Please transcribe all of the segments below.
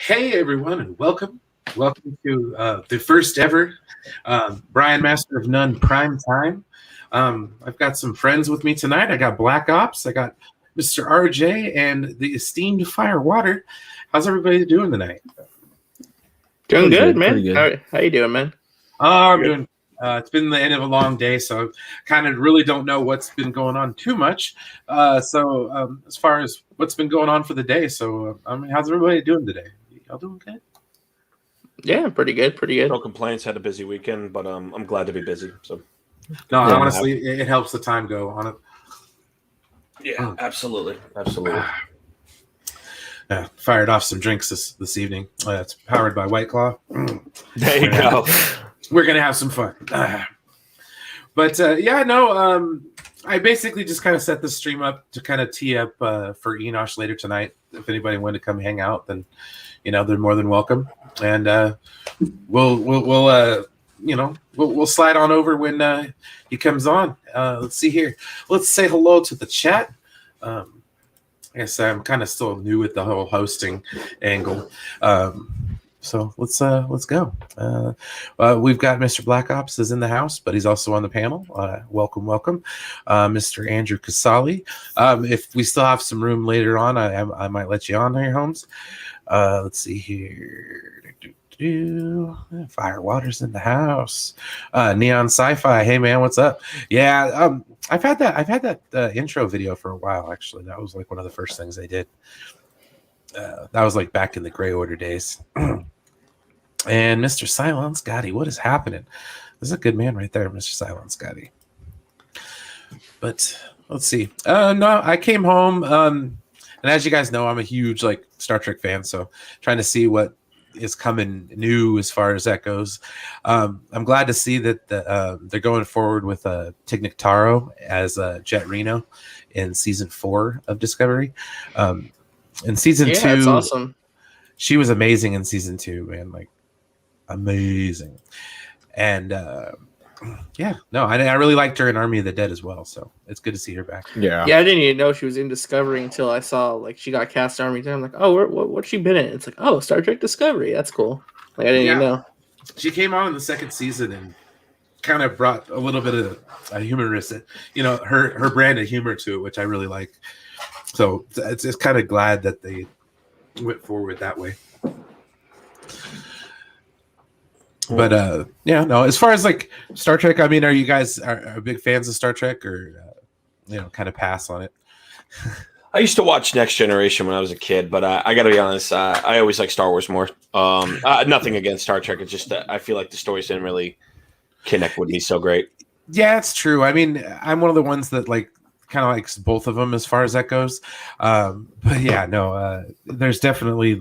Hey everyone, and welcome to the first ever Brian Master of None Prime Time. I've got some friends with me tonight. I got Black Ops, I got Mr. RJ, and the esteemed Firewater. How's everybody doing tonight? Doing good, man. Pretty good. How you doing, man? I'm doing. It's been the end of a long day, so kind of really don't know what's been going on too much. As far as what's been going on for the day, how's everybody doing today? Y'all doing good? Yeah, pretty good. No complaints. Had a busy weekend, but I'm glad to be busy. So, no, honestly, it helps the time go on it. Yeah, absolutely. Fired off some drinks this evening. It's powered by White Claw. There you go. We're gonna have some fun. I basically just kind of set the stream up to kind of tee up for Enosh later tonight. If anybody wanted to come hang out, then they're more than welcome. And we'll slide on over when he comes on. Let's see here. Let's say hello to the chat. I guess I'm kind of still new with the whole hosting angle. So let's go. We've got Mr. Black Ops is in the house, but he's also on the panel. Welcome. Mr. Andrew Casali. If we still have some room later on, I might let you on here, Holmes. Let's see here. Firewater's in the house. Neon Sci-Fi. Hey man, what's up? Yeah, I've had that intro video for a while. Actually, that was like one of the first things I did. That was like back in the Gray Order days. And Mr. Silence Gotti, what is happening? This is a good man right there, Mr. Silence Gotti. But let's see. No, I came home, and as you guys know, I'm a huge Star Trek fan, so trying to see what is coming new as far as that goes. I'm glad to see that they're going forward with Tig Notaro as Jet Reno in season 4 of Discovery. In season 2, that's awesome. She was amazing in season 2, man. Amazing. And I really liked her in Army of the Dead as well. So it's good to see her back. Yeah, I didn't even know she was in Discovery until I saw she got cast in Army of the Dead. I'm like, oh, what's she been in? It's like, oh, Star Trek Discovery. That's cool. I didn't even know. She came on in the second season and kind of brought a little bit of a humorous, her brand of humor to it, which I really like. So it's kind of glad that they went forward that way. But as far as Star Trek, I mean, are you guys are big fans of Star Trek, or kind of pass on it? I used to watch Next Generation when I was a kid, but I got to be honest, I always like Star Wars more. Nothing against Star Trek, it's just that I feel like the stories didn't really connect with me so great. Yeah, it's true. I mean, I'm one of the ones that kind of likes both of them as far as that goes. But yeah, no, there's definitely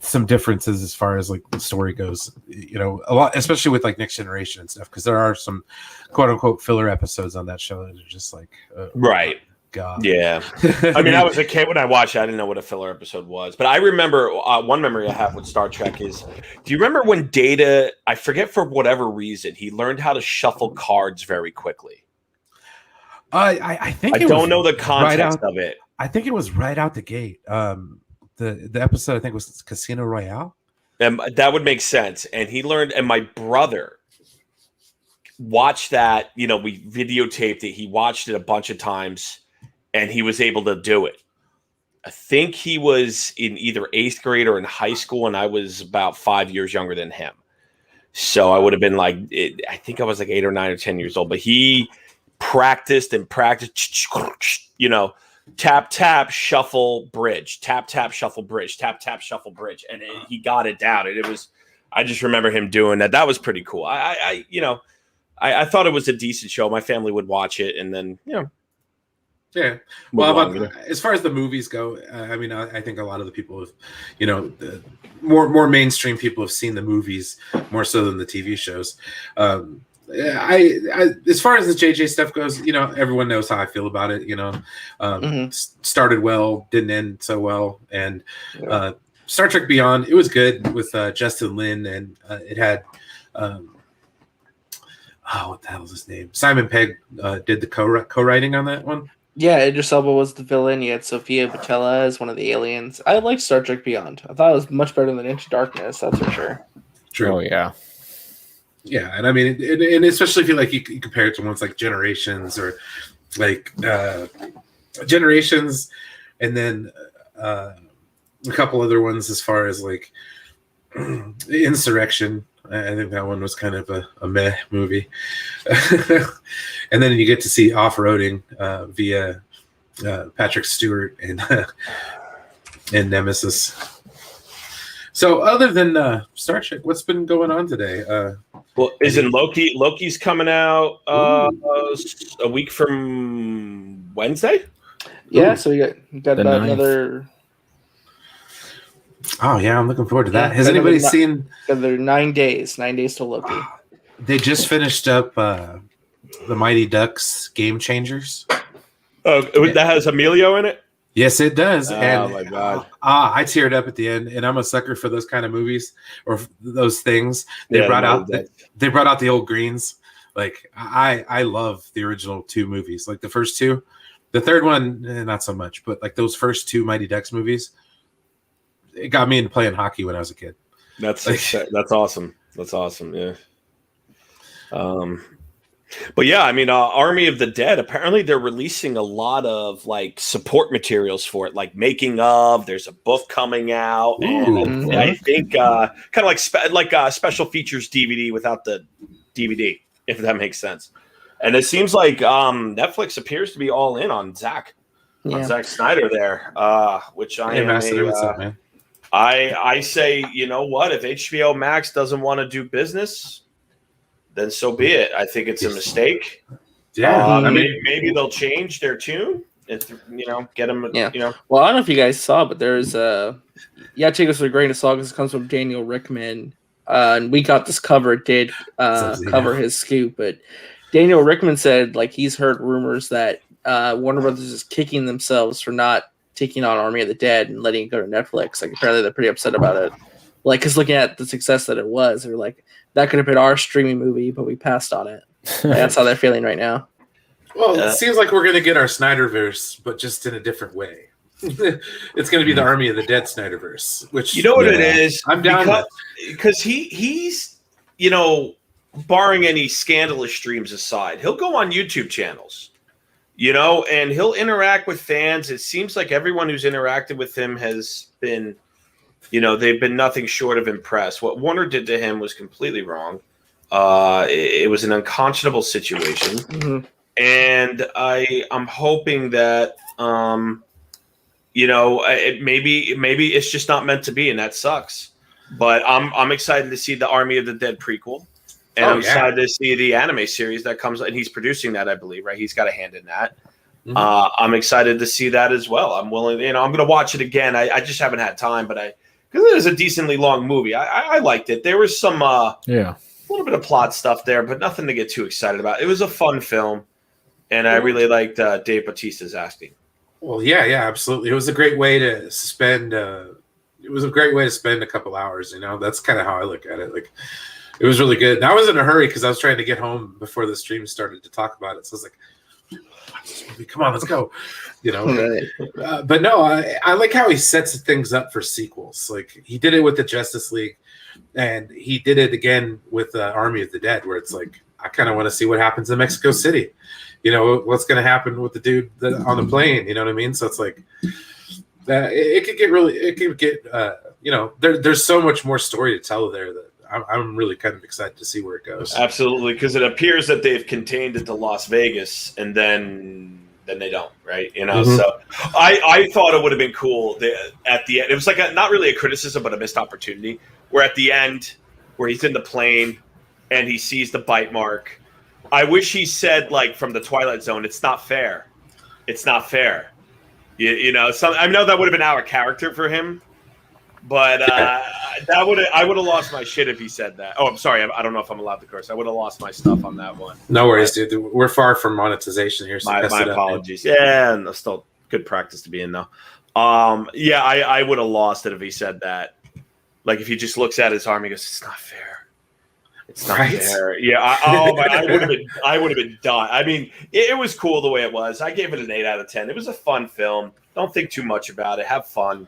some differences as far as the story goes, a lot, especially with Next Generation and stuff, because there are some quote unquote filler episodes on that show that are just right. God. Yeah. I mean, I was a kid when I watched it. I didn't know what a filler episode was, but I remember one memory I have with Star Trek is, do you remember when Data, I forget for whatever reason, he learned how to shuffle cards very quickly? I think I don't know the context of it. I think it was right out the gate. The episode, I think, was Casino Royale. And that would make sense. And he learned, and my brother watched that, we videotaped it. He watched it a bunch of times, and he was able to do it. I think he was in either 8th grade or in high school, and I was about 5 years younger than him. So I would have been I think I was 8 or 9 or 10 years old. But he practiced, tap, tap, shuffle, bridge, tap, tap, shuffle, bridge, tap, tap, shuffle, bridge. And he got it down. And I just remember him doing that. That was pretty cool. I thought it was a decent show. My family would watch it. And then, yeah. Well, as far as the movies go, I mean, I think a lot of the people have, more mainstream people have seen the movies more so than the TV shows. I as far as the JJ stuff goes, everyone knows how I feel about it. Started well, didn't end so well, and Star Trek Beyond, it was good with Justin Lin, and it had what the hell is his name? Simon Pegg did the co-writing on that one. Yeah, Idris Elba was the villain. You had Sofia Boutella as one of the aliens. I liked Star Trek Beyond. I thought it was much better than Into Darkness, that's for sure. True. Oh yeah. Yeah, and I mean, and especially if you like you compare it to ones like Generations or like Generations, and then a couple other ones as far as like Insurrection. I think that one was kind of a meh movie. And then you get to see Off-Roading via Patrick Stewart and Nemesis. So other than Star Trek, what's been going on today? Well, isn't Loki? Loki's coming out a week from Wednesday. Yeah, Ooh. so you got The about 9th. another Oh yeah, I'm looking forward to that. Yeah, Has anybody seen? another 9 days. 9 days to Loki. They just finished up the Mighty Ducks Game Changers. Oh, that has Emilio in it. Yes, it does. Oh, And my God. I teared up at the end, and I'm a sucker for those kind of movies or those things. They Yeah, brought Mighty out Ducks. they brought out the old greens. Like I love the original 2 movies. Like the first 2, the third one not so much, but like those first 2 Mighty Ducks movies, it got me into playing hockey when I was a kid. That's awesome. That's awesome. Yeah. But yeah, I mean, Army of the Dead. Apparently, they're releasing a lot of like support materials for it, like making of. There's a book coming out, and I think kind of like special features DVD without the DVD, if that makes sense. And it seems like Netflix appears to be all in on Zack Snyder there, which I am. Ambassador, what's up, man? I say, you know what? If HBO Max doesn't want to do business, then so be it. I think it's a mistake. Yeah, I mean, maybe they'll change their tune and get them. Yeah. You know, Well, I don't know if you guys saw, but there's take this with a grain of salt because it comes from Daniel Rickman, and we got this cover. It did cover his scoop, but Daniel Rickman said like he's heard rumors that Warner Brothers is kicking themselves for not taking on Army of the Dead and letting it go to Netflix. Like apparently they're pretty upset about it. Like, because looking at the success that it was, they're like, that could have been our streaming movie, but we passed on it. That's how they're feeling right now. Well, it seems like we're going to get our Snyderverse, but just in a different way. It's going to be the Army of the Dead Snyderverse, which you know what it is. I'm down with. Because he's barring any scandalous streams aside, he'll go on YouTube channels. And he'll interact with fans. It seems like everyone who's interacted with him has been, they've been nothing short of impressed. What Warner did to him was completely wrong. It was an unconscionable situation. Mm-hmm. And I'm hoping that, maybe it's just not meant to be, and that sucks. But I'm excited to see the Army of the Dead prequel. And I'm excited to see the anime series that comes, and he's producing that, I believe, right? He's got a hand in that. Mm-hmm. I'm excited to see that as well. I'm willing, I'm going to watch it again. I just haven't had time, but because it is a decently long movie. I liked it. There was some, a little bit of plot stuff there, but nothing to get too excited about. It was a fun film, and I really liked Dave Bautista's acting. Well, yeah, absolutely. It was a great way to spend. It was a great way to spend a couple hours. That's kind of how I look at it. Like. It was really good. And I was in a hurry because I was trying to get home before the stream started to talk about it. So I was like, watch this movie. Come on, let's go. But no, I like how he sets things up for sequels. Like he did it with the Justice League, and he did it again with Army of the Dead, where it's like, I kind of want to see what happens in Mexico City. What's going to happen with the dude on the plane. You know what I mean? So it's like, it could get there's so much more story to tell there that I'm really kind of excited to see where it goes. Absolutely, because it appears that they've contained it to Las Vegas, and then they don't, right? Mm-hmm. So I thought it would have been cool at the end. It was like not really a criticism, but a missed opportunity. Where at the end, where he's in the plane and he sees the bite mark. I wish he said like from the Twilight Zone, "It's not fair. It's not fair." I know that would have been out of character for him. But I would have lost my shit if he said that. Oh, I'm sorry. I don't know if I'm allowed to curse. I would have lost my stuff on that one. No worries, dude. We're far from monetization here. So my apologies. And still good practice to be in, though. I would have lost it if he said that. Like, if he just looks at his arm and goes, "It's not fair." It's not fair. Yeah. I would have been done. I mean, it was cool the way it was. I gave it an 8 out of 10. It was a fun film. Don't think too much about it. Have fun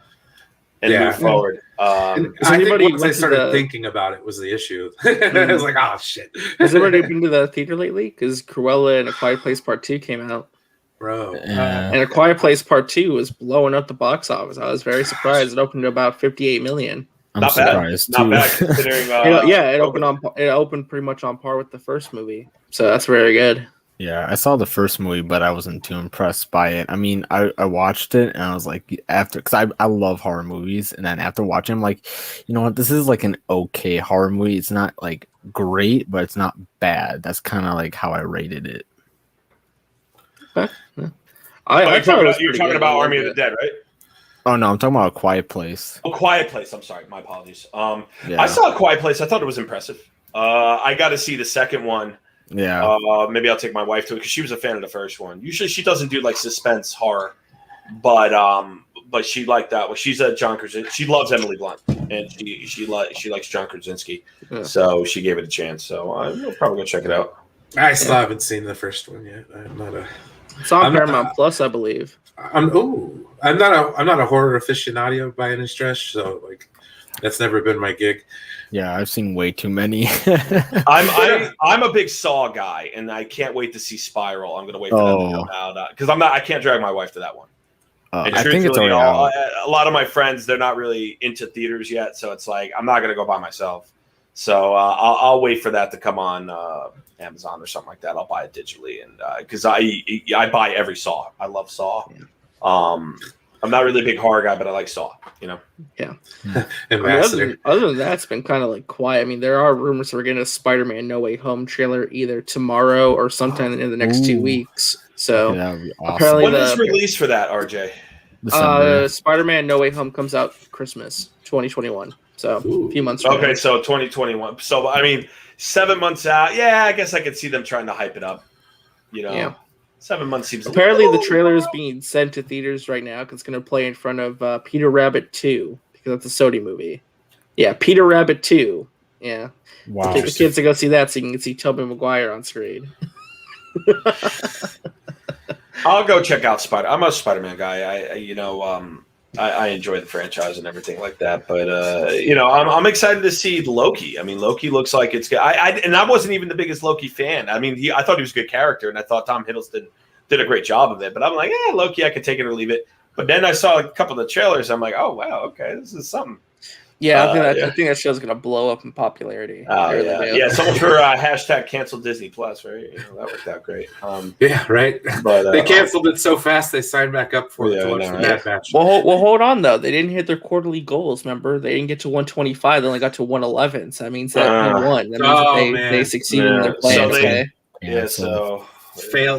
and move forward. I think once I started thinking about it was the issue. I was like, oh shit. Has anybody been to the theater lately? Because Cruella and A Quiet Place Part 2 came out. Bro. And A Quiet Place Part 2 was blowing up the box office. I was very surprised. It opened to about 58 million. Not surprised. Not bad considering. It opened pretty much on par with the first movie, so that's very good. Yeah, I saw the first movie, but I wasn't too impressed by it. I mean, I watched it and I was like, because I love horror movies, and then after watching, I'm like, you know what, this is like an okay horror movie. It's not like great, but it's not bad. That's kind of like how I rated it. Okay. You're talking about Army of the Dead, right? Oh no, I'm talking about A Quiet Place. A Quiet Place. I'm sorry, my apologies. I saw A Quiet Place. I thought it was impressive. I got to see the second one. Yeah. Maybe I'll take my wife to it because she was a fan of the first one. Usually she doesn't do like suspense horror, but she liked that one. She's a John Krasinski. She loves Emily Blunt, and she likes John Krasinski. Yeah. So she gave it a chance. So we'll probably go check it out. I still haven't seen the first one yet. It's on Paramount Plus, I believe. I'm not a horror aficionado by any stretch, so like that's never been my gig. Yeah, I've seen way too many. I'm a big Saw guy, and I can't wait to see Spiral. I'm going to wait for that to come out because I can't drag my wife to that one. And I think it's already out. A lot of my friends, they're not really into theaters yet, so it's like I'm not going to go by myself. So I'll wait for that to come on Amazon or something like that. I'll buy it digitally, and because I buy every Saw. I love Saw. Yeah. I'm not really a big horror guy, but I like Saw. You know. Yeah. Other than that, it's been kind of like quiet. I mean, there are rumors that we're getting a Spider-Man No Way Home trailer either tomorrow or sometime in the next 2 weeks. So awesome. Apparently, when is release for that, RJ? Spider-Man No Way Home comes out Christmas 2021. So a few months. Okay, so 2021. So I mean, 7 months out. Yeah, I guess I could see them trying to hype it up. You know. Yeah. 7 months seems. Apparently, the trailer is being sent to theaters right now because it's going to play in front of Peter Rabbit 2 because that's a Sony movie. Yeah, Peter Rabbit 2. Yeah. Wow. Take the kids to go see that so you can see Tobey Maguire on screen. I'll go check out Spider. I'm a Spider-Man guy. I enjoy the franchise and everything like that. But I'm excited to see Loki. I mean, Loki looks like it's good. I wasn't even the biggest Loki fan. I mean, I thought he was a good character, and I thought Tom Hiddleston did a great job of it. But I'm like, Loki, I could take it or leave it. But then I saw a couple of the trailers. I'm like, oh wow, okay, this is something. Yeah, I think that show's gonna blow up in popularity. Someone for hashtag cancel Disney Plus, right? That worked out great. Yeah, right. But they canceled it so fast they signed back up for it to watch the Bad Batch. Well, hold on though. They didn't hit their quarterly goals. Remember, they didn't get to 125. They only got to 111. So that means that they won. That means they succeeded in their plans.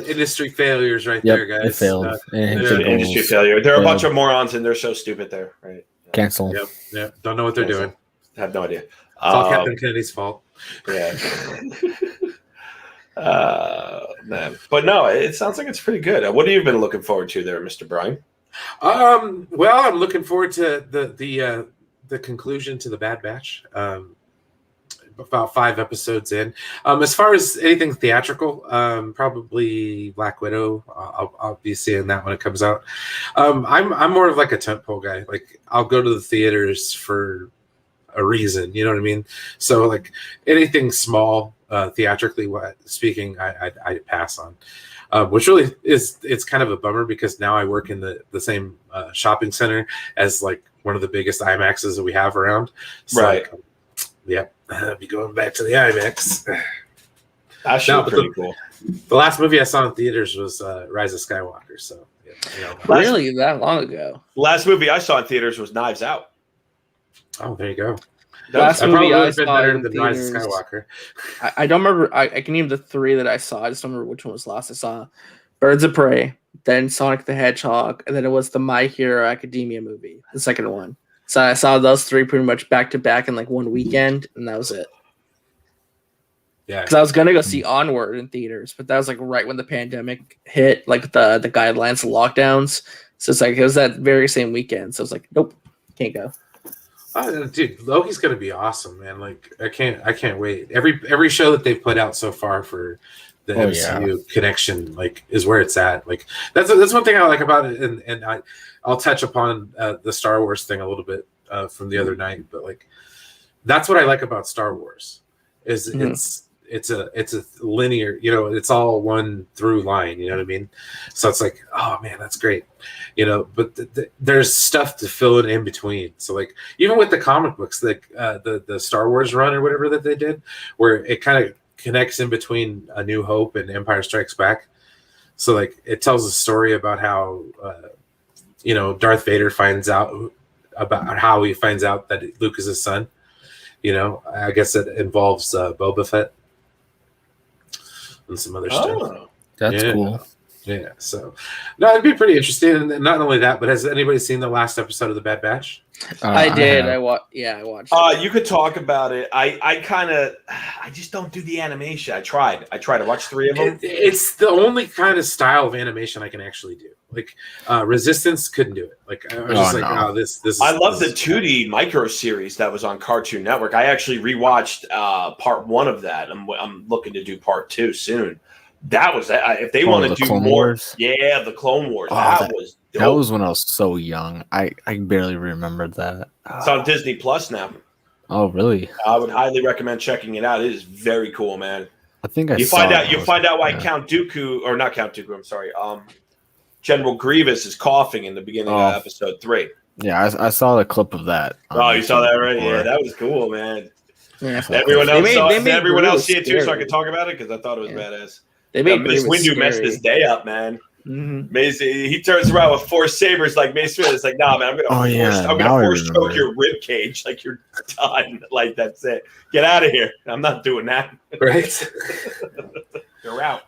Industry failures right there, guys. It failed. Industry failure. There are a bunch of morons, and they're so stupid there, right? Cancel. Yep. Don't know what they're doing. Have no idea. It's all Captain Kennedy's fault. Yeah. Man. But no, it sounds like it's pretty good. What have you been looking forward to there, Mr. Brian? Well, I'm looking forward to the conclusion to the Bad Batch. About 5 episodes in. As far as anything theatrical, probably Black Widow. I'll be seeing that when it comes out. I'm more of like a tentpole guy. Like I'll go to the theaters for a reason. You know what I mean? So like anything small, theatrically speaking, I pass on. Which really it's kind of a bummer because now I work in the same shopping center as like one of the biggest IMAXs that we have around. So, right. I'll be going back to the IMAX. That's pretty cool. The last movie I saw in theaters was Rise of Skywalker. So, really, that long ago? Last movie I saw in theaters was Knives Out. Oh, there you go. Last movie I saw better than Rise of Skywalker. I don't remember. I can name the 3 that I saw. I just don't remember which one was last. I saw Birds of Prey, then Sonic the Hedgehog, and then it was the My Hero Academia movie, the second one. So I saw those 3 pretty much back to back in like one weekend, and that was it. Yeah, because I was gonna go see Onward in theaters, but that was like right when the pandemic hit, like the guidelines, the lockdowns. So it's like it was that very same weekend. So it's like, nope, can't go. Dude, Loki's gonna be awesome, man. Like I can't wait. Every show that they've put out so far for the MCU connection, like, is where it's at. Like that's one thing I like about it, and I'll touch upon the Star Wars thing a little bit from the other night, but like that's what I like about Star Wars is it's a linear, it's all one through line, you know what I mean? So it's like, oh man, that's great, but there's stuff to fill it in between. So like even with the comic books, like the Star Wars run or whatever that they did, where it kind of connects in between A New Hope and Empire Strikes Back. So like it tells a story about how Darth Vader finds out about how he finds out that Luke is his son. I guess it involves Boba Fett and some other stuff. That's cool. Yeah, so no, it'd be pretty interesting. And not only that, but has anybody seen the last episode of The Bad Batch? I did. I watched. You could talk about it. I just don't do the animation. I tried to watch 3 of them. It's the only kind of style of animation I can actually do. Like Resistance couldn't do it. Like I was this. I love the 2D micro series that was on Cartoon Network. I actually rewatched part 1 of that. I'm looking to do part 2 soon. That was if they want to do Clone more. Wars? Yeah, the Clone Wars. Oh, Was dope. That was when I was so young. I barely remembered that. It's on Disney Plus now. Oh, really? I would highly recommend checking it out. It is very cool, man. I think you find out why Count Dooku, or not Count Dooku, I'm sorry. General Grievous is coughing in the beginning of episode 3. Yeah, I saw the clip of that. Oh, you saw that already? Yeah, that was cool, man. Yeah, everyone else see it too, so I could talk about it because I thought it was badass. They made Mace Windu messed his day up, man. Mm-hmm. Mace, he turns around with 4 sabers like Mace Windu. It's like, nah, man, I'm gonna force choke your rib cage, like you're done. Like that's it. Get out of here. I'm not doing that. Right? You're out.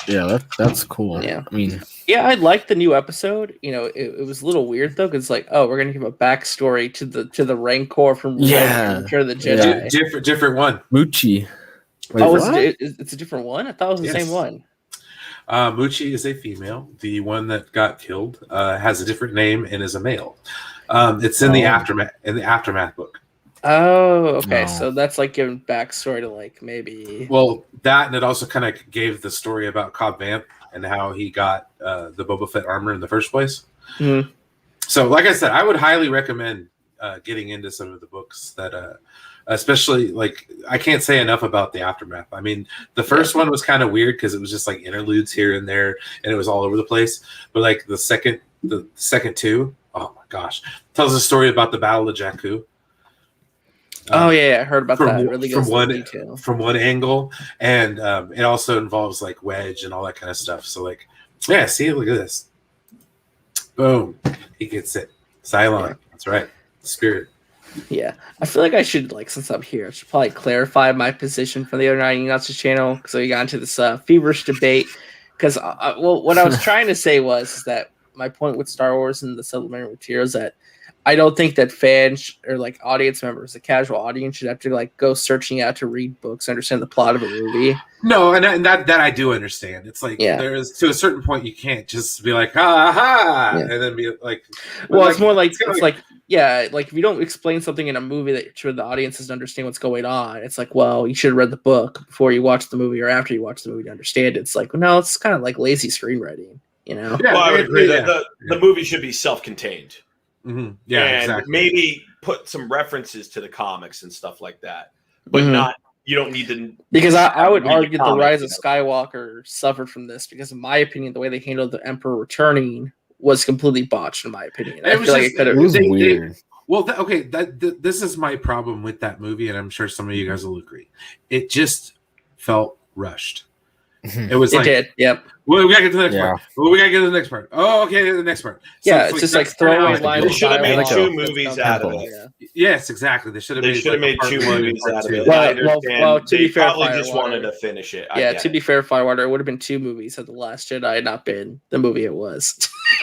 Yeah, that's cool. Yeah, I mean, I liked the new episode. It was a little weird though, because like, we're gonna give a backstory to the Rancor from Return of the Jedi. Different one. Muchi. Wait, it's a different one? I thought it was the same one. Muchi is a female. The one that got killed has a different name and is a male. It's in the aftermath book. Oh, okay. So that's like giving backstory to like maybe. Well, that, and it also kind of gave the story about Cobb Vanth and how he got the Boba Fett armor in the first place. Mm-hmm. So, like I said, I would highly recommend getting into some of the books that. Especially, like, I can't say enough about the aftermath. I mean, the first one was kind of weird because it was just like interludes here and there, and it was all over the place. But like the second 2, oh my gosh, tells a story about the Battle of Jakku. I heard about that. It really goes into detail. From one angle, and it also involves like Wedge and all that kind of stuff. So like, yeah, see, look at this. Boom, he gets it. Cylon, that's right, Spirit. Yeah, I feel like I should, like, since I'm here, I should probably clarify my position from the other night on the channel. So we got into this feverish debate. Because, what I was trying to say was that my point with Star Wars and the supplementary materials that I don't think that fans or like audience members, the casual audience, should have to like go searching out to read books, understand the plot of a movie. No, and that I do understand. It's like there is, to a certain point, you can't just be like and then be like. Well, like, it's more like like if you don't explain something in a movie that the audience doesn't understand what's going on, it's like, well, you should have read the book before you watch the movie or after you watch the movie to understand it. It's like, no, it's kind of like lazy screenwriting, Yeah, well, I would agree that the movie should be self-contained. Mm-hmm. Yeah, and exactly. Maybe put some references to the comics and stuff like that, but not. You don't need to, because I would argue the Rise of Skywalker suffered from this because, in my opinion, the way they handled the Emperor returning was completely botched. In my opinion, it was weird. This is my problem with that movie, and I'm sure some of you guys will agree. It just felt rushed. It was Yep. Well, we gotta get to the next part. Well, we gotta get to the next part. Oh, okay, the next part. So it's just like throwaway lines. They should have made 2 movies out of it. Yes, exactly. They should have made 2 movies out of it. Well, to be fair, probably just wanted to finish it. To be fair, Firewater, it would have been 2 movies had The Last Jedi not been the movie it was.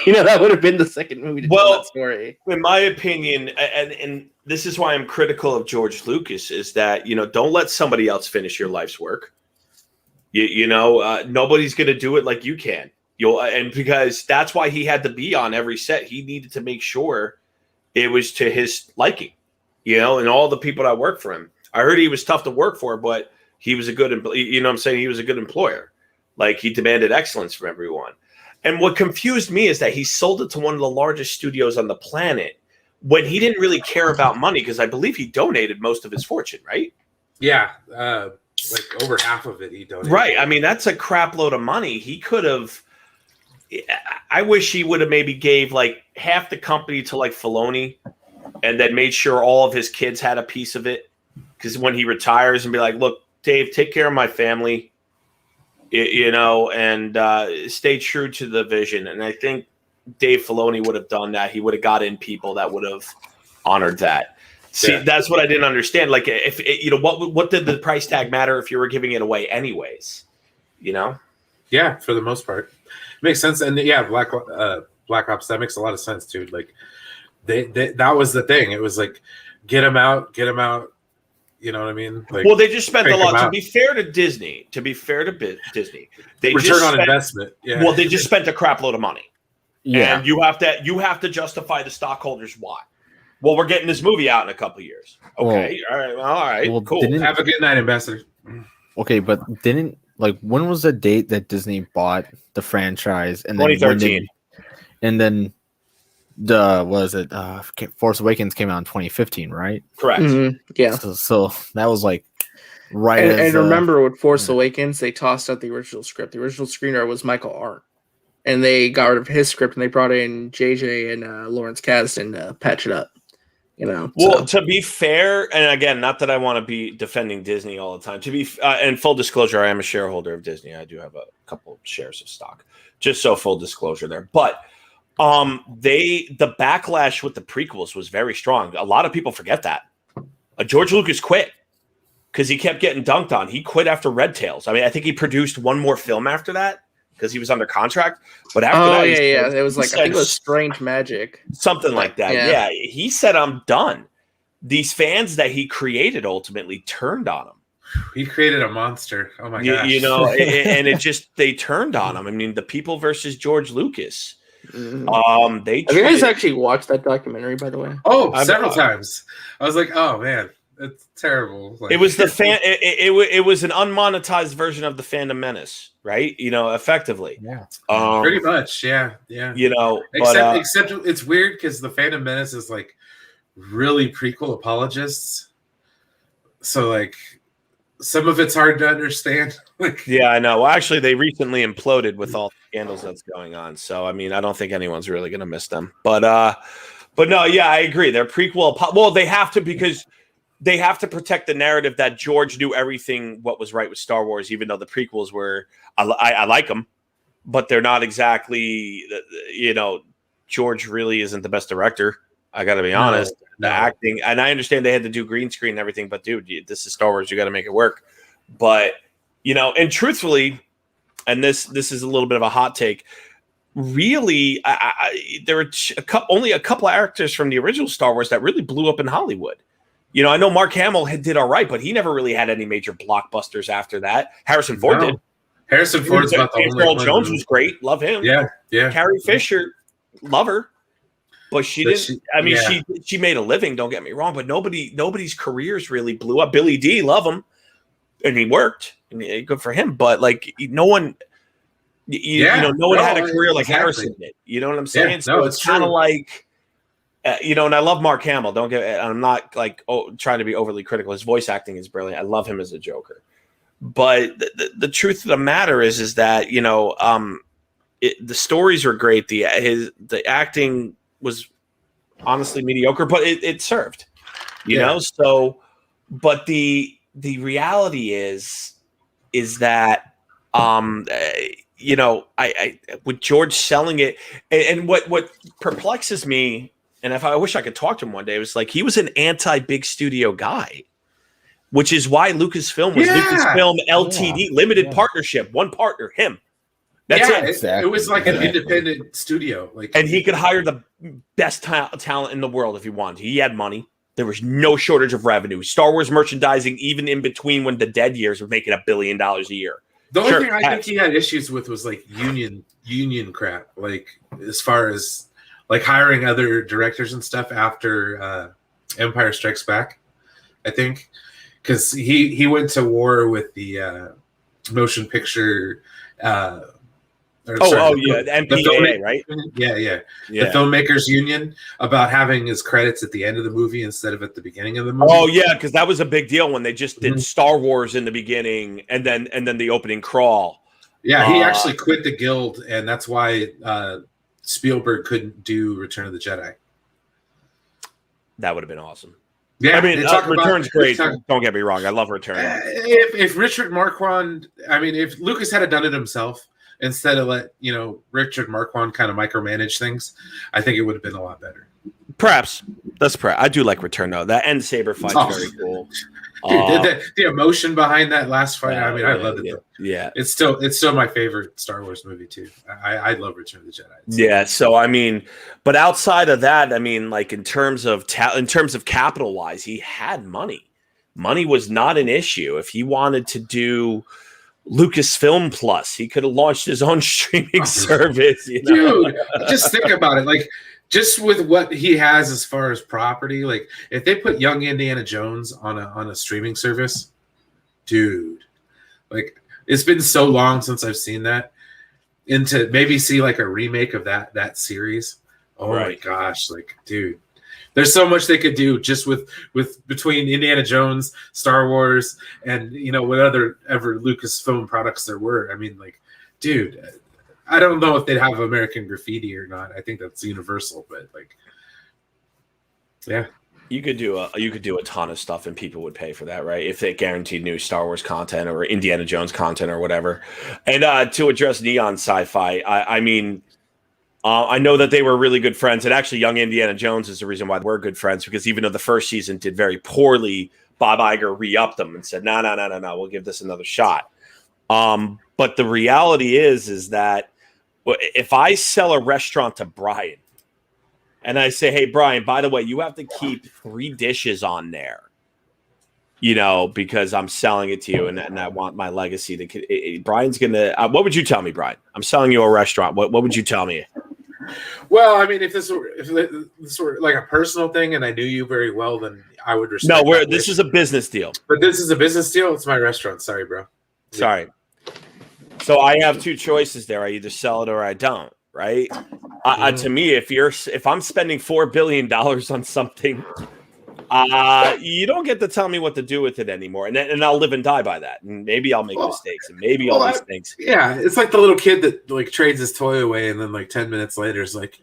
That would have been the second movie to tell that story. In my opinion, and this is why I'm critical of George Lucas, is that don't let somebody else finish your life's work. Nobody's going to do it like you can. And because that's why he had to be on every set. He needed to make sure it was to his liking, you know, and all the people that work for him. I heard he was tough to work for, but he was a good, you know what I'm saying? He was a good employer. Like, he demanded excellence from everyone. And what confused me is that he sold it to one of the largest studios on the planet when he didn't really care about money, because I believe he donated most of his fortune, right? Yeah. Like over half of it he donated. Right. I mean, that's a crap load of money. He could have. I wish he would have maybe gave like half the company to like Filoni, and then made sure all of his kids had a piece of it. Because when he retires, and be like, look, Dave, take care of my family, you know, and stay true to the vision. And I think Dave Filoni would have done that. He would have got in people that would have honored that. See, that's what I didn't understand. Like, if you know, what did the price tag matter if you were giving it away anyways? You know? Yeah, for the most part, makes sense. And yeah, Black Ops, that makes a lot of sense, dude. Like, they that was the thing. It was like, get them out. You know what I mean? Like, well, they just spent a lot. To be fair to Disney, Disney, they return on investment. Yeah. Well, they just spent a crap load of money. Yeah. And you have to justify the stockholders why. Well, we're getting this movie out in a couple of years. Okay, all right, cool. Have a good night, Ambassador. Okay, but when was the date that Disney bought the franchise? And then 2013. And then Force Awakens came out in 2015, right? Correct. Mm-hmm. Yeah. So that was like right. And remember, with Force Awakens, they tossed out the original script. The original screenwriter was Michael Arndt, and they got rid of his script and they brought in JJ and Lawrence Kasdan to patch it up. You know. Well, to be fair, and again, not that I want to be defending Disney all the time. To be and full disclosure, I am a shareholder of Disney. I do have a couple shares of stock. Just so full disclosure there, but. The backlash with the prequels was very strong. A lot of people forget that. George Lucas quit because he kept getting dunked on. He quit after Red Tails. I mean, I think he produced one more film after that because he was under contract. But after that, it was like, I think it was Strange Magic, something like that. Yeah, he said, "I'm done." These fans that he created ultimately turned on him. He created a monster. Oh my gosh! You know, and it just they turned on him. I mean, the people versus George Lucas. Mm-hmm. Have you guys actually watched that documentary, by the way? Oh, several times. I was like, oh man, it's terrible. Like, it was the fan. It was an unmonetized version of the Phantom Menace, right? You know, effectively. Yeah. Pretty much. Yeah. You know, except it's weird because the Phantom Menace is like really prequel apologists. So like, some of it's hard to understand. Yeah, I know. Well, actually, they recently imploded with all the scandals that's going on. So, I mean, I don't think anyone's really going to miss them. But no, yeah, I agree. They're prequel. Well, they have to because they have to protect the narrative that George knew everything what was right with Star Wars, even though the prequels were. I like them, but they're not exactly. You know, George really isn't the best director. I got to be honest. The acting, and I understand they had to do green screen and everything, but dude, this is Star Wars. You got to make it work. But you know, and truthfully, and this is a little bit of a hot take. Really, there were only a couple of actors from the original Star Wars that really blew up in Hollywood. You know, I know Mark Hamill did all right, but he never really had any major blockbusters after that. Harrison Ford did. Harrison Ford's about the only one. Jones was great. Love him. Yeah. Carrie Fisher, love her. But she didn't. She made a living. Don't get me wrong, but nobody's careers really blew up. Billy D, love him, and he worked. And good for him. But like no one, no one had a career like Harrison did. You know what I'm saying? Yeah, so it's kind of like, and I love Mark Hamill. I'm not like trying to be overly critical. His voice acting is brilliant. I love him as a Joker. But the truth of the matter is that the stories were great. The acting was honestly mediocre, but it served, you know. So, but the reality is that I with George selling it, and what perplexes me, and if I wish I could talk to him one day, it was like he was an anti-big studio guy, which is why Lucasfilm was Lucasfilm Ltd. Limited partnership, one partner, him. That's it. Exactly. It was like an independent studio, and he could hire the best talent in the world if he wanted. He had money. There was no shortage of revenue. Star Wars merchandising, even in between when the dead years, were making $1 billion a year. The only thing I think he had issues with was like union crap. Like as far as like hiring other directors and stuff after Empire Strikes Back, I think, because he went to war with the motion picture. The MPAA, right? Yeah. The Filmmakers Union, about having his credits at the end of the movie instead of at the beginning of the movie. Oh yeah, because that was a big deal when they just did Star Wars in the beginning and then the opening crawl. Yeah, he actually quit the guild, and that's why Spielberg couldn't do Return of the Jedi. That would have been awesome. Yeah, I mean, Return's great. Don't get me wrong, I love Return. If Richard Marquand, I mean, if Lucas had done it himself instead of let Richard Marquand kind of micromanage things, I think it would have been a lot better. Perhaps I do like Return though. That end saber fight's very cool. Dude, the emotion behind that last fight. I mean, I loved it. Yeah, it's still my favorite Star Wars movie too. I love Return of the Jedi. Yeah, so I mean, but outside of that, I mean, like in terms of capital wise, he had money. Money was not an issue. If he wanted to do LucasFilm Plus, he could have launched his own streaming service. Dude, just think about it. Like, just with what he has as far as property, like if they put Young Indiana Jones on a streaming service, dude, like it's been so long since I've seen that, and to maybe see like a remake of that series. Oh my gosh, like dude, there's so much they could do just with between Indiana Jones, Star Wars, and whatever Lucasfilm products there were. I mean, like, dude, I don't know if they'd have American Graffiti or not. I think that's universal, but like, yeah, you could do a ton of stuff, and people would pay for that, right? If they guaranteed new Star Wars content or Indiana Jones content or whatever. And to address Neon Sci-Fi, I mean. I know that they were really good friends, and actually Young Indiana Jones is the reason why we're good friends, because even though the first season did very poorly, Bob Iger re-upped them and said, no, we'll give this another shot. But the reality is that if I sell a restaurant to Brian and I say, hey, Brian, by the way, you have to keep 3 dishes on there, because I'm selling it to you and I want my legacy to. Brian's going to. What would you tell me, Brian? I'm selling you a restaurant. What would you tell me? Well, I mean, if this were like a personal thing and I knew you very well, then I would respect. No, this is a business deal. But this is a business deal. It's my restaurant. Sorry, bro. Sorry. So I have 2 choices there. I either sell it or I don't. Right? To me, if I'm spending $4 billion on something, you don't get to tell me what to do with it anymore, and I'll live and die by that. And maybe I'll make mistakes, and maybe all these things. Yeah, it's like the little kid that like trades his toy away, and then like 10 minutes later is like,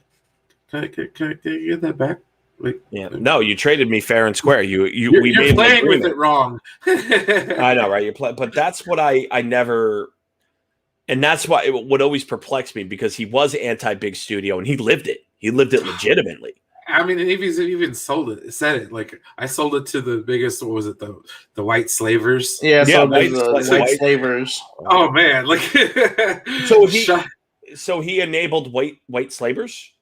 "Can I get that back?" Like, yeah, no, you traded me fair and square. You're playing with it wrong. I know, right? But that's what I never, and that's why it would always perplex me, because he was anti-big studio and he lived it. He lived it legitimately. I mean, he's even said it. Like, I sold it to the biggest. What was it? The white slavers. Yeah, white slavers. Oh man, like so he enabled white slavers.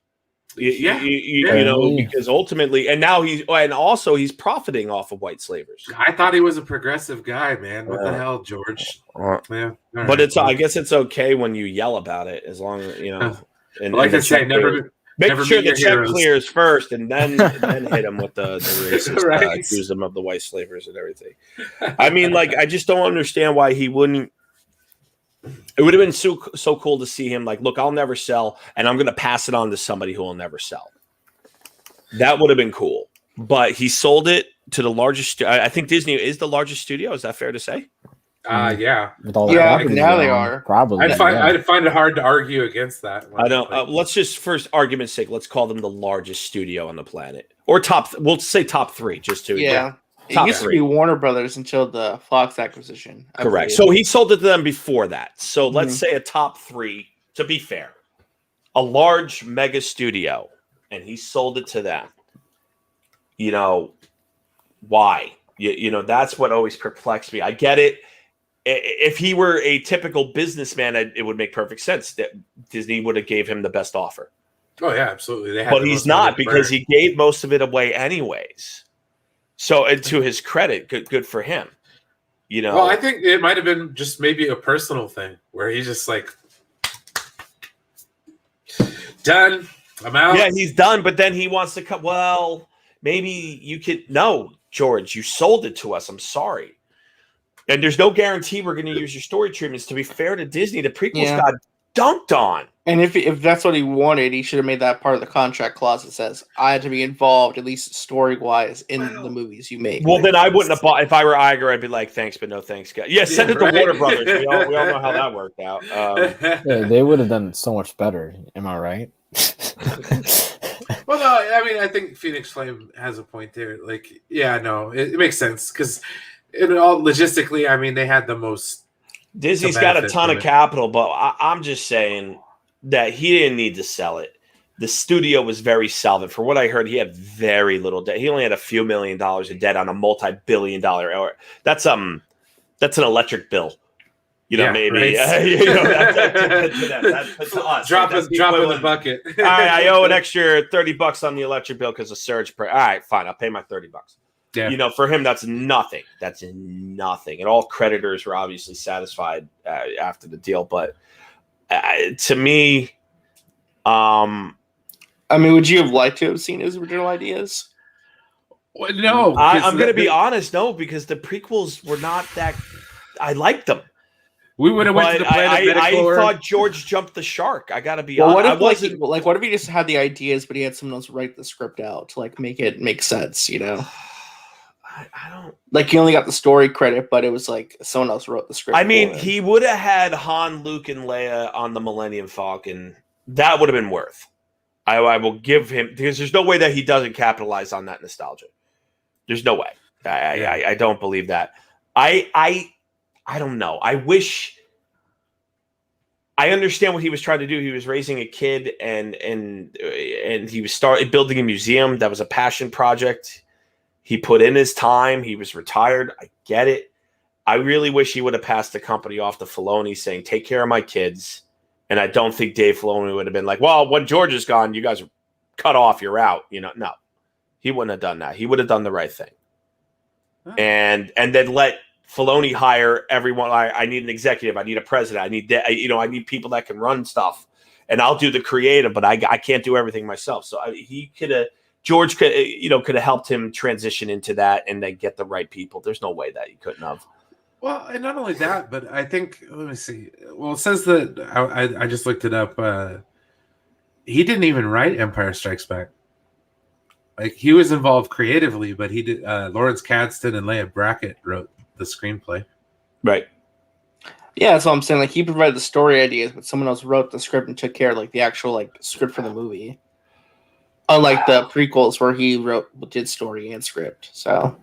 Yeah, because ultimately, and now he's profiting off of white slavers. I thought he was a progressive guy, man. What the hell, George? Yeah, but I guess it's okay when you yell about it, as long as And like I say, Make sure the check clears first, and then hit him with the racist, right. Accuse them of the white slavers and everything. I mean, like, I just don't understand why he wouldn't. It would have been so cool to see him like, look, I'll never sell, and I'm going to pass it on to somebody who will never sell. That would have been cool. But he sold it to the largest. I think Disney is the largest studio. Is that fair to say? Yeah. With all now they are. Probably. I'd find it hard to argue against that. I don't. Let's just, first argument's sake, let's call them the largest studio on the planet, or top. We'll say top 3, just to It used to be Warner Brothers until the Fox acquisition. Correct. So he sold it to them before that. So let's say a top 3. To be fair, a large mega studio, and he sold it to them. Why? That's what always perplexed me. I get it. If he were a typical businessman, it would make perfect sense that Disney would have gave him the best offer. Oh yeah, absolutely. But he's not, because he gave most of it away anyways. So, and to his credit, good for him. Well, I think it might have been just maybe a personal thing where he's just like, done. I'm out. Yeah, he's done, but then he wants to come. Well, maybe you could. No, George, you sold it to us. I'm sorry. And there's no guarantee we're going to use your story treatments. To be fair to Disney, the prequels got dunked on. And if that's what he wanted, he should have made that part of the contract clause that says I had to be involved, at least story-wise, in the movies you make. Well, then I wouldn't have bought. If I were Iger, I'd be like, thanks, but no thanks, guys. Yeah, send it to Warner Brothers. We all know how that worked out. Yeah, they would have done so much better. Am I right? Well, no, I mean, I think Phoenix Flame has a point there. Like, yeah, no, it makes sense because logistically, I mean, they had the most. Disney's got a ton of capital, but I'm just saying that he didn't need to sell it. The studio was very solvent. For what I heard, he had very little debt. He only had a few $1 million in debt on a multi-billion-dollar. That's an electric bill. You know, maybe. Right. You know, that's us. Drop in the bucket. All right, I owe an extra $30 on the electric bill because of surge. All right, fine. I'll pay my $30. Yeah. You know, for him, that's nothing. That's nothing. And all creditors were obviously satisfied after the deal. But to me, I mean, would you have liked to have seen his original ideas? Well, no. I'm going to be honest, no, because the prequels were not that. I liked them. We would have went to the Planet I thought George jumped the shark. I got to be honest. What if he just had the ideas, but he had someone else write the script out to like make it make sense? You know. I don't like he only got the story credit, but it was like someone else wrote the script. I mean, he would have had Han, Luke, and Leia on the Millennium Falcon. That would have been worth. I will give him because there's no way that he doesn't capitalize on that nostalgia. There's no way. I don't believe that. I don't know. I wish. I understand what he was trying to do. He was raising a kid, and he was building a museum. That was a passion project. He put in his time. He was retired. I get it. I really wish he would have passed the company off to Filoni saying, take care of my kids. And I don't think Dave Filoni would have been like, well, when George is gone, you guys are cut off. You're out. You know, no. He wouldn't have done that. He would have done the right thing. Oh. And then let Filoni hire everyone. I need an executive. I need a president. I need people that can run stuff. And I'll do the creative, but I can't do everything myself. So he could have. George could have helped him transition into that and then get the right people. There's no way that he couldn't have. Well, and not only that, but I think, let me see. Well, it says that I just looked it up. He didn't even write Empire Strikes Back. Like he was involved creatively, but he did. Lawrence Kasdan and Leia Brackett wrote the screenplay. Right. Yeah, that's what I'm saying. Like he provided the story ideas, but someone else wrote the script and took care of like the actual like script for the movie. Unlike the prequels where he did story and script. So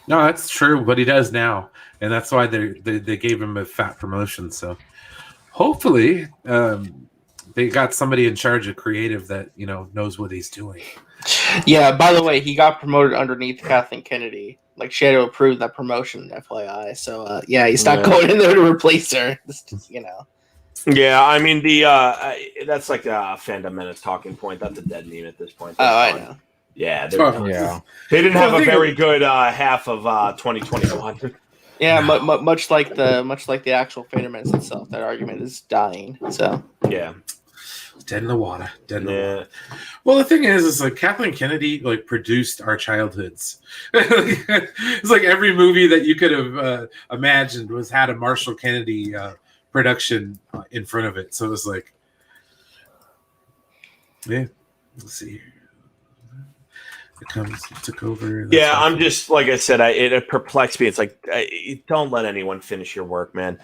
no, that's true, but he does now. And that's why they gave him a fat promotion. So hopefully they got somebody in charge of creative that, you know, knows what he's doing. Yeah, by the way, he got promoted underneath Kathleen Kennedy. Like she had to approve that promotion, FYI. So he's not going in there to replace her. Just, you know. Yeah, I mean that's like a fandom Menace talking point. That's a dead meme at this point. I know. Yeah, they didn't have a very good half of 2021. Yeah, much like the actual Fandom Menace itself, that argument is dying. So yeah, dead in the water. Well, the thing is like Kathleen Kennedy like produced our childhoods. It's like every movie that you could have imagined had a Marshall Kennedy production in front of it. So it was like, yeah, let's see. It took over. Yeah, I'm just, like I said, it perplexed me. It's like, don't let anyone finish your work, man.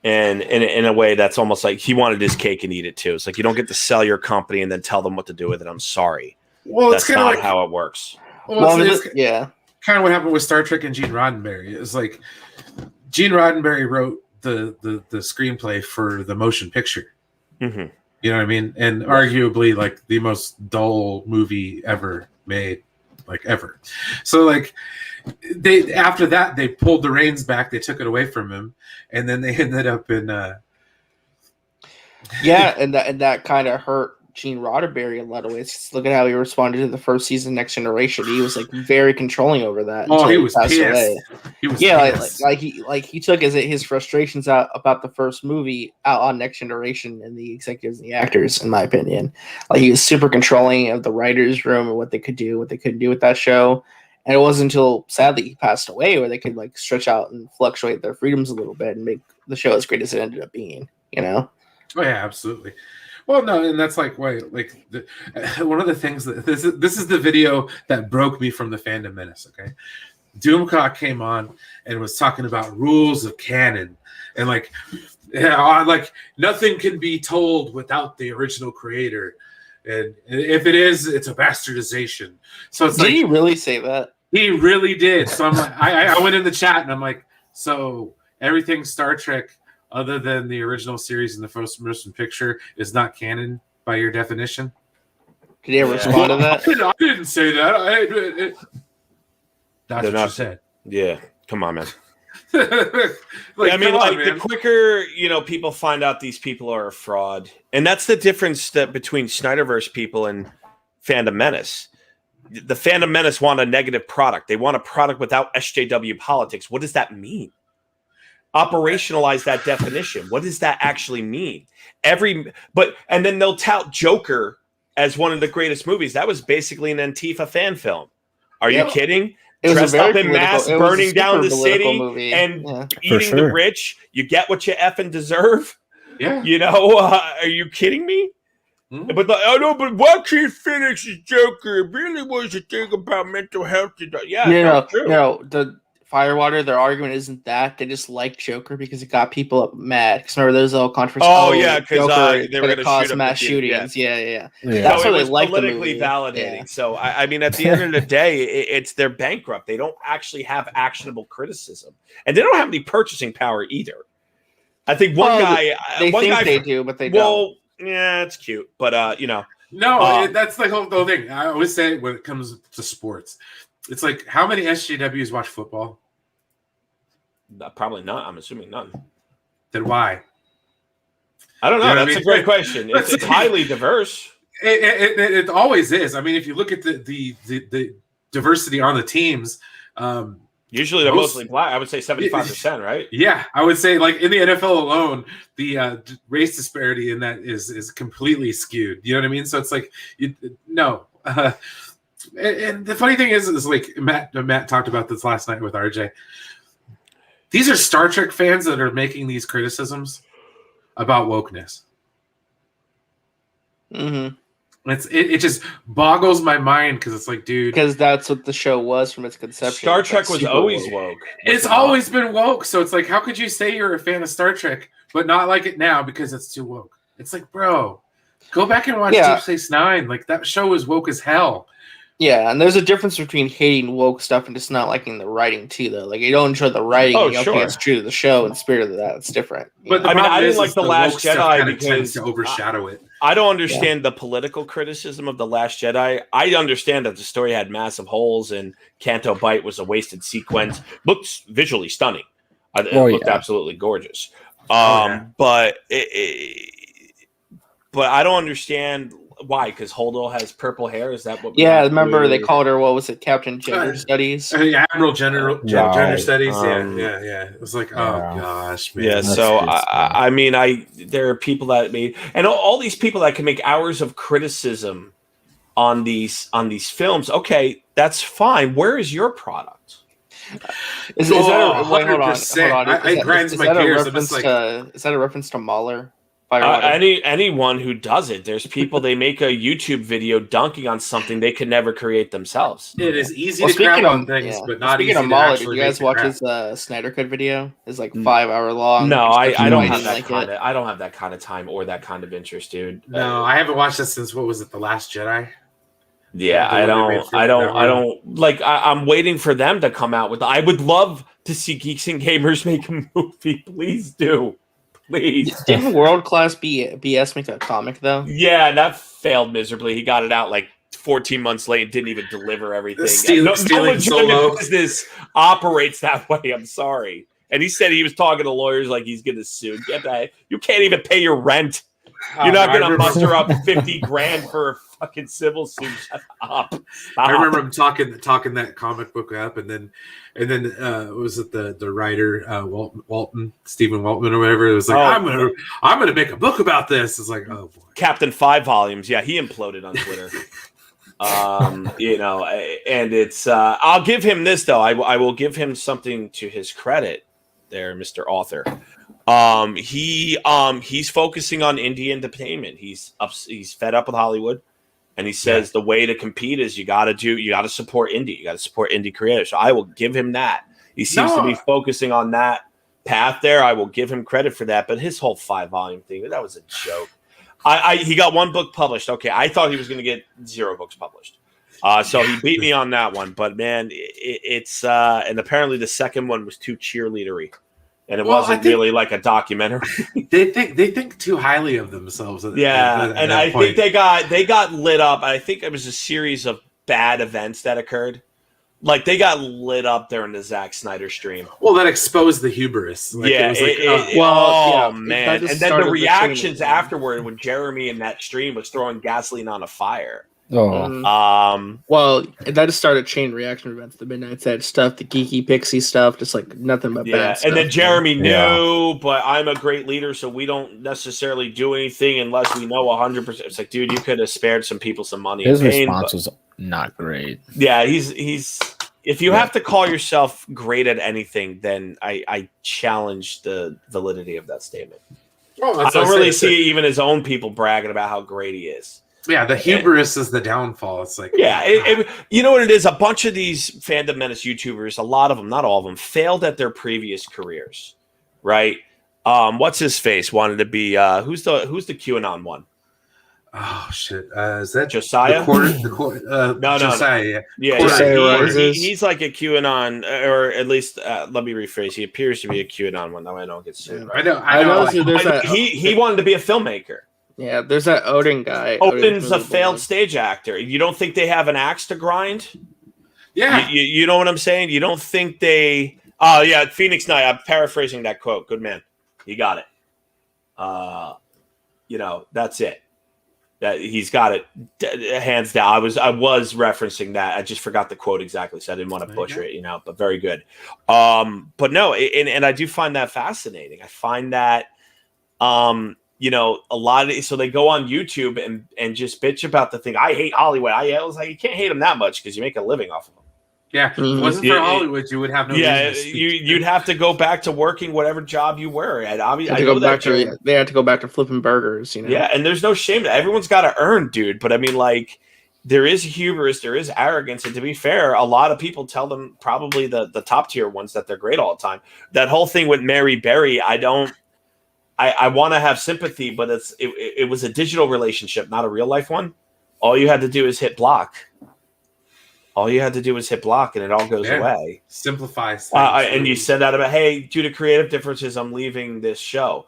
And in a way that's almost like he wanted his cake and eat it too. It's like, you don't get to sell your company and then tell them what to do with it. I'm sorry. Well, that's not like, how it works. Well, it's kind of what happened with Star Trek and Gene Roddenberry. It was like Gene Roddenberry wrote the screenplay for the motion picture. Mm-hmm. You know what I mean? And arguably like the most dull movie ever made, like ever. So like after that they pulled the reins back, they took it away from him, and then they ended up in and that kind of hurt Gene Roddenberry in a lot of ways. Just look at how he responded to the first season, Next Generation. He was like very controlling over that. Oh, he was pissed. He was pissed. He took his frustrations out about the first movie out on Next Generation and the executives and the actors, in my opinion. Like he was super controlling of the writers' room and what they could do, what they couldn't do with that show. And it wasn't until sadly he passed away where they could like stretch out and fluctuate their freedoms a little bit and make the show as great as it ended up being. You know? Oh yeah, absolutely. Well, no, and that's like why, like one of the things that this is the video that broke me from the fandom Menace. Okay, Doomcock came on and was talking about rules of canon and like nothing can be told without the original creator, and if it is, it's a bastardization. So it's did he really say that? He really did. So I'm like, I went in the chat and I'm like, so everything Star Trek other than the original series and the first motion picture is not canon by your definition? Did he ever respond to that? I didn't say that. That's what you said. Yeah, come on, man. The quicker people find out these people are a fraud, and that's the difference between Snyderverse people and Fandom Menace. The Fandom Menace want a negative product. They want a product without SJW politics. What does that mean? Operationalize that definition. What does that actually mean? And then they'll tout Joker as one of the greatest movies. That was basically an Antifa fan film. Are you kidding? Dressed up in masks, burning down the city, movie. And eating the rich. You get what you effing deserve. Yeah. Are you kidding me? Mm-hmm. But Joaquin Phoenix's Joker really was a thing about mental health. The Firewater, their argument isn't that. They just like Joker because it got people up mad. Because remember, there's all controversy. Oh, yeah, because they were going to cause mass shootings. Yeah. That's what they like the politically movie. validating. Yeah. So, I mean, at the end of the day, they're bankrupt. They don't actually have actionable criticism. And they don't have any purchasing power either. I think they do, but they don't. Well, yeah, it's cute. But, No, that's the whole thing. I always say when it comes to sports, it's like, how many SJWs watch football? Probably not. I'm assuming none. Then why? I don't know. That's a great question. It's highly diverse. It always is. I mean, if you look at the diversity on the teams, usually they're mostly black. I would say 75%, right? Yeah, I would say like in the NFL alone, the race disparity in that is completely skewed. You know what I mean? So it's like, no. And the funny thing is like Matt talked about this last night with RJ. These are Star Trek fans that are making these criticisms about wokeness. Mm-hmm. It just boggles my mind because it's like, dude, because that's what the show was from its conception. Star Trek was always woke. It's always been woke. So it's like, how could you say you're a fan of Star Trek but not like it now because it's too woke? It's like, bro, go back and watch Deep Space Nine. Like that show is woke as hell. Yeah, and there's a difference between hating woke stuff and just not liking the writing too, though. Like you don't enjoy the writing, it's true to the show and the spirit of that. It's different. But I didn't like The Last Jedi because to overshadow it. I don't understand the political criticism of The Last Jedi. I understand that the story had massive holes and Canto Bight was a wasted sequence. Looks visually stunning. It looked absolutely gorgeous. But I don't understand. Why? Because Holdo has purple hair? Is that what? Yeah, remember they called her, what was it, Captain Gender Studies? Admiral Gender Studies. Yeah. It was like, gosh, man. Yeah, so I mean, there are people that made, and all these people that can make hours of criticism on these films. Okay, that's fine. Where is your product? Is that a 100%? Hold on. I grinds my gears. Is that a reference to Mahler? Anyone who does it, there's people, they make a YouTube video dunking on something they could never create themselves. It is easy to crap on things, but not easy to Mahler, did you guys watch his Snyder Cut video? It's like 5 hour long. No, I don't have that I don't have that kind of time or that kind of interest, dude. No, I haven't watched this since, what was it, The Last Jedi? Yeah, I don't like. I'm waiting for them to come out with. I would love to see Geeks and Gamers make a movie. Please do. Please. Didn't World Class BS make a comic though? Yeah, that failed miserably. He got it out like 14 months late and didn't even deliver everything. No legitimate business operates that way. I'm sorry. And he said he was talking to lawyers like he's going to sue. Get that? You can't even pay your rent. You're not I going to remember- muster up 50 grand for a fucking civil suit. Shut up. I remember him talking that comic book up, and then was it the writer Stephen Waltman or whatever? It was like, I'm gonna make a book about this. It's like, oh boy, Captain 5 volumes. Yeah, he imploded on Twitter. And it's I'll give him this though. I will give him something to his credit there, Mr. Author. He's focusing on indie entertainment. He's fed up with Hollywood, and he says the way to compete is you got to support indie. You got to support indie creators. So I will give him that. He seems to be focusing on that path there. I will give him credit for that. But his whole 5-volume thing, that was a joke. He got 1 book published. Okay, I thought he was going to get 0 books published. So he beat me on that one. But man, it's and apparently the second one was too cheerleadery. And it wasn't really like a documentary. they think too highly of themselves. I think they got lit up. I think it was a series of bad events that occurred. Like they got lit up during the Zack Snyder stream. Well, that exposed the hubris. Like, man! And then the reactions afterward when Jeremy in that stream was throwing gasoline on a fire. Well, that just started chain reaction events. The Midnight Edge stuff, the geeky pixie stuff, just like nothing but bad stuff. And then Jeremy knew, but I'm a great leader, so we don't necessarily do anything unless we know 100%. It's like, dude, you could have spared some people some money. His response was not great. Yeah, he's. If you have to call yourself great at anything, then I challenge the validity of that statement. I don't really see even his own people bragging about how great he is. Yeah, the hubris is the downfall. It's like, you know what it is? A bunch of these Fandom Menace YouTubers, a lot of them, not all of them, failed at their previous careers, right? What's his face? Wanted to be who's the QAnon one? Oh shit! Is that Josiah? No, Josiah. He's like a QAnon, or at least let me rephrase. He appears to be a QAnon one. Though I don't get sued. Right? I know. He wanted to be a filmmaker. Yeah, there's that Odin guy. Odin's a failed stage actor. You don't think they have an axe to grind? Yeah. You know what I'm saying? You don't think they... Oh, yeah, Phoenix Knight. I'm paraphrasing that quote. Good man. He got it. That's it. That he's got it hands down. I was referencing that. I just forgot the quote exactly, so I didn't want to butcher it, but very good. But no, and I do find that fascinating. I find that... a lot of so they go on YouTube and just bitch about the thing. I hate Hollywood. I was like, you can't hate them that much because you make a living off of them. Yeah, if it wasn't for Hollywood, you would have no. Yeah, you'd have to go back to working whatever job you were at. They had to go back to flipping burgers. Yeah, and there's no shame. Everyone's got to earn, dude. But I mean, like, there is hubris, there is arrogance, and to be fair, a lot of people tell them probably the top tier ones that they're great all the time. That whole thing with Mary Berry, I want to have sympathy, but it was a digital relationship, not a real life one. All you had to do is hit block. And it all goes away. Simplifies. And you said that about, hey, due to creative differences, I'm leaving this show.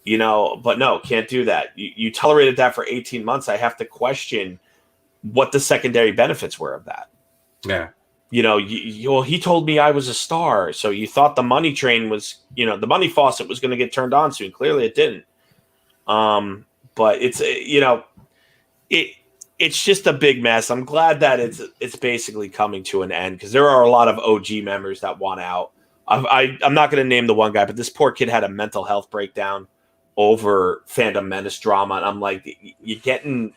But no, can't do that. You tolerated that for 18 months. I have to question what the secondary benefits were of that. Yeah. He told me I was a star, so you thought the money train was, the money faucet was going to get turned on soon. Clearly, it didn't. But it's, it's just a big mess. I'm glad that it's basically coming to an end because there are a lot of OG members that want out. I'm not going to name the one guy, but this poor kid had a mental health breakdown over Fandom Menace drama, and I'm like, you're getting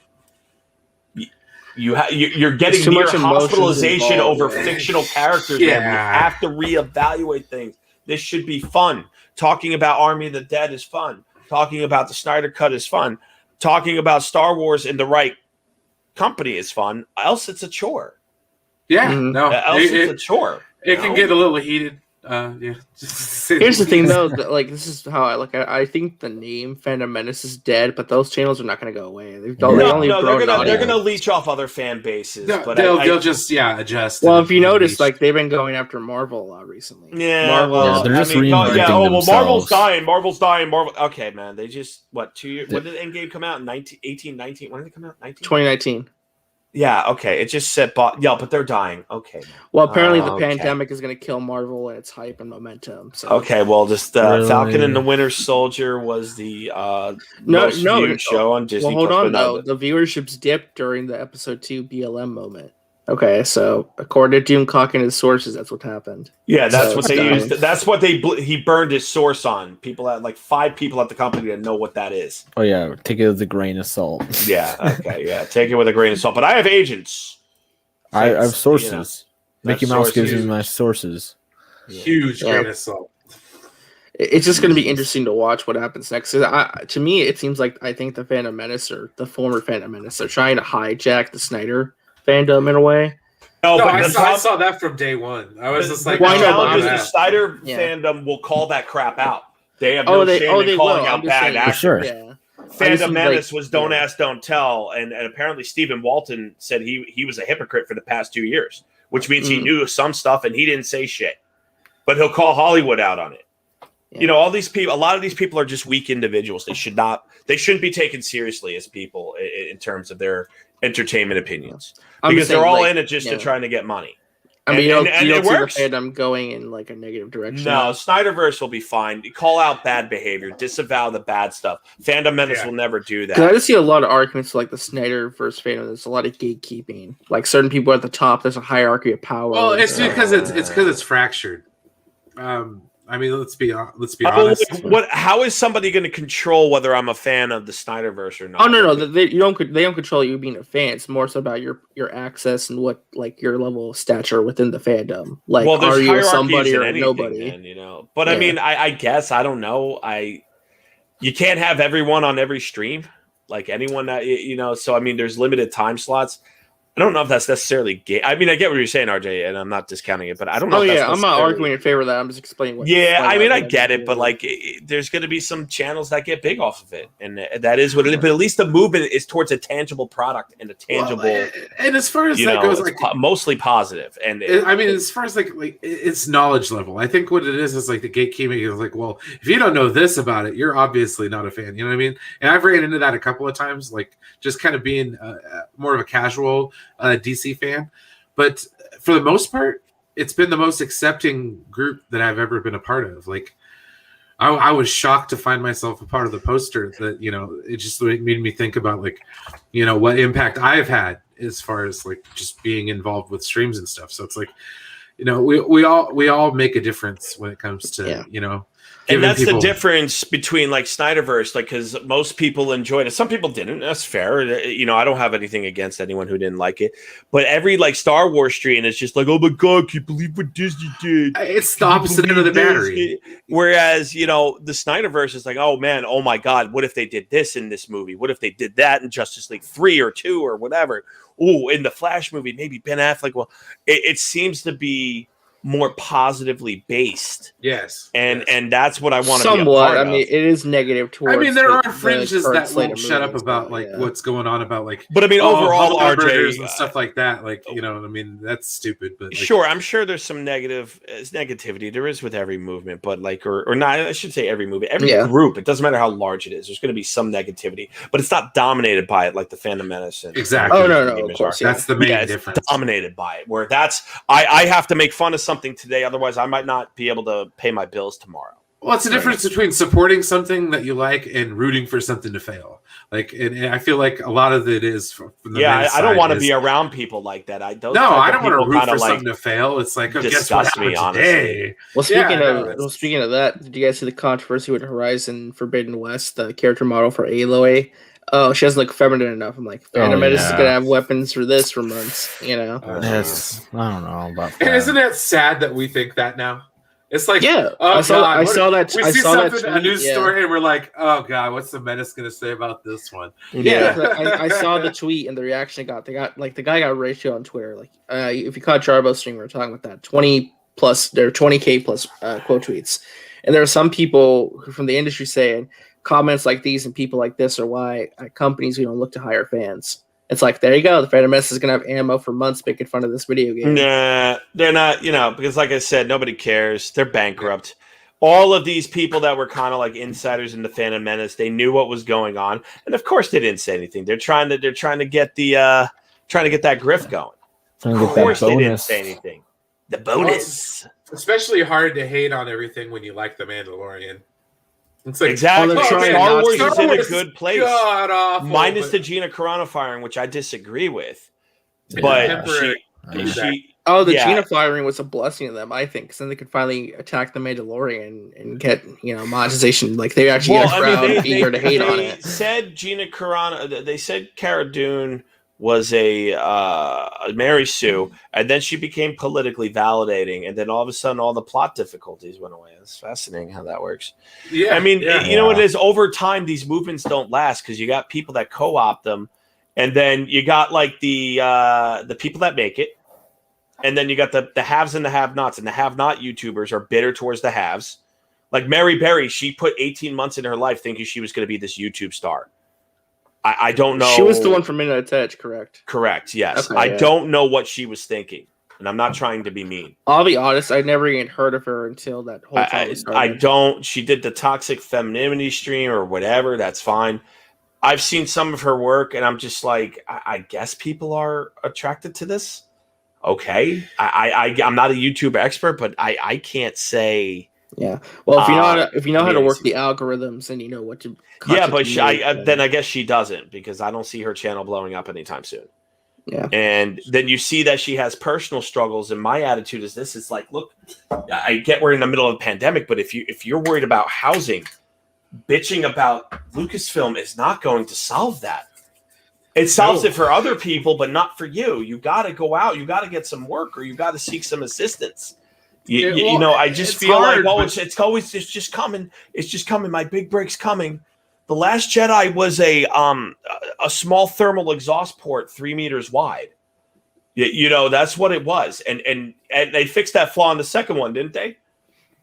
near hospitalization over fictional characters. Yeah. Man. We have to reevaluate things. This should be fun. Talking about Army of the Dead is fun. Talking about the Snyder Cut is fun. Talking about Star Wars in the right company is fun. Else it's a chore. Yeah, no. Else it's a chore. It can get a little heated. Here's the thing, though. This is how I look at it. I think the name Phantom Menace is dead, but those channels are not going to go away. They're going to leech off other fan bases. No, but they'll just adjust. Well, if you notice, they've been going after Marvel a lot recently. Yeah, Marvel. They're just reinventing Marvel's dying. Marvel. Okay, man. They just 2 years. When did Endgame come out? 19, 18, 19. When did it come out? 19? 2019. Yeah, okay. It just said yeah, but they're dying. Okay. Well, apparently the Okay. pandemic is going to kill Marvel and its hype and momentum. So Okay, well, just Really? Falcon and the Winter Soldier was the most viewed show on Disney. Well, hold Plus, on though. The viewerships dipped during the episode 2 BLM moment. Okay, so according to Doomcock and his sources, that's what happened. Yeah, that's So what it's they dying. used. That's what he burned his source on. People at like 5 people at the company that know what that is. Oh yeah, take it with a grain of salt. Yeah, okay, yeah, take it with a grain of salt. But I have agents. I have That's, sources. Mickey Mouse gives me sources. my sources. Huge Yeah. grain of salt. It's just going to be interesting to watch what happens next. 'Cause to me, it seems like I think the Phantom Menace or the former Phantom Menace are trying to hijack the Snyder fandom in a way. No, No, but I saw that from day one. I was just like, the Why not? challenge is Yeah. the Snyder Yeah. fandom will call that crap out. They have no shame in calling out bad saying, actors. sure. Yeah. Phantom Menace like- was Don't yeah. Ask, Don't Tell, and apparently Stephen Walton said he was a hypocrite for the past 2 years, which means he knew some stuff and he didn't say shit. But he'll call Hollywood out on it. Yeah. You know, all these people, a lot of these people are just weak individuals. They shouldn't be taken seriously as people in terms of their entertainment opinions because they're all in it just to trying to get money. I mean, and you it don't see works. the fandom going in like a negative direction. No, Snyderverse will be fine. Call out bad behavior, disavow the bad stuff. Phantom Menace will never do that. I just see a lot of arguments for, like the Snyderverse fandom. There's a lot of gatekeeping. Like certain people at the top, there's a hierarchy of power. Well, it's because it's fractured. I mean, let's be honest. Like, how is somebody going to control whether I'm a fan of the Snyderverse or not? Oh no, they don't control you being a fan. It's more so about your access and what like your level of stature within the fandom. Like, well, there's are you hierarchies somebody in or anything, nobody? man, you know. But I mean, I guess I don't know. You can't have everyone on every stream, like anyone that you know. So I mean, there's limited time slots. I don't know if that's necessarily gay. I mean, I get what you're saying, RJ, and I'm not discounting it, but I don't know. Oh if that's I'm not arguing in favor of that. I'm just explaining what. Yeah, I mean, I get it, but like, there's going to be some channels that get big off of it, and that is what it is. But at least the movement is towards a tangible product and a tangible. Well, and as far as that goes, like like mostly positive, and I mean, as far as like it's knowledge level. I think what it is like the gatekeeping is like, well, if you don't know this about it, you're obviously not a fan. You know what I mean? And I've ran into that a couple of times, like just kind of being more of a casual DC fan. But for the most part, it's been the most accepting group that I've ever been a part of. Like, I was shocked to find myself a part of the poster that, you know, it just made me think about, like, you know, what impact I've had as far as, like, just being involved with streams and stuff. So it's like, you know, we all make a difference when it comes to, you know, and that's the difference between like Snyderverse, like because most people enjoyed it, some people didn't. That's fair. You know, I don't have anything against anyone who didn't like it, but every like Star Wars stream is just like, oh my god, can't believe what Disney did. It's the opposite end of the battery. Whereas, you know, the Snyderverse is like, oh man, oh my god, what if they did this in this movie? What if they did that in Justice League 3 or 2 or whatever? Oh, in the Flash movie, maybe Ben Affleck. Well, it seems to be more positively based. Yes. And that's what I want to somewhat. be a part I mean, of. it is negative towards. I mean, there are fringes that slate won't of shut up movies, about but, like what's going on about like. But I mean, overall, RJ RJ and stuff like that. Like, you know, I mean, that's stupid. But like, sure, I'm sure there's some negativity. There is with every movement, but like, or not. I should say every movement, every group. It doesn't matter how large it is. There's going to be some negativity, but it's not dominated by it like the Phantom Menace. And, exactly. Oh no, of course. That's the main difference. Dominated by it. Where that's I have to make fun of something today, otherwise I might not be able to pay my bills tomorrow. Well, it's the difference between supporting something that you like and rooting for something to fail. Like, and I feel like a lot of it is from the I don't want to be around people like that. I don't want to root for like something to fail. It's like, guess what happened me, today? Well, speaking of that, did you guys see the controversy with Horizon Forbidden West, the character model for Aloy? Oh, she doesn't look feminine enough. I'm like, Phantom Menace is gonna have weapons for this for months, you know. I don't know about that. And isn't it sad that we think that now? It's like, I saw that. We see something, a news story, and we're like, oh god, what's the Menace gonna say about this one? I saw the tweet and the reaction it got. They got like the guy got ratio on Twitter. Like, if you caught Jarbo's stream, we were talking about that 20 plus, there are 20K plus quote tweets, and there are some people from the industry saying comments like these and people like this are why at companies we don't look to hire fans. It's like, there you go. The Phantom Menace is going to have ammo for months making fun of this video game. Nah, they're not, you know, because like I said, nobody cares. They're bankrupt. All of these people that were kind of like insiders in the Phantom Menace, they knew what was going on. And of course they didn't say anything. They're trying to get the trying to get that grift going. Trying to Of get that course, they didn't bonus. say anything. The bonus. Especially hard to hate on everything when you like The Mandalorian. It's like, Exactly. they're trying Star not Wars to. is in a good place. God awful, Minus but- the Gina Carano firing, which I disagree with. Yeah, But temporary. she The yeah. Gina firing was a blessing to them, I think, because then they could finally attack the Mandalorian and get monetization. Like they actually get a crowd eager to hate on it. Said Gina Carano. They said Cara Dune was a Mary Sue, and then she became politically validating, and then all of a sudden, all the plot difficulties went away. It's fascinating how that works. Yeah, I mean, yeah. you know what it is? Over time, these movements don't last because you got people that co-opt them, and then you got like the people that make it, and then you got the haves and the have-nots, and the have-not YouTubers are bitter towards the haves. Like Mary Berry, she put 18 months in her life thinking she was going to be this YouTube star. I don't know. She was the one from Midnight Edge, correct? Correct, yes. Okay, I yeah. don't know what she was thinking, and I'm not trying to be mean. I'll be honest, I never even heard of her until that whole time. I don't. She did the toxic femininity stream or whatever. That's fine. I've seen some of her work, and I'm just like, I guess people are attracted to this. Okay, I'm not a YouTube expert, but I can't say. Yeah. Well, if you know how to work amazing. the algorithms and you know what to. Yeah, but content then I guess she doesn't because I don't see her channel blowing up anytime soon. Yeah. And then you see that she has personal struggles, and my attitude is this: is like, look, I get we're in the middle of a pandemic, but if you're worried about housing, bitching about Lucasfilm is not going to solve that. It solves it for other people, but not for you. You got to go out, you got to get some work, or you got to seek some assistance. You know, I just feel hard, like, it's just coming. It's just coming. My big break's coming. The Last Jedi was a small thermal exhaust port 3 meters wide. You know, that's what it was. And they fixed that flaw in the second one, didn't they?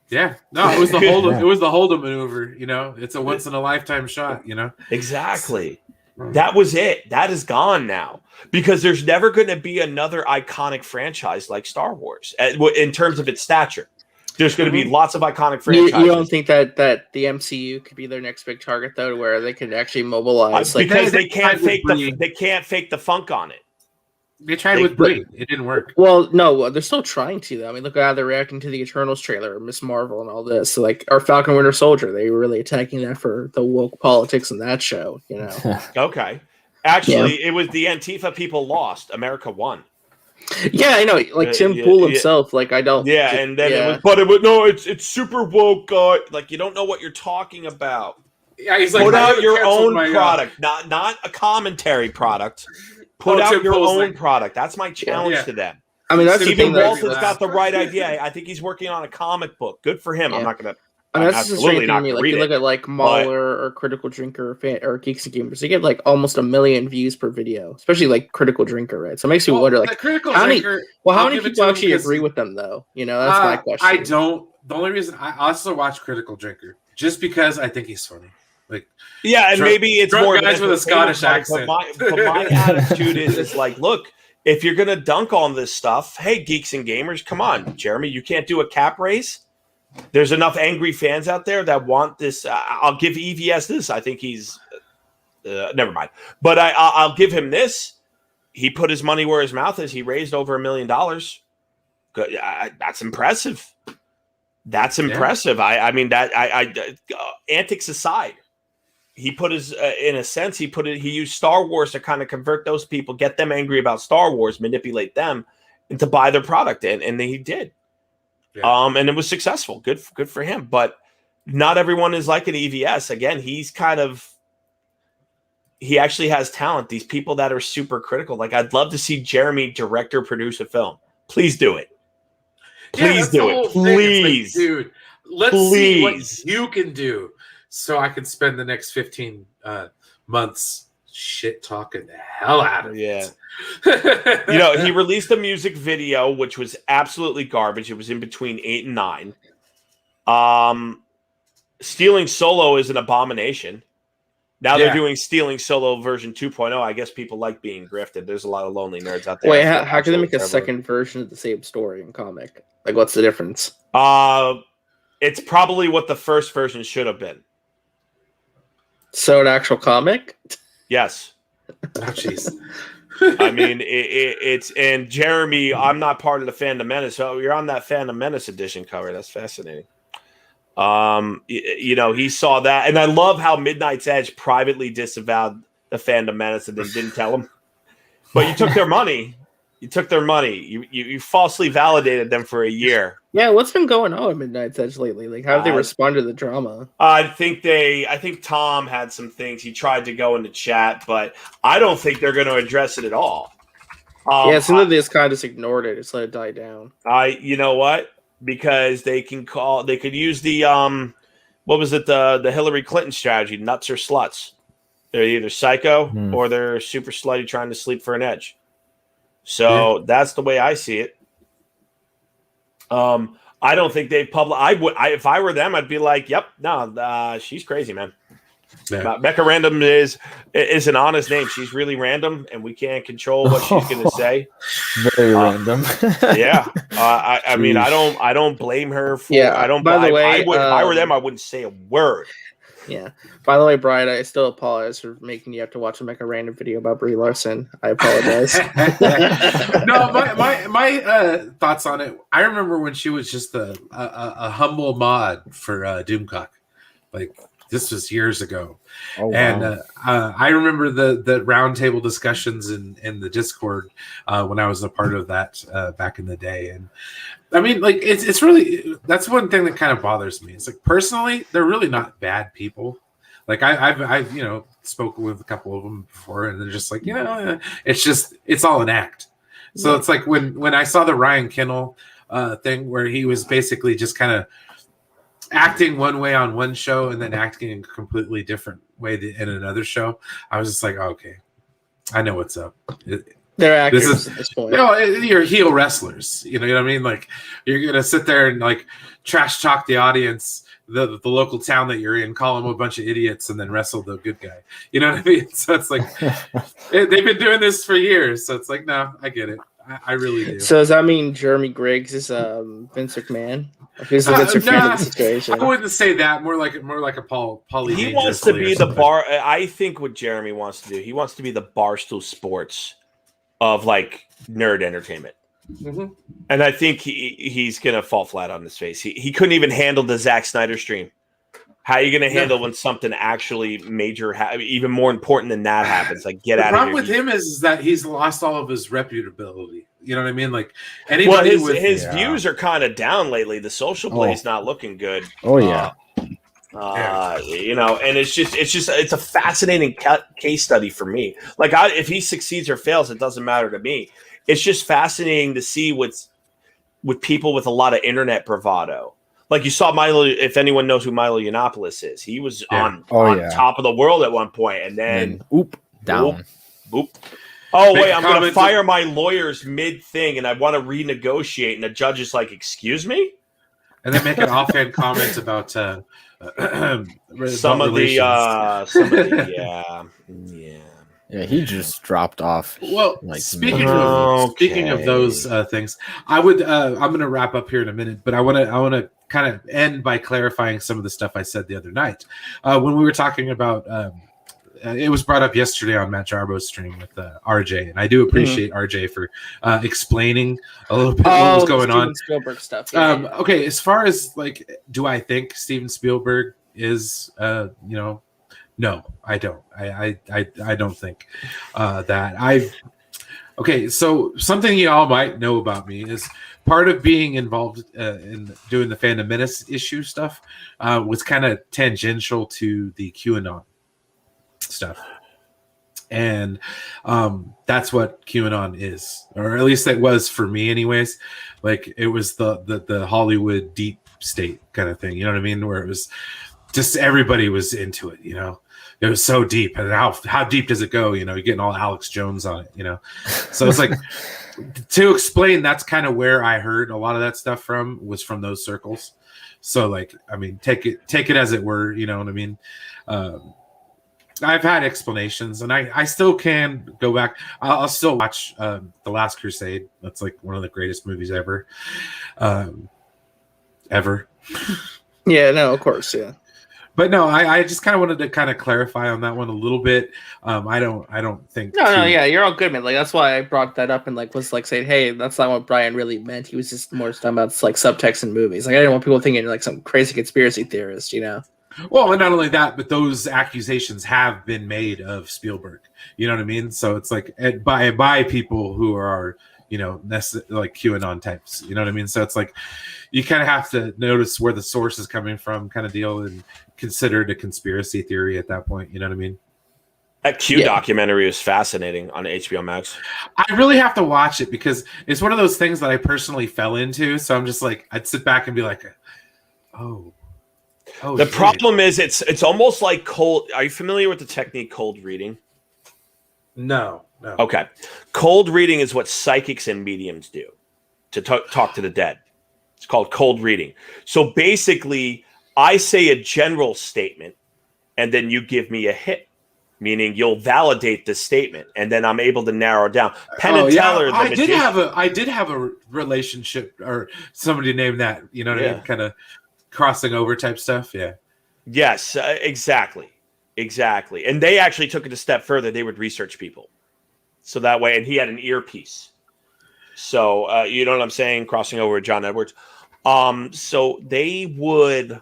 Yeah. No, it was the Holden. It was the Holden maneuver. You know, it's a once in a lifetime shot. You know, exactly. That was it. That is gone now because there's never going to be another iconic franchise like Star Wars in terms of its stature. There's going to be lots of iconic franchises. You don't think that the MCU could be their next big target though, where they could actually mobilize? Because they can't fake the funk on it. They tried with Brie. It didn't work. Well, no, they're still trying to though. I mean, look at how they're reacting to the Eternals trailer, Miss Marvel, and all this. So, like, our Falcon Winter Soldier, they were really attacking that for the woke politics in that show. You know. Okay. Actually, it was the Antifa people lost. America won. Yeah, I know. Like Tim Poole himself. Like I don't. Yeah, and then it's super woke. Like you don't know what you're talking about. Yeah, he's like, put out your own product, not a commentary product. Put out your own product. That's my challenge to them. I mean, that's Stephen Walton's got the right idea. I think he's working on a comic book. Good for him. I'm not gonna. I mean, that's absolutely not me. Like you look at like Mahler or Critical Drinker or Geeks and Gamers, they get like almost 1 million views per video, especially like Critical Drinker, right? So it makes me wonder, like, how many people actually agree with them, though? You know, that's my question. I don't. The only reason I also watch Critical Drinker just because I think he's funny. Like, yeah, and maybe it's more guys with a Scottish accent. But my attitude is like, look, if you're gonna dunk on this stuff, hey, Geeks and Gamers, come on, Jeremy, you can't do a cap raise. There's enough angry fans out there that want this. I'll give EVS this. I think he's never mind, but I'll give him this. He put his money where his mouth is. He raised over $1 million. Good, that's impressive. That's impressive. Yeah. I mean that. Antics aside, he put his in a sense. He used Star Wars to kind of convert those people, get them angry about Star Wars, manipulate them, and to buy their product, and he did. Yeah. And it was successful. Good for him. But not everyone is like an EVS. Again, he actually has talent. These people that are super critical. Like, I'd love to see Jeremy direct or produce a film. Please do it. Please do it. Please. Like, dude, let's see what you can do so I can spend the next 15 months shit talking the hell out of it. You know, he released a music video which was absolutely garbage. It was in between 8 and 9. Stealing Solo is an abomination. Now they're doing Stealing Solo version 2.0. I guess people like being grifted. There's a lot of lonely nerds out there. Wait, how can they make a second version of the same story in comic? Like, what's the difference? It's probably what the first version should have been. So an actual comic? Yes. Oh, jeez. I mean, it's and Jeremy. I'm not part of the Phantom Menace. So you're on that Phantom Menace edition cover. That's fascinating. He saw that, and I love how Midnight's Edge privately disavowed the Phantom Menace and then didn't tell him. But you took their money. You took their money. You falsely validated them for a year. Yeah, what's been going on at Midnight's Edge lately? Like, how have they responded to the drama? I think Tom had some things. He tried to go into chat, but I don't think they're going to address it at all. It seems like they just kind of just ignored it. Just let it die down. You know what? Because they could use the what was it, the Hillary Clinton strategy, nuts or sluts. They're either psycho or they're super slutty trying to sleep for an edge. So that's the way I see it. I don't think they've if I were them, I'd be like, yep, no, she's crazy, man. Yeah. Becca Random is an honest name. She's really random, and we can't control what she's going to say. Very random. Yeah, I mean, I don't blame her for. Yeah, I don't. By the way, if I were them, I wouldn't say a word. Yeah. By the way, Brian, I still apologize for making you have to watch a Becca Random video about Brie Larson. I apologize. No, my thoughts on it. I remember when she was just a humble mod for Doomcock, like. This was years ago. Oh, wow. And I remember the roundtable discussions in the Discord when I was a part of that back in the day. And I mean, like, it's really, that's one thing that kind of bothers me. It's like, personally, they're really not bad people. Like I've spoken with a couple of them before, and they're just like, it's all an act. So it's like when I saw the Ryan Kinnell thing where he was basically just kind of acting one way on one show and then acting in a completely different way in another show, I was just like, oh, okay, I know what's up. They're actors at this point. You're heel wrestlers. You know what I mean? Like, you're gonna sit there and like trash talk the audience, the local town that you're in, call them a bunch of idiots, and then wrestle the good guy. You know what I mean? So it's like they've been doing this for years. So it's like, no, I get it. I really do. So does that mean Jeremy Griggs is Vince McMahon? Who's the Vince McMahon of the situation? I wouldn't say that. More like a Paul. He wants to be the bar. I think what Jeremy wants to do, he wants to be the Barstool Sports of like nerd entertainment. Mm-hmm. And I think he's gonna fall flat on his face. He couldn't even handle the Zack Snyder stream. How are you going to handle when something actually major, even more important than that happens? Like, get out of here. The problem with him is that he's lost all of his reputability. You know what I mean? Like, anybody his views are kind of down lately. The social play's not looking good. Oh yeah. And it's a fascinating case study for me. Like, if he succeeds or fails, it doesn't matter to me. It's just fascinating to see with people with a lot of internet bravado. Like, you saw Milo, if anyone knows who Milo Yiannopoulos is, he was on top of the world at one point, and then down. Boop. Oh, wait, I'm going to fire my lawyers mid-thing, and I want to renegotiate, and the judge is like, excuse me? And then make an offhand comment about some of the Yeah, he just dropped off. Well, speaking of those things, I'm going to wrap up here in a minute, but I want to kind of end by clarifying some of the stuff I said the other night when we were talking about. It was brought up yesterday on Matt Jarbo's stream with RJ, and I do appreciate RJ for explaining a little bit what was going on. Spielberg stuff. Okay, as far as like, do I think Steven Spielberg is no, I don't. I don't think that. Okay, so something you all might know about me is part of being involved in doing the Phantom Menace issue stuff was kind of tangential to the QAnon stuff. And that's what QAnon is, or at least it was for me anyways. Like, it was the Hollywood deep state kind of thing, you know what I mean? Where it was just everybody was into it, you know. It was so deep, and how deep does it go? You know, you're getting all Alex Jones on it, you know. So it's like, to explain, that's kind of where I heard a lot of that stuff was from those circles. So, like, I mean, take it as it were, you know what I mean. I've had explanations, and I still can go back. I'll still watch The Last Crusade. That's like one of the greatest movies ever. Yeah, no, of course, yeah. But no, I just kind of wanted to kind of clarify on that one a little bit. I don't think. No, yeah, you're all good, man. Like that's why I brought that up and like was like saying, hey, that's not what Brian really meant. He was just more talking about like subtext in movies. Like I didn't want people thinking you're like some crazy conspiracy theorist, you know. Well, and not only that, but those accusations have been made of Spielberg. You know what I mean? So it's like by people who are, you know, like QAnon types. You know what I mean? So it's like you kind of have to notice where the source is coming from, kind of deal, and consider it a conspiracy theory at that point. You know what I mean? That Q documentary is fascinating on HBO Max. I really have to watch it because it's one of those things that I personally fell into. So I'm just like, I'd sit back and be like, oh. The problem is it's almost like cold. Are you familiar with the technique cold reading? No. Okay. Cold reading is what psychics and mediums do to talk to the dead. It's called cold reading. So basically, I say a general statement, and then you give me a hit, meaning you'll validate the statement, and then I'm able to narrow down. Penn and Teller. I did have a relationship or somebody named that. You know what I mean? Kind of crossing over type stuff. Yeah. Yes, exactly. And they actually took it a step further. They would research people. So that way, and he had an earpiece. So you know what I'm saying? Crossing over with John Edwards. So they would,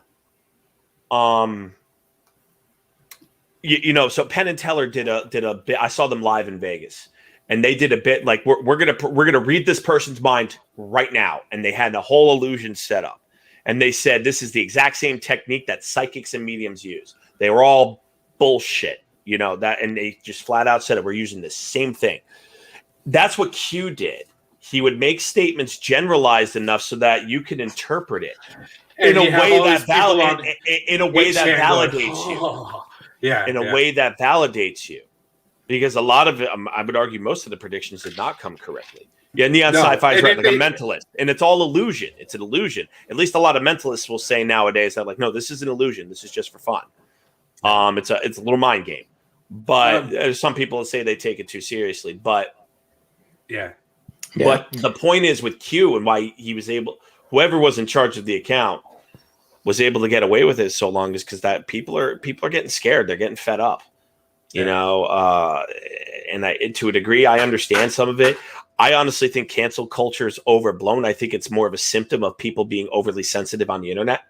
you know, so Penn and Teller did a bit. I saw them live in Vegas, and they did a bit like we're gonna read this person's mind right now, and they had a whole illusion set up. And they said this is the exact same technique that psychics and mediums use. They were all bullshit, you know, that, and they just flat out said it. We're using the same thing. That's what Q did. He would make statements generalized enough so that you can interpret it in a way that validates you. Yeah. In a way that validates you. Because a lot of it, I would argue most of the predictions did not come correctly. Yeah, Neon Sci-Fi is right, like a mentalist. And it's all illusion. It's an illusion. At least a lot of mentalists will say nowadays that, like, no, this is an illusion. This is just for fun. It's a little mind game. But there's some people that say they take it too seriously. But But the point is with Q and why he was able, whoever was in charge of the account was able to get away with it so long is because that people are getting scared. They're getting fed up. You know, and to a degree, I understand some of it. I honestly think cancel culture is overblown. I think it's more of a symptom of people being overly sensitive on the internet.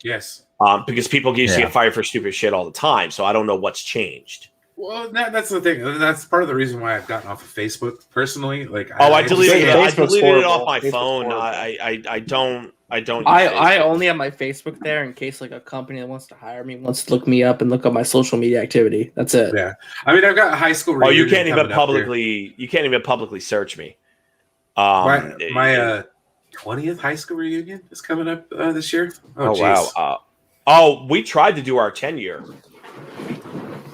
Yes. Because people used to get fired for stupid shit all the time. So I don't know what's changed. Well, that's the thing. That's part of the reason why I've gotten off of Facebook personally. Like, I deleted it. I deleted it off my phone. I don't. I only have my Facebook there in case like a company that wants to hire me wants to look me up and look up my social media activity. That's it. Yeah, I mean, I've got a high school. Oh, you can't even publicly search me. My 20th high school reunion is coming up this year. Wow. We tried to do our 10-year.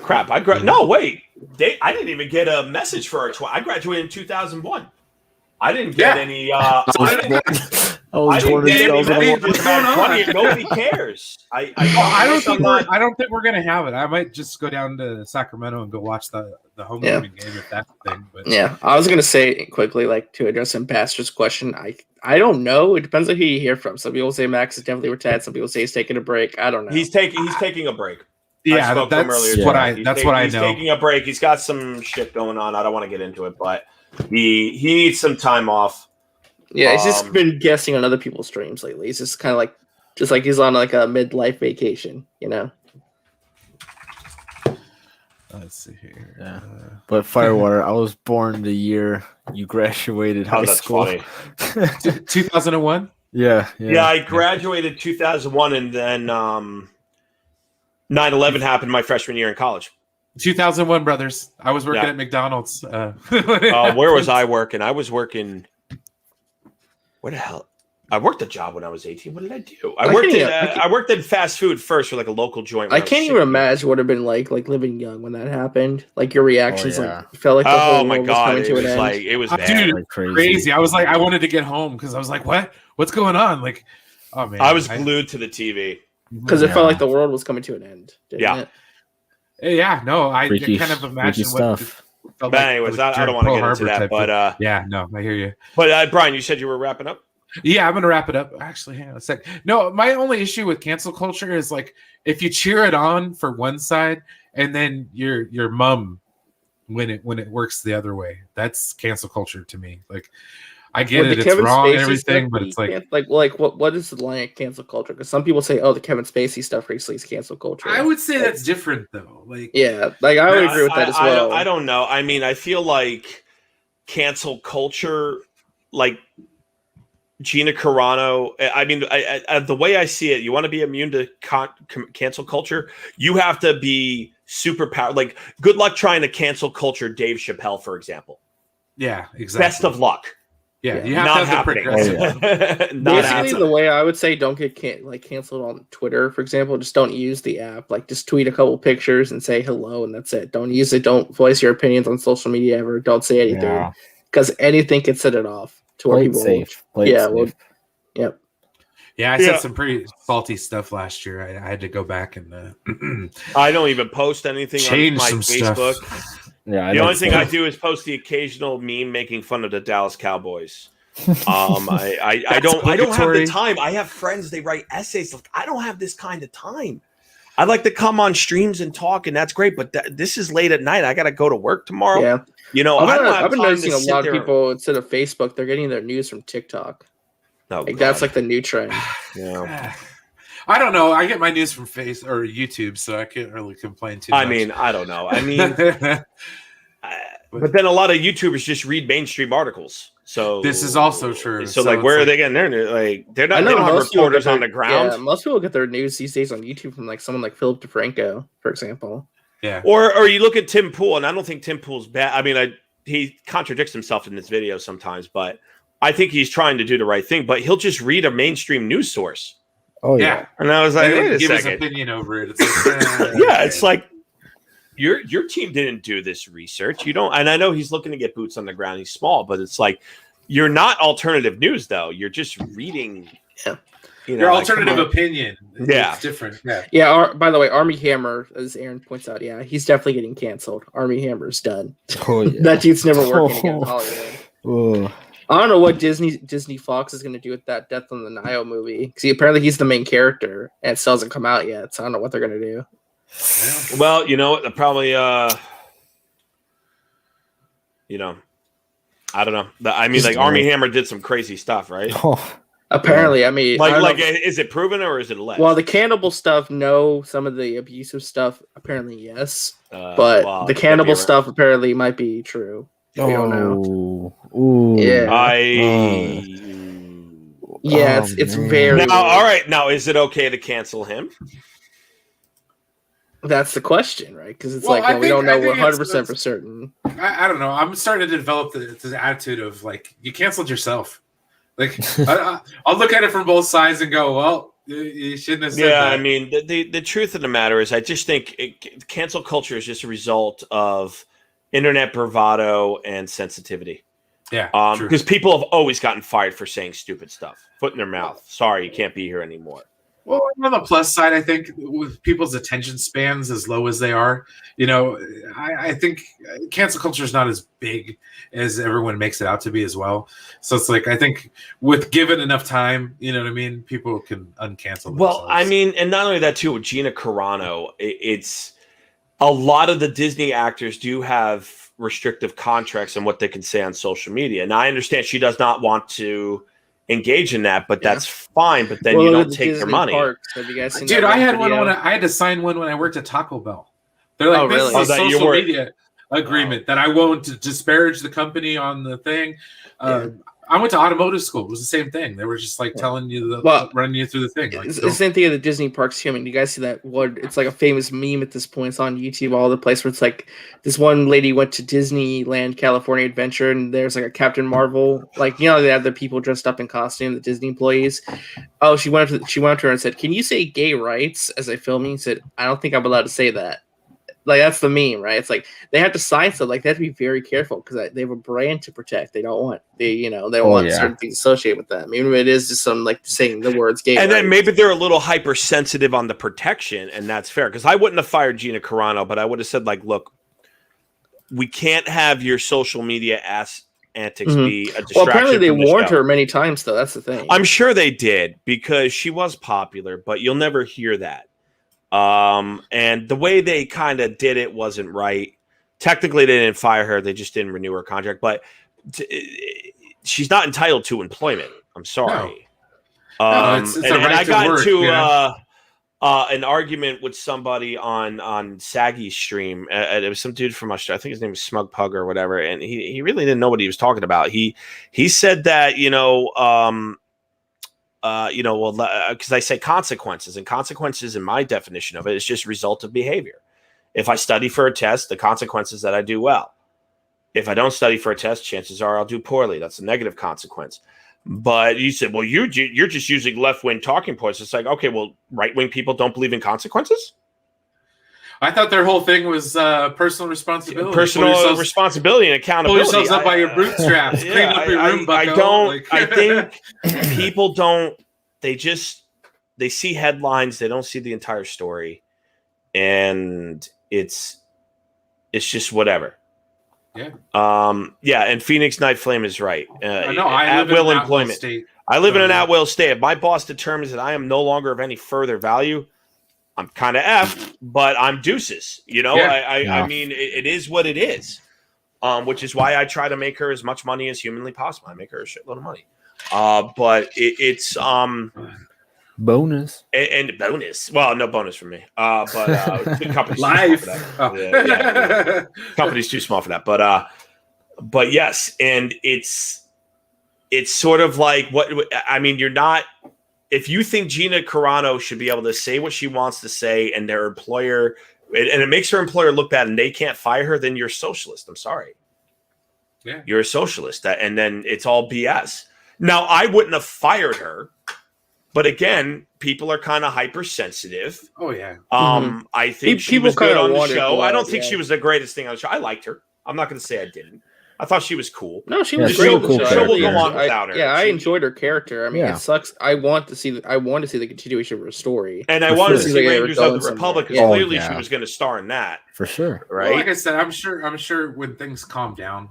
Crap! No, wait. I didn't even get a message for our. I graduated in 2001. I didn't get any. Nobody cares. I don't think we're gonna have it. I might just go down to Sacramento and go watch the homecoming game if that's the thing. But yeah, I was gonna say quickly, like to address Ambassador's question. I don't know. It depends on who you hear from. Some people say Max is definitely retired. Some people say he's taking a break. I don't know. He's taking a break. Yeah, that's what I know. He's taking a break. He's got some shit going on. I don't want to get into it, but he needs some time off. Yeah, he's just been guessing on other people's streams lately. He's just kind of like he's on like a midlife vacation, you know. Let's see here. Yeah. But Firewater, I was born the year you graduated high school. 2001? Yeah, I graduated 2001 and then 9/11 happened my freshman year in college. 2001, brothers. I was working at McDonald's. Where was I working? I was working. Where the hell? I worked a job when I was 18. What did I do? I worked in fast food first for like a local joint. I can't even imagine what it would have been like living young when that happened. Like your reactions, like felt like the whole world was coming to an end. Like it was bad. Dude, like crazy. I was like, I wanted to get home because I was like, what's going on? Like, oh man, I was glued to the TV because it felt like the world was coming to an end. Didn't it? Yeah, no, I kind of imagine what. But anyways, I don't want to get into that. But yeah, no, I hear you. But Brian, you said you were wrapping up. Yeah, I'm gonna wrap it up. Actually, hang on a sec. No, my only issue with cancel culture is like if you cheer it on for one side and then your mum when it works the other way. That's cancel culture to me. Like I get Would it, the it's Kevin wrong and Spacey everything, stuff but be it's like what is the line of cancel culture? Because some people say, oh, the Kevin Spacey stuff recently is cancel culture. I would say that's different though. Like yeah, like I would agree with that as well. I don't know. I mean, I feel like cancel culture, like Gina Carano. I mean, the way I see it, you want to be immune to cancel culture, you have to be super powered. Like, good luck trying to cancel culture Dave Chappelle, for example. Yeah, exactly. Best of luck. Yeah, you have to have the progressive. Basically, the way I would say don't get canceled on Twitter, for example, just don't use the app. Like, just tweet a couple pictures and say hello, and that's it. Don't use it. Don't voice your opinions on social media ever. Don't say anything because anything can set it off to where people. Safe. Yep. Yeah, I said some pretty faulty stuff last year. I had to go back and I don't even post anything on my Facebook. Stuff. Yeah, the only thing I do is post the occasional meme making fun of the Dallas Cowboys. I don't have the time. I have friends, they write essays. Like, I don't have this kind of time. I like to come on streams and talk, and that's great. But this is late at night. I got to go to work tomorrow. Yeah, you know, I've been noticing a lot of people instead of Facebook, they're getting their news from TikTok. Oh, like that's like the new trend. Yeah. I don't know. I get my news from Face or YouTube, so I can't really complain too much. I mean, I don't know. I mean, but then a lot of YouTubers just read mainstream articles. So this is also true. So like, where are they getting their news? Like, they're not. They don't have reporters on the ground. Yeah, most people get their news these days on YouTube from like someone like Philip DeFranco, for example. Yeah. Or you look at Tim Poole, and I don't think Tim Poole's bad. I mean, he contradicts himself in this video sometimes, but I think he's trying to do the right thing. But he'll just read a mainstream news source. Oh yeah. And I was like, wait a give second. his opinion over it. It's like, yeah, it's like your team didn't do this research. You don't, and I know he's looking to get boots on the ground. He's small, but it's like you're not alternative news though. You're just reading. Yeah. Your alternative opinion. Yeah. It's different. Yeah. Yeah. By the way, Army Hammer, as Aaron points out, yeah, he's definitely getting canceled. Army Hammer's done. Oh, yeah. That dude's never working again in Hollywood. I don't know what Disney Fox is going to do with that Death on the Nile movie. Because apparently he's the main character, and it still hasn't come out yet. So I don't know what they're going to do. Yeah. Well, you know what? Probably, you know, I don't know. I mean, like Army Hammer did some crazy stuff, right? Apparently, I mean, like, is it proven or is it alleged? Well, the cannibal stuff, no. Some of the abusive stuff, apparently, yes. But the cannibal stuff apparently might be true. We don't know. Ooh. Yeah. It's very. Now, all right. Now, is it okay to cancel him? That's the question, right? Because it's we don't know 100% for certain. I don't know. I'm starting to develop this attitude of like, you canceled yourself. Like, I'll look at it from both sides and go, well, you shouldn't have said that. I mean, the truth of the matter is, I just think cancel culture is just a result of internet bravado and sensitivity. Yeah, because people have always gotten fired for saying stupid stuff, foot in their mouth. Sorry, you can't be here anymore. Well, on the plus side, I think with people's attention spans as low as they are, you know, I think cancel culture is not as big as everyone makes it out to be as well. So it's like, I think with given enough time, you know what I mean, people can uncancel themselves. Well, I mean, and not only that too, with Gina Carano, it's a lot of the Disney actors do have restrictive contracts on what they can say on social media. Now, I understand she does not want to engage in that, but that's fine. But then you don't take their money. Dude, I had one when I had to sign one when I worked at Taco Bell. They're like, this is a social media agreement that I won't disparage the company on the thing. I went to automotive school. It was the same thing. They were just like telling you, running you through the thing. Like, it's the same thing at the Disney parks too. I mean, you guys see that one? It's like a famous meme at this point. It's on YouTube all the place where it's like this one lady went to Disneyland California Adventure, and there's like a Captain Marvel. Like, you know, they have the people dressed up in costume, the Disney employees. Oh, she went up to her and said, "Can you say gay rights?" As I filming, he said, "I don't think I'm allowed to say that." Like, that's the meme, right? It's like they have to sign stuff. Like, they have to be very careful because they have a brand to protect. They don't want certain things associated with them. Even if it is just some like saying the words gay. And then maybe they're a little hypersensitive on the protection, and that's fair. Because I wouldn't have fired Gina Carano, but I would have said, like, look, we can't have your social media antics be a distraction. Well, apparently they from the warned show. her many times, though. That's the thing. I'm sure they did because she was popular, but you'll never hear that. And the way they kind of did it wasn't right. Technically, they didn't fire her; they just didn't renew her contract. But she's not entitled to employment. I'm sorry. No, it's and a right I to got work, into an argument with somebody on Saggy's stream. It was some dude from Australia. I think his name was Smug Pug or whatever, and he really didn't know what he was talking about. He said that because I say consequences, and consequences in my definition of it is just result of behavior. If I study for a test, the consequences that I do well. If I don't study for a test, chances are I'll do poorly. That's a negative consequence. But you said, well, you're just using left-wing talking points. It's like, okay, well, right-wing people don't believe in consequences? I thought their whole thing was personal responsibility. Personal responsibility and accountability. Pull yourselves up by your bootstraps. Clean up your room, bucko. I think people don't. They see headlines. They don't see the entire story, and it's just whatever. Yeah. And Phoenix Night Flame is right. I know. I live in an at-will state. I live in an at-will state. If my boss determines that I am no longer of any further value, I'm kind of effed, but I'm deuces. I mean, it is what it is, which is why I try to make her as much money as humanly possible. I make her a shitload of money. But it's bonus and bonus. Well, no bonus for me. But the company's life. Too small for that. Company's too small for that. But yes, and it's sort of like what I mean. You're not. If you think Gina Carano should be able to say what she wants to say, and their employer, and it makes her employer look bad, and they can't fire her, then you're a socialist. I'm sorry. Yeah, you're a socialist, and then it's all BS. Now, I wouldn't have fired her, but again, people are kind of hypersensitive. Oh yeah. I think she was good on the show. I don't think she was the greatest thing on the show. I liked her. I'm not going to say I didn't. I thought she was cool. No, she was great. The show will go on without her. I enjoyed her character. I mean, it sucks. I want to see the continuation of her story, and I wanted to see Rangers of the Republic because clearly she was going to star in that for sure. Right? Well, like I said, I'm sure when things calm down,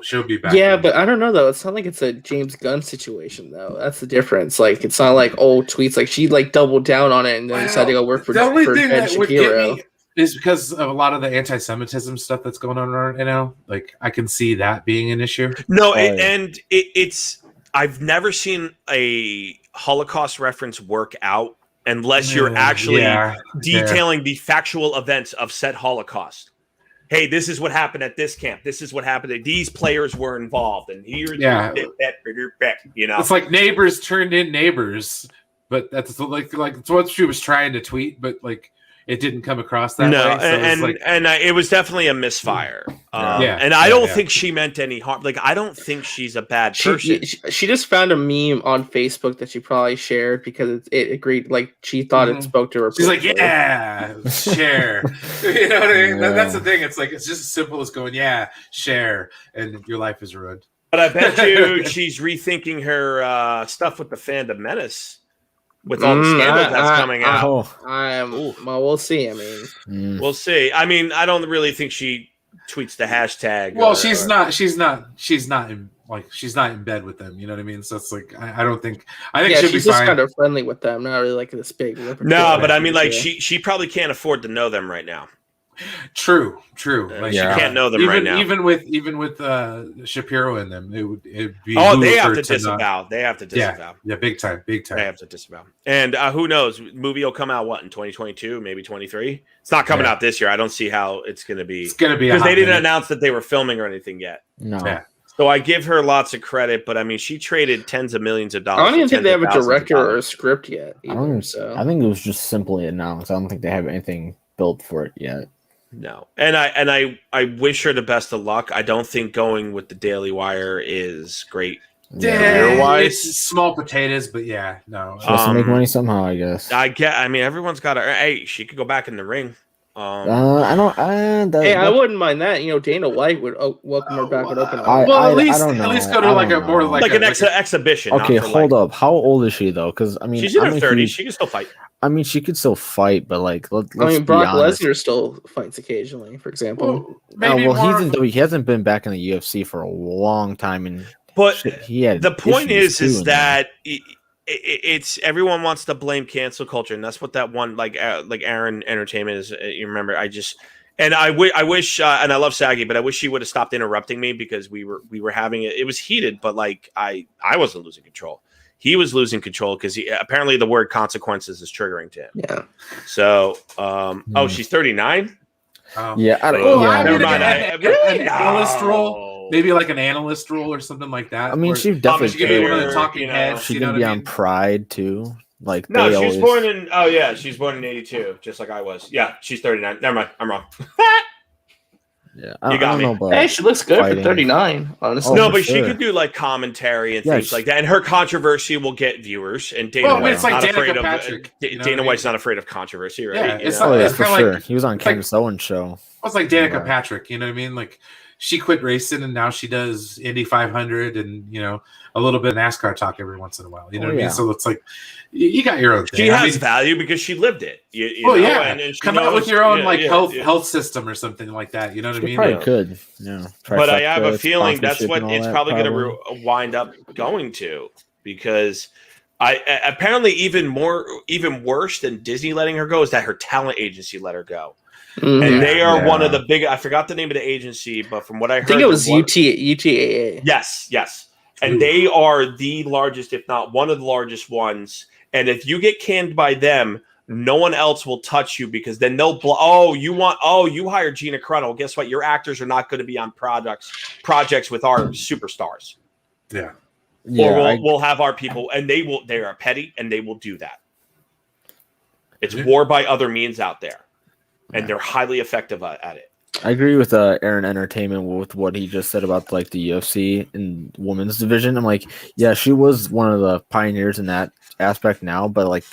she'll be back. Yeah, but I don't know though. It's not like it's a James Gunn situation though. That's the difference. Like it's not like old tweets. Like she doubled down on it and then decided to go work for. The only thing Ben that would Shapiro. get me is because of a lot of the anti-Semitism stuff that's going on right now. Like I can see that being an issue. No, it's I've never seen a Holocaust reference work out unless you're actually detailing the factual events of said Holocaust. Hey, this is what happened at this camp. This is what happened. These players were involved, and here, it's like Neighbors turned in Neighbors, but that's like it's what she was trying to tweet, but like it didn't come across that way. So it was definitely a misfire. And I don't think she meant any harm. Like I don't think she's a bad person. She just found a meme on Facebook that she probably shared because it agreed. Like she thought it spoke to her. She's like, yeah, share. You know what I mean? That's the thing. It's like it's just as simple as going, yeah, share, and your life is ruined. But I bet you she's rethinking her stuff with the fandom Menace. With all the scandals that's coming out. Well, we'll see. I mean, we'll see. I mean, I don't really think she tweets the hashtag. Well, she's not in bed with them. You know what I mean? So it's like I don't think. I think she's just kind of friendly with them. Not really like this big. No, but I mean, like she probably can't afford to know them right now. True. Like she can't know them right now. Even with Shapiro in them, it'd be. Oh, they have to disavow. They have to disavow. Yeah, big time. They have to disavow. And who knows? Movie will come out in 2022, maybe 23. It's not coming out this year. I don't see how it's going to be. It's going to be because they didn't announce that they were filming or anything yet. No. Yeah. So I give her lots of credit, but I mean, she traded tens of millions of dollars. I don't even think they have a director or a script yet. I think it was just simply announced. I don't think they have anything built for it yet. No, and I wish her the best of luck. I don't think going with the Daily Wire is great. It's small potatoes, but no. She has to make money somehow, I guess. I mean, everyone's got to. Hey, she could go back in the ring. I don't. I wouldn't mind that. Dana White would welcome her back with open arms. Well, at don't least know. go to I like a don't more know. like an a exhibition. Okay, not for hold up. How old is she though? Because I mean, she's in her 30s. Huge, she can still fight. I mean, she could still fight, but like, let's be Brock honest. Lesnar still fights occasionally, for example. He hasn't been back in the UFC for a long time, and the point is that it's everyone wants to blame cancel culture, and that's what that one like Aaron Entertainment is. You remember? I wish, and I love Saggy, but I wish she would have stopped interrupting me because we were having it. It was heated, but like I wasn't losing control. He was losing control because apparently the word consequences is triggering to him. Yeah. So, she's 39. Yeah. An analyst role, maybe like an analyst role or something like that. I mean, she definitely should be one of the talking heads. She could be on Pride too. Like she's born in. Oh yeah, she's born in '82, just like I was. Yeah, she's 39. Never mind, I'm wrong. Yeah, you got me. Hey, she looks good for 39. Honestly, no, but she could do like commentary and things like that, and her controversy will get viewers. And Dana White's not afraid of Dana White's not afraid of controversy, right? Yeah, it's for sure. He was on Candace Owens' show. It's like Danica Patrick. You know what I mean? Like she quit racing and now she does Indy 500 and a little bit of NASCAR talk every once in a while. You know what I mean? So it's like you got your own thing. She has value because she lived it. And come out with your own health system or something like that. You know what I mean? Probably could. Yeah. But I have a feeling that's what it's probably going to wind up going to, because apparently even worse than Disney letting her go is that her talent agency let her go. Mm-hmm. And they are one of the big. I forgot the name of the agency, but from what I heard, I think it was UTAA. Yes. And they are the largest, if not one of the largest ones. And if you get canned by them, no one else will touch you, because then they'll you hired Gina Carano. Well, guess what? Your actors are not going to be on projects with our superstars. Yeah. Or we'll have our people, and they are petty, and they will do that. It's war by other means out there. And they're highly effective at it. I agree with Aaron Entertainment with what he just said about like the UFC and women's division. I'm like, yeah, she was one of the pioneers in that aspect now, but like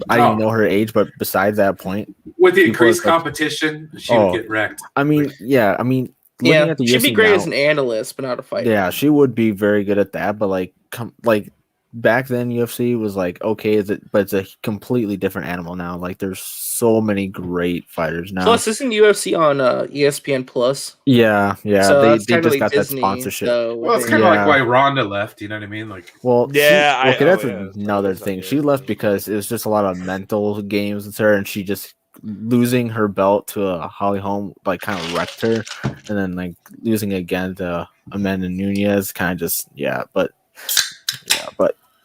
I didn't know her age, but besides that point, with the increased competition, she would get wrecked. I mean, she'd be great as an analyst, but not a fighter. Yeah, she would be very good at that, but like back then UFC was like, okay, but it's a completely different animal now. Like there's so many great fighters now. Plus, isn't UFC on ESPN Plus? Yeah. So they just got Disney, that sponsorship. It's kind of like why Ronda left. You know what I mean? Like, that's another thing. She left because it was just a lot of mental games with her, and she just losing her belt to Holly Holm like kind of wrecked her, and then like losing again to Amanda Nunes kind of just but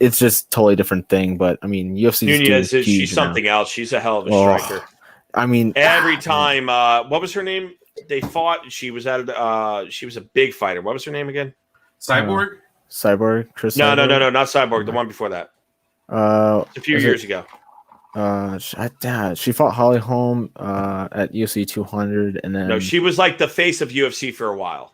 it's just totally different thing. But I mean, UFC Nunes she's something else. She's a hell of a striker. I mean, every time what was her name? They fought. She was she was a big fighter. What was her name again? Cyborg. Chris. No, not Cyborg. The one before that. A few years ago. She fought Holly Holm at UFC 200, and then she was like the face of UFC for a while.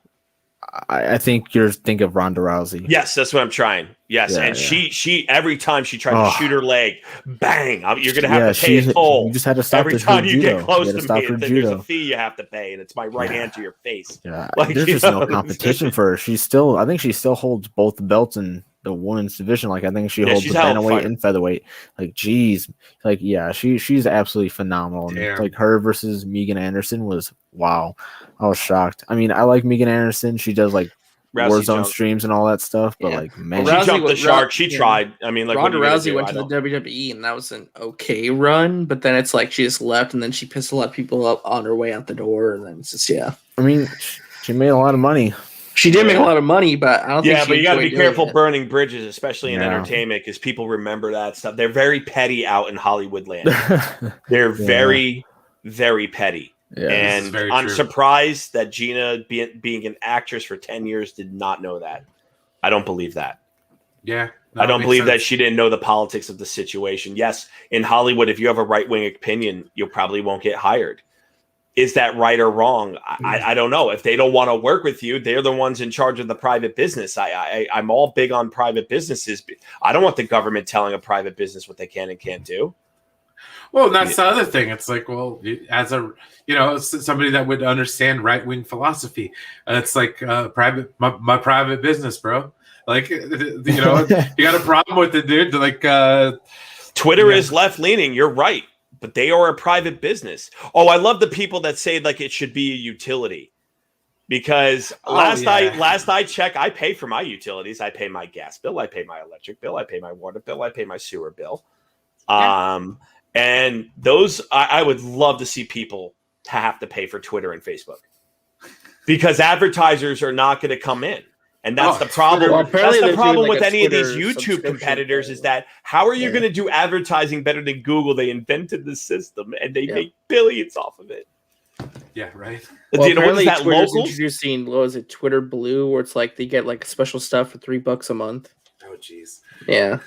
I think you're thinking of Ronda Rousey. Yes, that's what I'm trying. Yes, she every time she tried to shoot her leg, bang! You're gonna have to pay a toll. You just had to stop every time you get close to me. There's a fee you have to pay, and it's my right hand to your face. Yeah, there's just no competition for her. I think she still holds both belts in the women's division. Like I think she holds the bantamweight and featherweight. Like, geez, like she's absolutely phenomenal. And, like her versus Megan Anderson was wow. I was shocked. I mean, I like Megan Anderson. She does like Warzone streams and all that stuff, but like man, she jumped the shark. She tried. I mean, like Ronda Rousey went to the WWE, and that was an okay run. But then it's like she just left, and then she pissed a lot of people up on her way out the door, and then it's just I mean, she made a lot of money. She did make a lot of money, but I don't think. Yeah, but you got to be careful burning bridges, especially in entertainment, because people remember that stuff. They're very petty out in Hollywood land. They're very, very petty. Yeah, and I'm surprised that Gina, being an actress for 10 years, did not know that. I don't believe that. Yeah. I don't believe that she didn't know the politics of the situation. Yes, in Hollywood, if you have a right-wing opinion, you probably won't get hired. Is that right or wrong? I don't know. If they don't want to work with you, they're the ones in charge of the private business. I'm all big on private businesses. I don't want the government telling a private business what they can and can't do. Well, that's the other thing. It's like, well, as a somebody that would understand right wing philosophy, it's like my private business, bro. Like, you got a problem with it, dude. Like, Twitter is left leaning. You're right, but they are a private business. Oh, I love the people that say like it should be a utility. Because last I checked, I pay for my utilities. I pay my gas bill. I pay my electric bill. I pay my water bill. I pay my sewer bill. And those, I would love to see people have to pay for Twitter and Facebook because advertisers are not going to come in. And that's the problem. Well, that's the problem like with any Twitter of these YouTube competitors is that how are you going to do advertising better than Google? They invented the system and they make billions off of it. Yeah, right. Well, apparently Twitter's introducing, what was it, Twitter Blue, where it's like they get like special stuff for $3 a month. Oh, jeez. Yeah.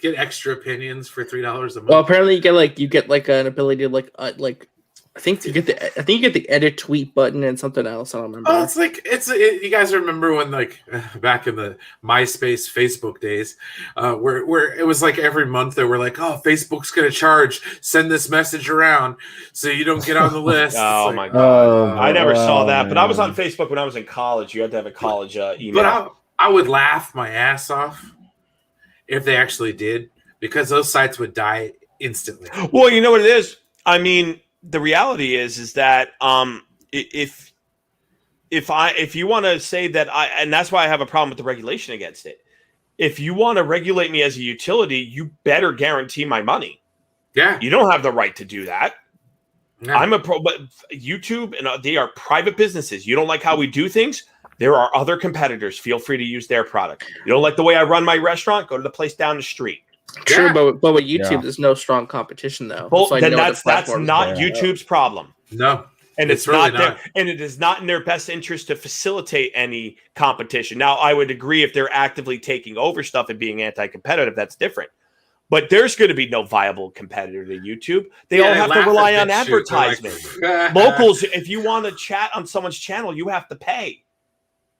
Get extra opinions for $3 a month. Well, apparently you get like an ability to like I think you get the edit tweet button and something else. I don't remember. Oh, you guys remember when like back in the MySpace Facebook days, where it was like every month they were like, oh, Facebook's gonna charge, send this message around so you don't get on the list. Oh my god, I never saw that, but I was on Facebook when I was in college. You had to have a college email. But I would laugh my ass off if they actually did, because those sites would die instantly. Well, you know what it is. I mean, the reality is that if you want to say that and that's why I have a problem with the regulation against it. If you want to regulate me as a utility, you better guarantee my money. Yeah, you don't have the right to do that. No. I'm a pro, but YouTube and they are private businesses. You don't like how we do things? There are other competitors. Feel free to use their product. You don't like the way I run my restaurant? Go to the place down the street. True, but with YouTube, there's no strong competition though. Well, so then that's not YouTube's problem. No, and it's really not. And it is not in their best interest to facilitate any competition. Now, I would agree if they're actively taking over stuff and being anti-competitive, that's different. But there's going to be no viable competitor to YouTube. They all have to rely on advertisement. Locals, if you want to chat on someone's channel, you have to pay.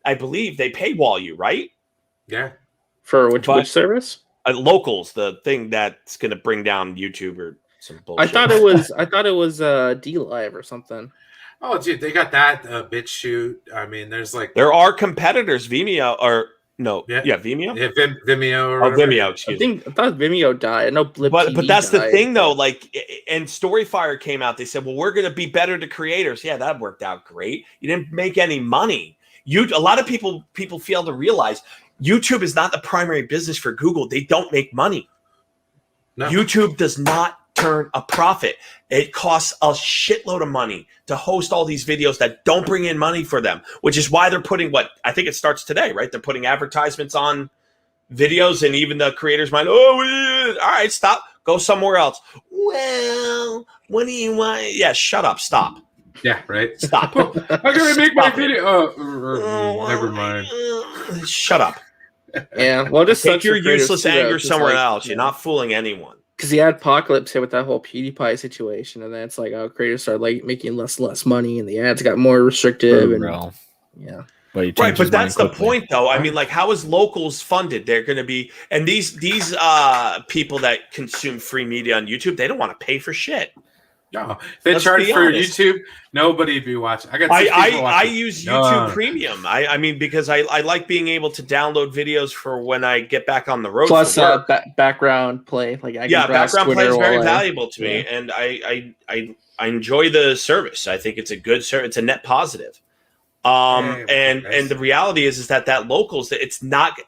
I believe they paywall you, right? Yeah. For which service? Locals, the thing that's going to bring down YouTube or some bullshit. I thought it was D-Live or something. Oh, dude, they got that BitChute. I mean, there are competitors. Vimeo or no, Vimeo. Yeah, Vimeo or Vimeo. Excuse me. I thought Vimeo died. I know Blip but TV that's died. The thing though. Like, and Storyfire came out. They said, "Well, we're going to be better to creators." Yeah, that worked out great. You didn't make any money. A lot of people fail to realize YouTube is not the primary business for Google. They don't make money. No. YouTube does not turn a profit. It costs a shitload of money to host all these videos that don't bring in money for them, which is why they're putting I think it starts today, right? They're putting advertisements on videos, and even the creators might, all right, stop, go somewhere else. Well, what do you want? Yeah, shut up, stop. Yeah, right. Stop. I'm gonna make my video. Never mind. Shut up. Yeah, well, just take your useless anger somewhere else. You're not fooling anyone. Because the adpocalypse hit with that whole PewDiePie situation, and then it's like, creators started like making less money, and the ads got more restrictive. Yeah. Right, but that's the point, though. I mean, like, how is locals funded? They're going to be, and these people that consume free media on YouTube, they don't want to pay for shit. No, if they charge for YouTube, nobody would be watching. I use YouTube Premium. I mean, because I like being able to download videos for when I get back on the road. Plus, background play. Background play is very valuable to me, and I enjoy the service. I think it's a good service. It's a net positive. And the reality is that locals, it's not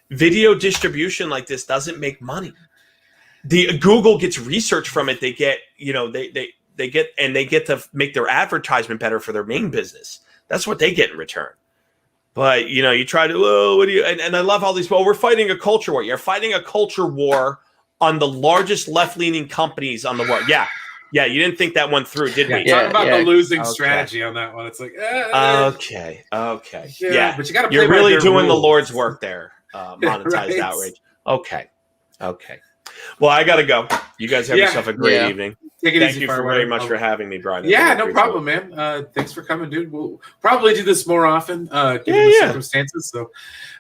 video distribution like this doesn't make money. The Google gets research from it. They get, they get to make their advertisement better for their main business. That's what they get in return. But you try to, what do you? And I love all these. Well, we're fighting a culture war. You're fighting a culture war on the largest left-leaning companies on the world. Yeah. You didn't think that one through, did we? Talk about the losing strategy on that one. It's like, okay. Yeah, but you got to. You're really doing the Lord's work there. Monetized outrage. Okay. Well, I got to go. You guys have yourself a great evening. Thank you very much for having me, Brian. Yeah, no problem, man. Thanks for coming, dude. We'll probably do this more often, given the circumstances. So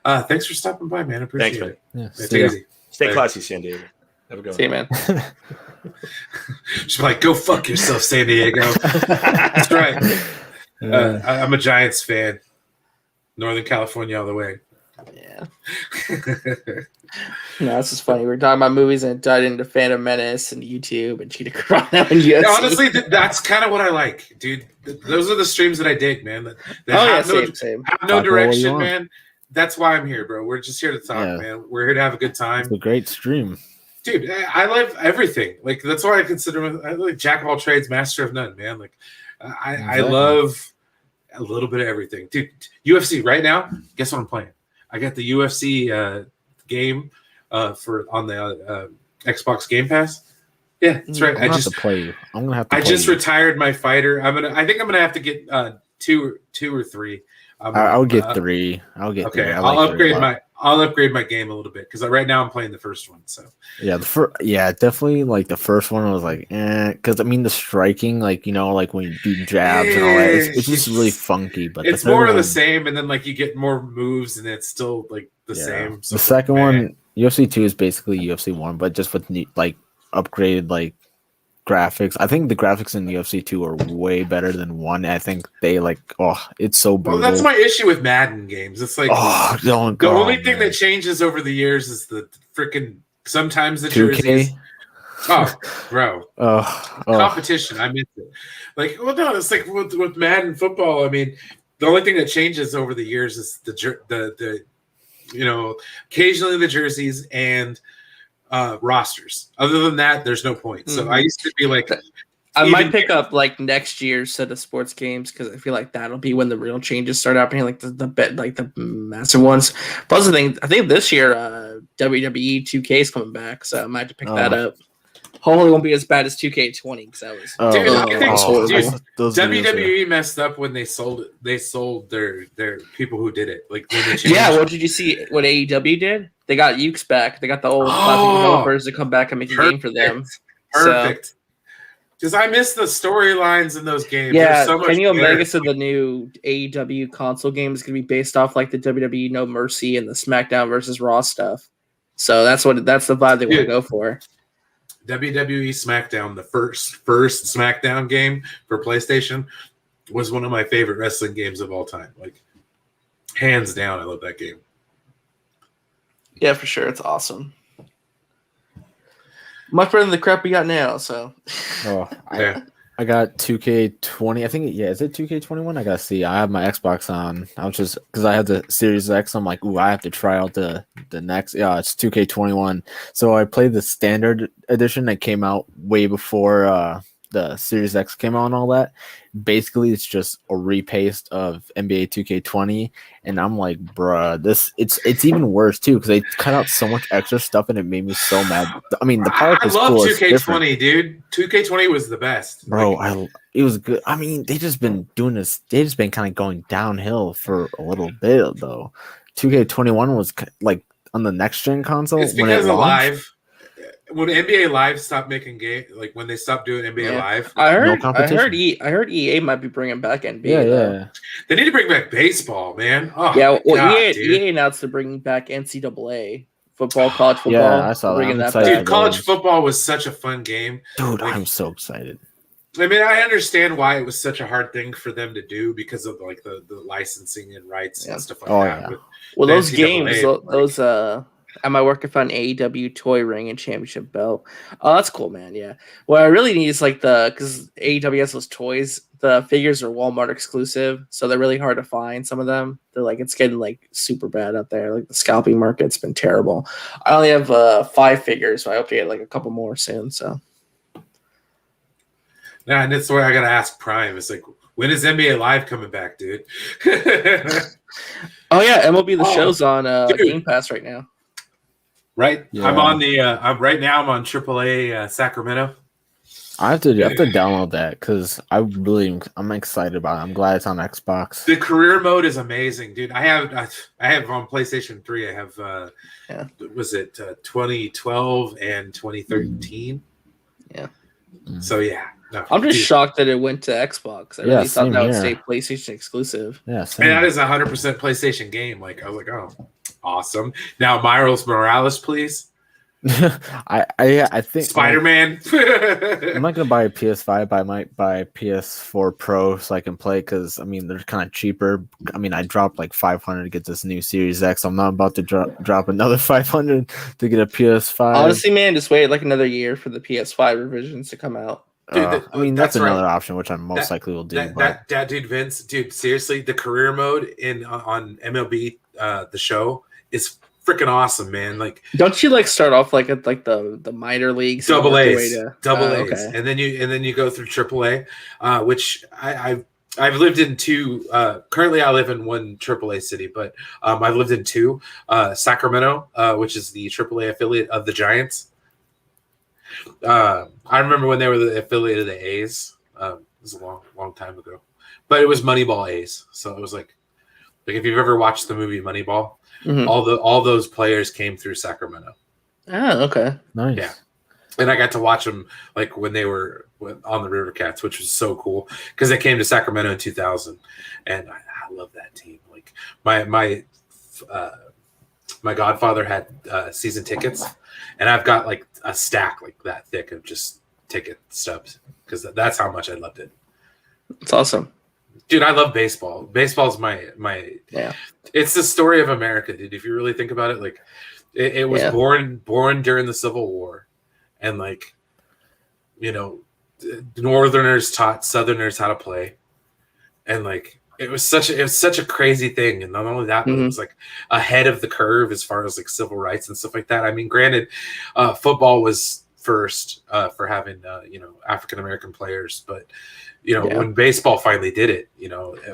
thanks for stopping by, man. I appreciate it. Yeah, take it easy. Stay classy, San Diego. Have a good See you, one. man. She's like, go fuck yourself, San Diego. That's right. I'm a Giants fan. Northern California all the way. Yeah. No, this is funny. We're talking about movies and died into Phantom Menace and YouTube and Cheetah Carano and UFC. Honestly, that's kind of what I like, dude. Those are the streams that I dig, man. Have no direction, man. That's why I'm here, bro. We're just here to talk, man. We're here to have a good time. It's a great stream. Dude, I love everything. Like, that's why I consider I like jack of all trades, master of none, man. Like, I love a little bit of everything. Dude, UFC right now, guess what I'm playing? I got the UFC game on the Xbox Game Pass. Yeah, that's right. I'm gonna have to. I just retired my fighter. I think I'm gonna have to get two or three. I'll get three. Three. I'll upgrade my game a little bit because right now I'm playing the first one. So yeah, definitely. Like the first one was like, because I mean the striking, like like when you do jabs and all that, it's just really funky. But it's more of the same, and then like you get more moves, and it's still like the same. So the second one, UFC 2 is basically UFC 1, but just with new, like upgraded like graphics. I think the graphics in UFC 2 are way better than 1. I think they it's so brutal. Well, that's my issue with Madden games. It's like the only thing that changes over the years is the freaking sometimes the 2K? jerseys. Oh, bro. Competition. I miss it. Like, well, no, it's like with Madden football. I mean, the only thing that changes over the years is the occasionally the jerseys and rosters. Other than that, there's no point. So I used to be like, I might pick up like next year's set of sports games because I feel like that'll be when the real changes start happening, like the massive ones. Plus, I think this year WWE 2K is coming back, so I might have to pick that up. Hopefully, it won't be as bad as 2K20 because that was. WWE messed up when they sold it. They sold their people who did it. Like when they changed. Yeah, well, did you see what AEW did? They got Ukes back. They got the old classic developers to come back and make a game for them. Perfect. Because I miss the storylines in those games. Yeah, so Kenny Omega said the new AEW console game is going to be based off like the WWE No Mercy and the SmackDown versus Raw stuff. So that's the vibe they want to go for. WWE SmackDown, the first SmackDown game for PlayStation, was one of my favorite wrestling games of all time. Like, hands down, I love that game. Yeah, for sure. It's awesome. Much better than the crap we got now, so. I got 2K20. I think, is it 2K21? I gotta see. I have my Xbox on. I was just because I have the Series X. I'm like, I have to try out the next. Yeah, it's 2K21. So I played the standard edition that came out way before the Series X came out and all that. Basically, it's just a repaste of NBA 2K20, and I'm like, bruh, it's even worse too because they cut out so much extra stuff and it made me so mad. I mean, the part was cool. I love 2K20, dude. 2K20 was the best, bro. It was good. I mean, they just been doing this. They just been kind of going downhill for a little bit though. 2K21 was like on the next gen console. It's because of Live. When NBA Live stopped making game, like when they stopped doing NBA Live, I heard EA might be bringing back NBA. Yeah. They need to bring back baseball, man. Oh, yeah, well, EA announced they're bringing back NCAA football, college football. Yeah, I saw that. Dude, college football was such a fun game. Dude, I'm so excited. I mean, I understand why it was such a hard thing for them to do because of like the licensing and rights and stuff like that. Yeah. Well, those games, those at my work, I found AEW toy ring and championship belt. Oh, that's cool, man. Yeah. What I really need is like because AEW has those toys. The figures are Walmart exclusive, so they're really hard to find. Some of them, they're like it's getting like super bad out there. Like the scalping market's been terrible. I only have 5 figures, so I hope to get like a couple more soon. So. Yeah, and that's why I gotta ask Prime. It's like, when is NBA Live coming back, dude? Oh yeah, MLB The Show's on Game Pass right now. Right, yeah. I'm on the. I'm on AAA Sacramento. I have to download that because I'm excited about it. I'm glad it's on Xbox. The career mode is amazing, dude. I have on PlayStation 3. I have was it 2012 and 2013? Yeah. So yeah. No, I'm just shocked that it went to Xbox. I really thought that would stay PlayStation exclusive. Yeah, and that is 100% PlayStation game. Like I was like, oh, awesome. Now Miles Morales, please. I think Spider-Man. I'm not gonna buy a PS5, but I might buy a PS4 Pro so I can play because I mean they're kind of cheaper. I mean I dropped like 500 to get this new Series X. I'm not about to drop another 500 to get a PS5. Honestly, man, just wait like another year for the PS5 revisions to come out. Dude, I mean that's right. another option, which I most likely will do. That dude Vince, dude, seriously, the career mode on MLB the show is freaking awesome, man. Like, don't you like start off like at like the minor leagues, double A's, okay. and then you go through AAA, which I've lived in two. Currently, I live in one AAA city, but I've lived in two. Sacramento, which is the AAA affiliate of the Giants. I remember when they were the affiliate of the A's. It was a long time ago, but it was Moneyball A's. So it was like if you've ever watched the movie Moneyball, all those players came through Sacramento. Oh, okay, nice. Yeah, and I got to watch them like when they were on the River Cats, which was so cool because they came to Sacramento in 2000, and I love that team. Like my godfather had season tickets, and I've got like a stack like that thick of just ticket stubs because that's how much I loved it. It's awesome, dude. I love baseball. Baseball's my yeah. It's the story of America, dude. If you really think about it, like it was born during the Civil War, and like Northerners taught Southerners how to play, and like it was such a crazy thing. And not only that, but it was like ahead of the curve as far as like civil rights and stuff like that. I mean, granted, football was first for having African American players, but when baseball finally did it,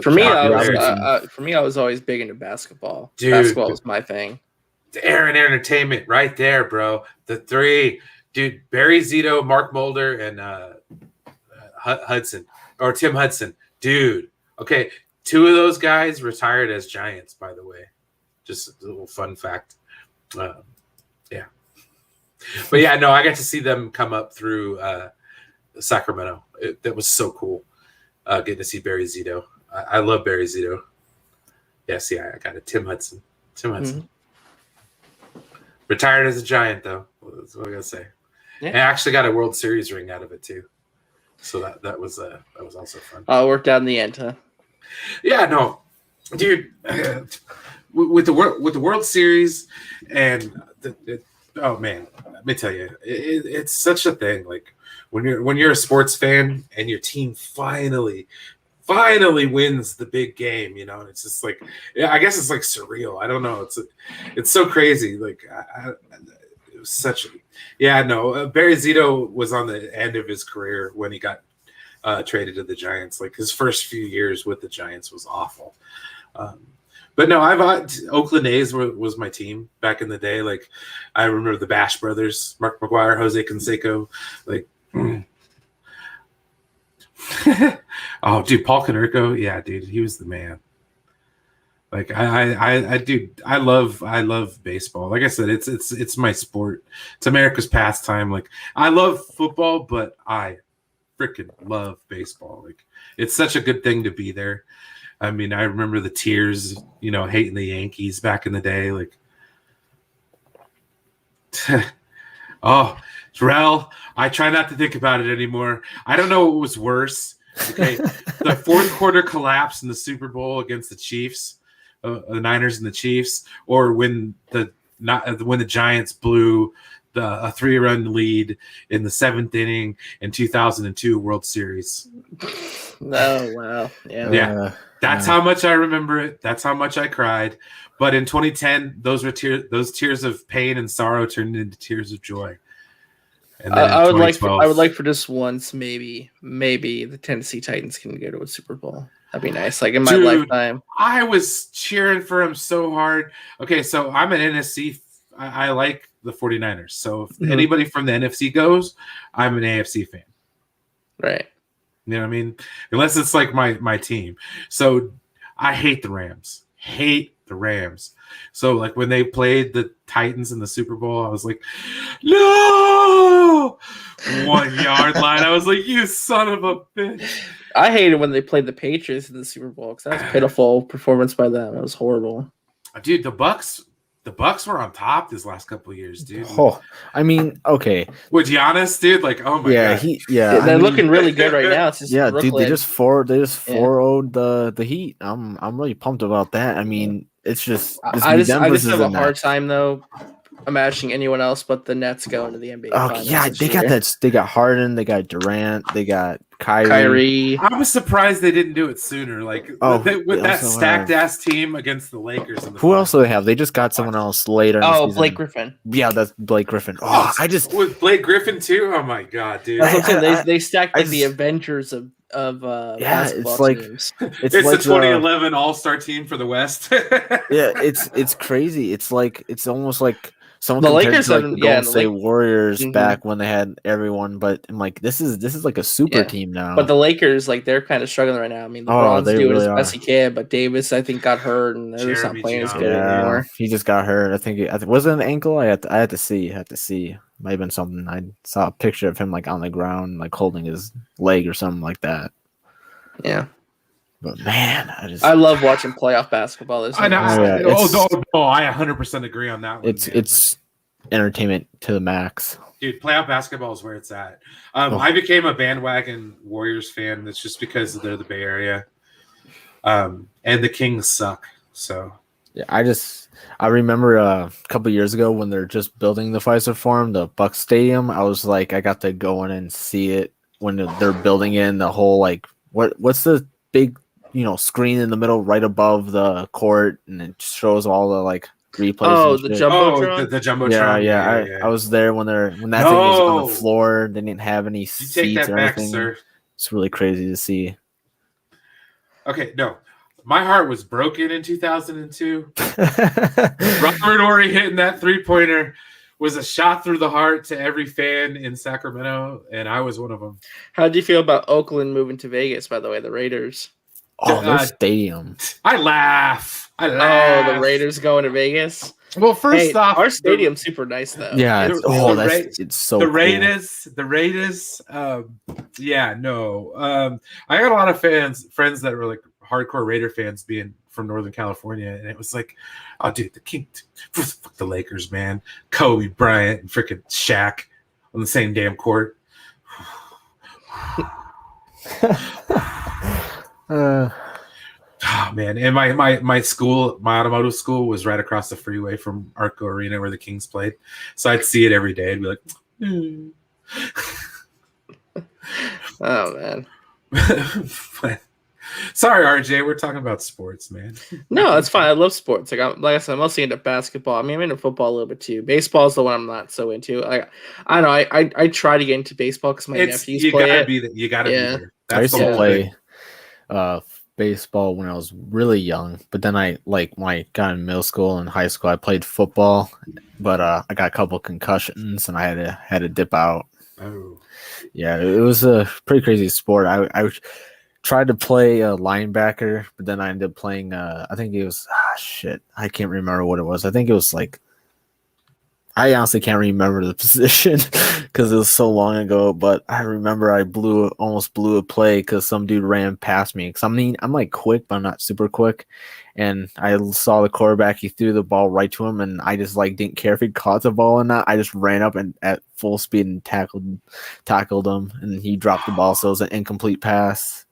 for me I was always big into basketball. Dude, basketball was my thing. Aaron Entertainment right there, bro. The three, dude, Barry Zito, Mark Mulder, and Tim Hudson, dude. Okay, two of those guys retired as Giants, by the way. Just a little fun fact. Yeah. But yeah, no, I got to see them come up through Sacramento. That was so cool. Getting to see Barry Zito. I love Barry Zito. Yeah, see, I got it. Tim Hudson. Retired as a Giant, though. That's what I gotta say. Yeah. And I actually got a World Series ring out of it too. So that was also fun. Oh, it worked out in the end, huh? Yeah, no, dude. With the World Series and oh man, let me tell you, it's such a thing. Like when you're a sports fan and your team finally wins the big game, it's just like, I guess it's like surreal. I don't know. It's so crazy. Like it was such. Barry Zito was on the end of his career when he got traded to the Giants. Like his first few years with the Giants was awful. But no, Oakland A's was my team back in the day. Like I remember the Bash Brothers, Mark McGwire, Jose Canseco. Like, oh, dude, Paul Konerko. Yeah, dude, he was the man. Like I love baseball. Like I said, it's my sport. It's America's pastime. Like I love football, but I freaking love baseball. Like it's such a good thing to be there. I mean, I remember the tears, hating the Yankees back in the day. Like, oh, Terrell, I try not to think about it anymore. I don't know what was worse. Okay, the fourth quarter collapse in the Super Bowl against the Chiefs, the Niners and the Chiefs, or when the Giants blew a 3-run lead in the 7th inning in 2002 World Series. Oh wow, yeah. That's how much I remember it. That's how much I cried. But in 2010, those tears of pain and sorrow turned into tears of joy. And then I would like for just once, maybe the Tennessee Titans can go to a Super Bowl. That'd be nice. Like in my lifetime. I was cheering for them so hard. Okay, so I'm an NFC. I like the 49ers. So if anybody from the NFC goes, I'm an AFC fan. Right. You know what I mean? Unless it's like my team. So I hate the Rams. So like when they played the Titans in the Super Bowl, I was like, no! 1 yard line. I was like, you son of a bitch. I hated when they played the Patriots in the Super Bowl because that was a pitiful performance by them. It was horrible. Dude, the Bucks The Bucks were on top this last couple of years, dude. Oh, I mean, okay. With Giannis, dude, like, oh my god. They're looking really good right now. It's just Brooklyn. Dude, they just 4-0'd the Heat. I'm really pumped about that. I mean, it's just I just have a hard time though imagining anyone else but the Nets going to the NBA Finals. Yeah, they got that. They got Harden, they got Durant, they got Kyrie. I was surprised they didn't do it sooner. Like with that stacked ass team against the Lakers. Who else do they have? They just got someone else later. Blake Griffin. Yeah, that's Blake Griffin. With Blake Griffin too. Oh my god, dude. That's what I'm saying. They stacked like the Avengers of basketball teams. It's like the 2011 All-Star team for the West. It's crazy. It's almost like someone the Lakers to, like, the Golden State Warriors back when they had everyone, but I'm like, this is like a super team now. But the Lakers, like, they're kind of struggling right now. I mean, LeBron's doing as best he can, but Davis, I think, got hurt and they're just not playing as good anymore. He just got hurt. I think was it an ankle? I had to see. Might have been something. I saw a picture of him like on the ground, like holding his leg or something like that. Yeah. But man, I love watching playoff basketball. I know. I 100% agree on that one. It's entertainment to the max. Dude, playoff basketball is where it's at. I became a bandwagon Warriors fan. That's just because they're the Bay Area. And the Kings suck. So yeah, I remember a couple years ago when they're just building the Pfizer Forum, the Bucks Stadium. I was like, I got to go in and see it when they're building in the whole like what's the big screen in the middle right above the court, and it shows all the like replays. Oh, the Jumbotron. The Jumbotron. Yeah. I was there when that thing was on the floor. They didn't have any seats or anything. Sir. It's really crazy to see. Okay, no. My heart was broken in 2002. Robert Horry hitting that 3-pointer was a shot through the heart to every fan in Sacramento, and I was one of them. How did you feel about Oakland moving to Vegas, by the way, the Raiders? Oh, their stadium. I laugh. Oh, the Raiders going to Vegas? Well, first off, our stadium's super nice, though. Yeah. It's so the cool. Raiders. I got a lot of friends that were like hardcore Raider fans being from Northern California, and it was like, oh, dude, fuck the Lakers, man. Kobe Bryant and freaking Shaq on the same damn court. Oh man, and my school, my automotive school, was right across the freeway from Arco Arena where the Kings played, so I'd see it every day. I'd be like, oh man. Sorry, RJ, we're talking about sports, man. No, it's fine. I love sports. Like I said, I'm mostly into basketball. I mean, I'm into football a little bit too. Baseball is the one I'm not so into. I don't know. I try to get into baseball because my nephews play it. You gotta be there. I used to play baseball when I was really young, but then when I got in middle school and high school, I played football, but I got a couple concussions and I had to dip out. Oh, yeah, it was a pretty crazy sport. I tried to play a linebacker, but then I ended up playing. I think it was I can't remember what it was. I think it was like. I honestly can't remember the position because it was so long ago, but I remember I almost blew a play because some dude ran past me. Because I'm like quick, but I'm not super quick. And I saw the quarterback, he threw the ball right to him, and I just like didn't care if he caught the ball or not. I just ran up and at full speed and tackled him, and he dropped the ball, so it was an incomplete pass.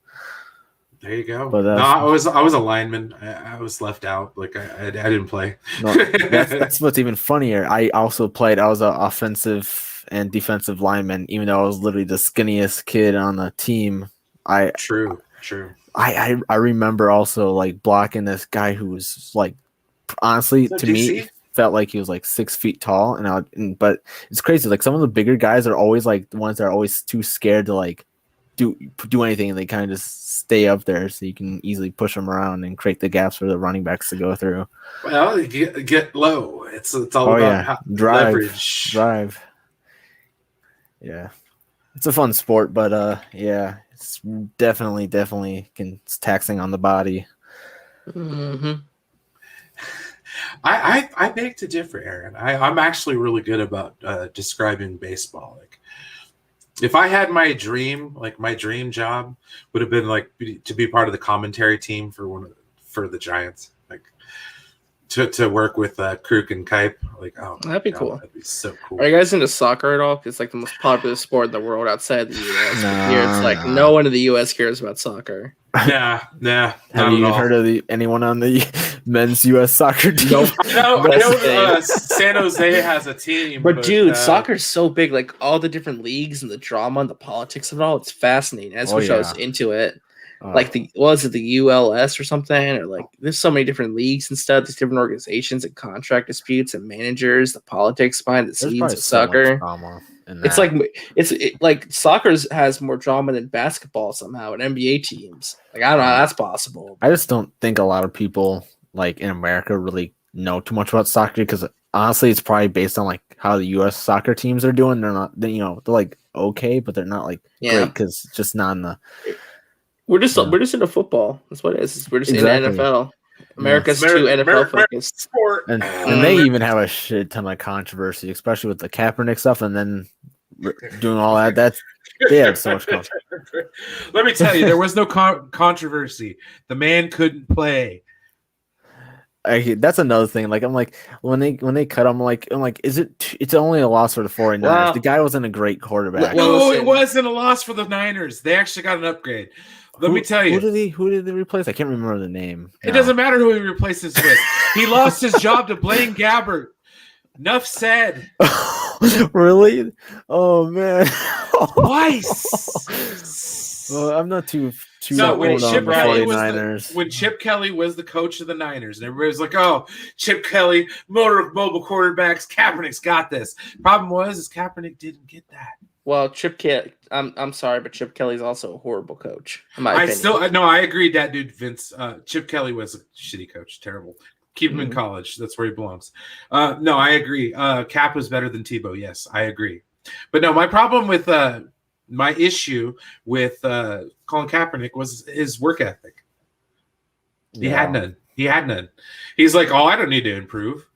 There you go. But I was a lineman. I was left out. Like I didn't play. No, that's what's even funnier. I also played. I was an offensive and defensive lineman, even though I was literally the skinniest kid on the team. True. I remember also like blocking this guy who was like, honestly, to me, felt like he was like 6 feet tall. But it's crazy. Like some of the bigger guys are always like the ones that are always too scared to like do anything, and they kind of just stay up there so you can easily push them around and create the gaps for the running backs to go through. Well, get low. It's all about leverage. Drive. Yeah, it's a fun sport, but yeah, it's definitely it's taxing on the body. Mm-hmm. I beg to differ, Aaron. I'm actually really good about describing baseball. Like, if I had my dream job would have been like to be part of the commentary team for the Giants. Like, to work with Kruk and Kipe. Like, oh, That'd be cool. That'd be so cool. Are you guys into soccer at all? It's like the most popular sport in the world outside the U.S. Nah, Here, it's like no one in the U.S. cares about soccer. Nah. Have you heard of anyone on the men's U.S. soccer team? Nope. I know San Jose has a team. But dude, soccer's so big. Like all the different leagues and the drama and the politics of it all. It's fascinating. I wish I was into it. Like the ULS or something, or like there's so many different leagues and stuff. There's different organizations and contract disputes and managers, the politics behind the scenes of soccer. It's like soccer has more drama than basketball somehow and NBA teams. Like I don't know how that's possible. I just don't think a lot of people like in America really know too much about soccer because honestly, it's probably based on like how the U.S. soccer teams are doing. They're not, they're like okay, but they're not like great because it's just not in the. We're just into football. That's what it is. We're just in the NFL. America's too NFL focused sport, and they even have a shit ton of controversy, especially with the Kaepernick stuff, and then doing all that. They had so much controversy. Let me tell you, there was no controversy. The man couldn't play. That's another thing. Like I'm like when they cut, I'm like, is it? It's only a loss for the 49ers. Wow. The guy wasn't a great quarterback. No, it wasn't a loss for the Niners. They actually got an upgrade. Let me tell you. Who did they replace? I can't remember the name. It doesn't matter who he replaces with. He lost his job to Blaine Gabbert. Enough said. Really? Oh man. Twice. Well, I'm not too So when Chip Kelly was the coach of the Niners, and everybody was like, "Oh, Chip Kelly, mobile quarterbacks, Kaepernick's got this." Problem was, Kaepernick didn't get that. Well, Chip Kelly, I'm sorry, but Chip Kelly's also a horrible coach. I agree that dude, Vince. Chip Kelly was a shitty coach, terrible. Keep him in college. That's where he belongs. No, I agree. Cap was better than Tebow. Yes, I agree. But no, my problem with my issue with Colin Kaepernick was his work ethic. He had none. He's like, oh, I don't need to improve.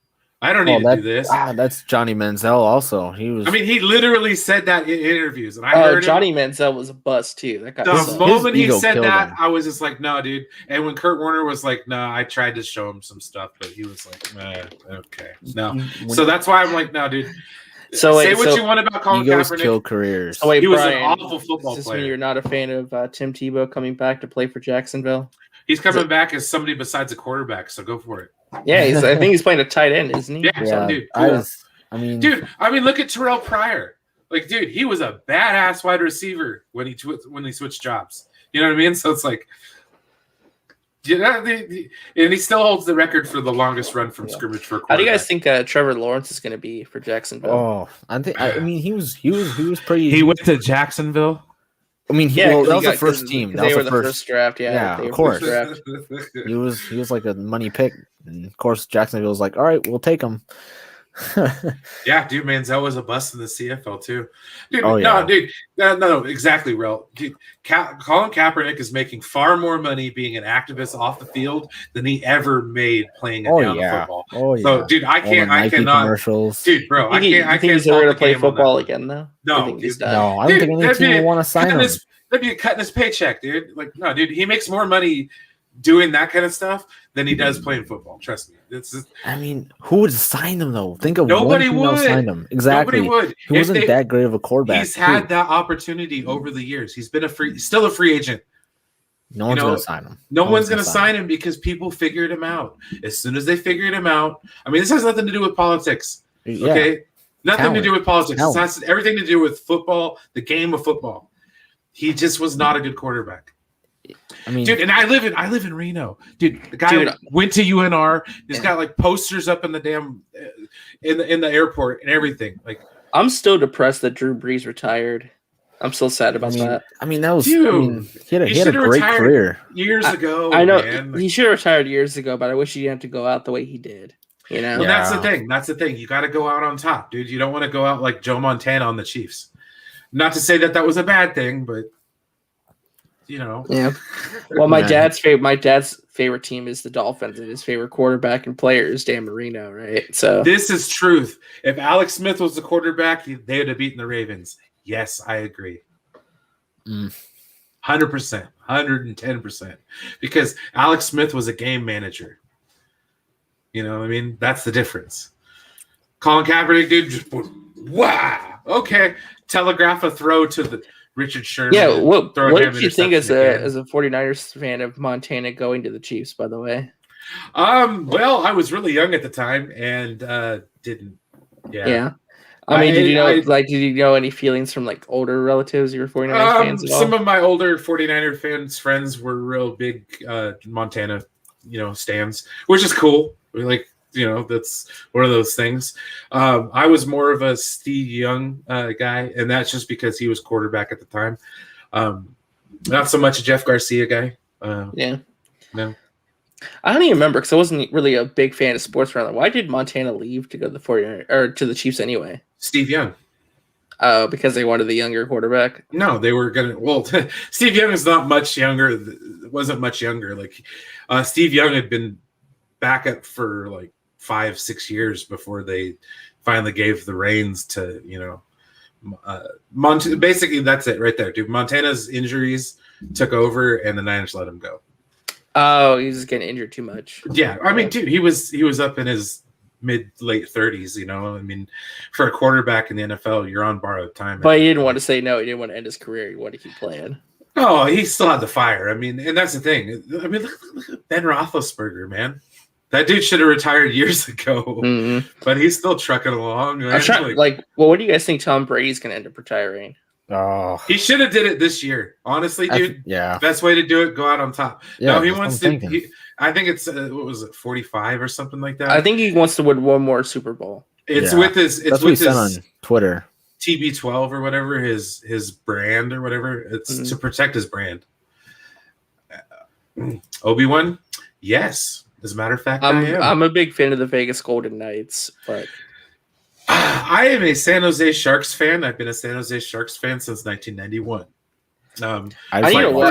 I don't need to do this. That's Johnny Manziel also. He literally said that in interviews. And I heard Johnny Manziel was a bust too. That guy the moment he said that, I was just like, no, dude. And when Kurt Warner was like, no, I tried to show him some stuff, but he was like, okay. No. So that's why I'm like, no, dude. Say what you want about Colin Kaepernick. Kill careers. Oh, wait, he Brian, was an awful football player. Does this player. mean you're not a fan of Tim Tebow coming back to play for Jacksonville? He's coming back as somebody besides a quarterback, so go for it. Yeah, I think he's playing a tight end, isn't he? Yeah, dude. Cool. Look at Terrell Pryor. Like, dude, he was a badass wide receiver when he switched jobs. You know what I mean? So it's like, and he still holds the record for the longest run from scrimmage for a quarterback. How do you guys think Trevor Lawrence is going to be for Jacksonville? Oh, he was pretty. He went to Jacksonville. I mean, that was the first team. They were the first draft. Yeah, of course. He was like a money pick, and of course Jacksonville was like, all right, we'll take him. Yeah, dude, Manziel was a bust in the CFL too. Dude, no, exactly, Rel. Dude, Colin Kaepernick is making far more money being an activist off the field than he ever made playing a down football. Oh yeah. So, dude, I cannot. Commercials. Dude, bro, I can't he's ever going to play football again, though. No, I think he's done. No, I don't think any team will want to sign him. That'd be cutting his paycheck, dude. Like, no, dude, he makes more money doing that kind of stuff than he does playing football. Trust me. Who would sign him though? Think of nobody would sign him. Exactly. Nobody would. He wasn't that great of a quarterback. He's had that opportunity over the years. He's been still a free agent. No one's going to sign him. No one's going to sign him because people figured him out. As soon as they figured him out, this has nothing to do with politics. Okay, nothing to do with politics. It has everything to do with football, the game of football. He just was not a good quarterback. Dude, and I live in Reno. Dude, the guy went to UNR. He's got like posters up in the damn in the airport and everything. Like, I'm still depressed that Drew Brees retired. I'm still sad about that. That was he had a great career years ago. I know, man. He should have retired years ago, but I wish he didn't have to go out the way he did. You know, well, that's the thing. That's the thing. You got to go out on top, dude. You don't want to go out like Joe Montana on the Chiefs. Not to say that was a bad thing, but you know. Yeah. Well, my dad's favorite team is the Dolphins, and his favorite quarterback and player is Dan Marino, right? So this is truth. If Alex Smith was the quarterback, they would have beaten the Ravens. Yes, I agree. 100%, 110%. Because Alex Smith was a game manager. You know what I mean? That's the difference. Colin Kaepernick, dude, just wow. Okay, telegraph a throw to the Richard Sherman. Yeah, what did you think as a 49ers fan of Montana going to the Chiefs, by the way? Well, I was really young at the time and didn't. Yeah. I mean, did you know any feelings from like older relatives, your 49ers fans at all? Some of my older 49er friends were real big Montana, stands, which is cool. That's one of those things. I was more of a Steve Young guy, and that's just because he was quarterback at the time. Not so much a Jeff Garcia guy. No. I don't even remember because I wasn't really a big fan of sports around. Why did Montana leave to go to the 49ers or to the Chiefs anyway? Steve Young. Oh, because they wanted the younger quarterback? No, they were gonna. Well, Steve Young is not much younger. Wasn't much younger. Like Steve Young had been backup for like 5-6 years before they finally gave the reins to basically that's it right there, dude. Montana's injuries took over and the Niners let him go. Oh, he's just getting injured too much. Yeah, I mean, dude, he was up in his mid-late 30s. I mean, for a quarterback in the NFL, you're on borrowed time. But he didn't want to say no. He didn't want to end his career. He wanted to keep playing. Oh, he still had the fire. I mean, and that's the thing. I mean, look at Ben Roethlisberger, man. That dude should have retired years ago, but he's still trucking along. What do you guys think Tom Brady's going to end up retiring? Oh, he should have did it this year. Honestly, dude. Best way to do it, go out on top. Yeah, no, he wants to. I think it's what was it, 45 or something like that. I think he wants to win one more Super Bowl. It's with his. It's That's with what he his said on Twitter. TB12 or whatever his brand or whatever. It's to protect his brand. Obi-Wan, yes. As a matter of fact, I'm a big fan of the Vegas Golden Knights, but I am a San Jose Sharks fan. I've been a San Jose Sharks fan since 1991. I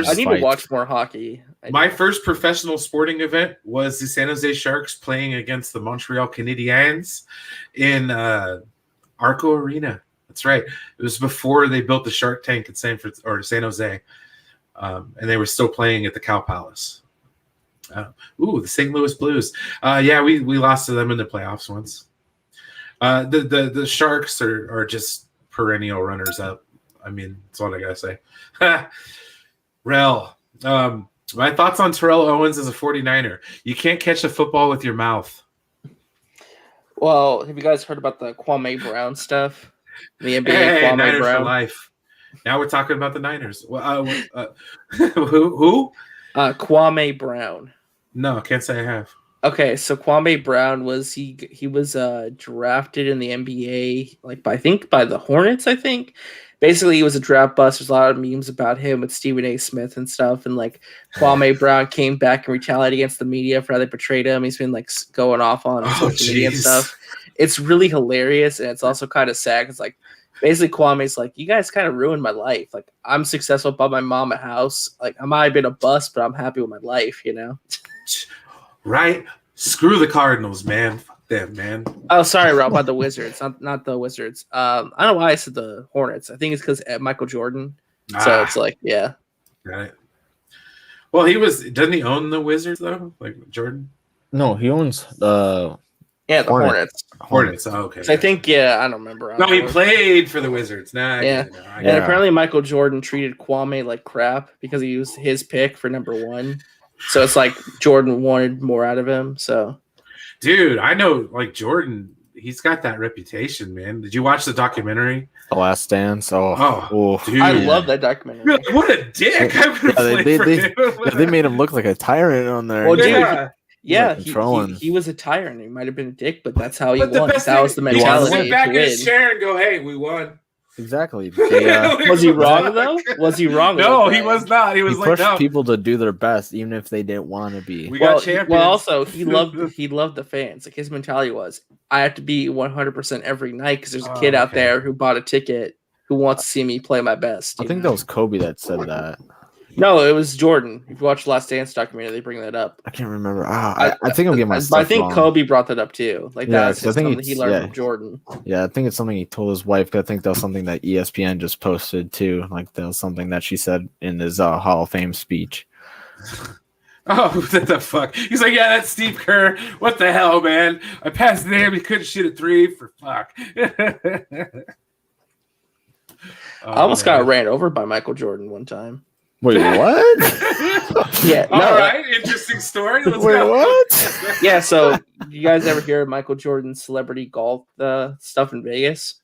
need to watch more hockey. My first professional sporting event was the San Jose Sharks playing against the Montreal Canadiens in Arco Arena. That's right. It was before they built the Shark Tank in San Jose, and they were still playing at the Cow Palace. The St. Louis Blues. We lost to them in the playoffs once. The Sharks are just perennial runners up. I mean, that's all I gotta say. Rel, my thoughts on Terrell Owens as a 49er. You can't catch a football with your mouth. Well, have you guys heard about the Kwame Brown stuff? The NBA Kwame Niners Brown for life. Now we're talking about the Niners. Who? Kwame Brown. No, can't say I have. Okay, so Kwame Brown was drafted in the NBA by the Hornets, I think. Basically, he was a draft bust. There's a lot of memes about him with Stephen A. Smith and stuff. And Kwame Brown came back and retaliated against the media for how they portrayed him. He's been going off on social media and stuff. It's really hilarious, and it's also kind of sad. It's basically Kwame's you guys kind of ruined my life. I'm successful, bought my mom a house. I might have been a bust, but I'm happy with my life, Right? Screw the Cardinals, man. Fuck them, man. Oh, sorry, Rob, about the Wizards. Not the Wizards. I don't know why I said the Hornets. I think it's because Michael Jordan. So it's yeah. Right. Well, doesn't he own the Wizards though? Jordan? No, he owns the Hornets. Hornets. Oh, okay. So I think I don't remember. No, he played for the Wizards. And apparently Michael Jordan treated Kwame like crap because he used his pick for number 1. So it's Jordan wanted more out of him. So, dude, I know Jordan. He's got that reputation, man. Did you watch the documentary, The Last Dance? Oh, dude, I love that documentary. What a dick! They made him look like a tyrant on there. Well, dude, he was a tyrant. He might have been a dick, but that's how he won. That was the mentality. He went back in his chair and go, "Hey, we won." Exactly. Was he wrong though? Was he wrong? No, he was not. He was pushed people to do their best, even if they didn't want to be. We got champions. Well, also he loved the fans. His mentality was, I have to be 100% every night because there's a kid out there who bought a ticket who wants to see me play my best. I think that was Kobe that said that. No, it was Jordan. If you watch the Last Dance documentary, they bring that up. I can't remember. I think I'm getting my stuff I think wrong. Kobe brought that up too. That's something he learned from Jordan. Yeah, I think it's something he told his wife. I think that was something that ESPN just posted too. That was something that she said in his Hall of Fame speech. Oh, what the fuck? He's like, yeah, that's Steve Kerr. What the hell, man? I passed the name. He couldn't shoot a three for fuck. I almost got ran over by Michael Jordan one time. Wait, what? Yeah. All right. Interesting story. Let's Wait, go. what? Yeah. So, you guys ever hear of Michael Jordan's celebrity golf stuff in Vegas?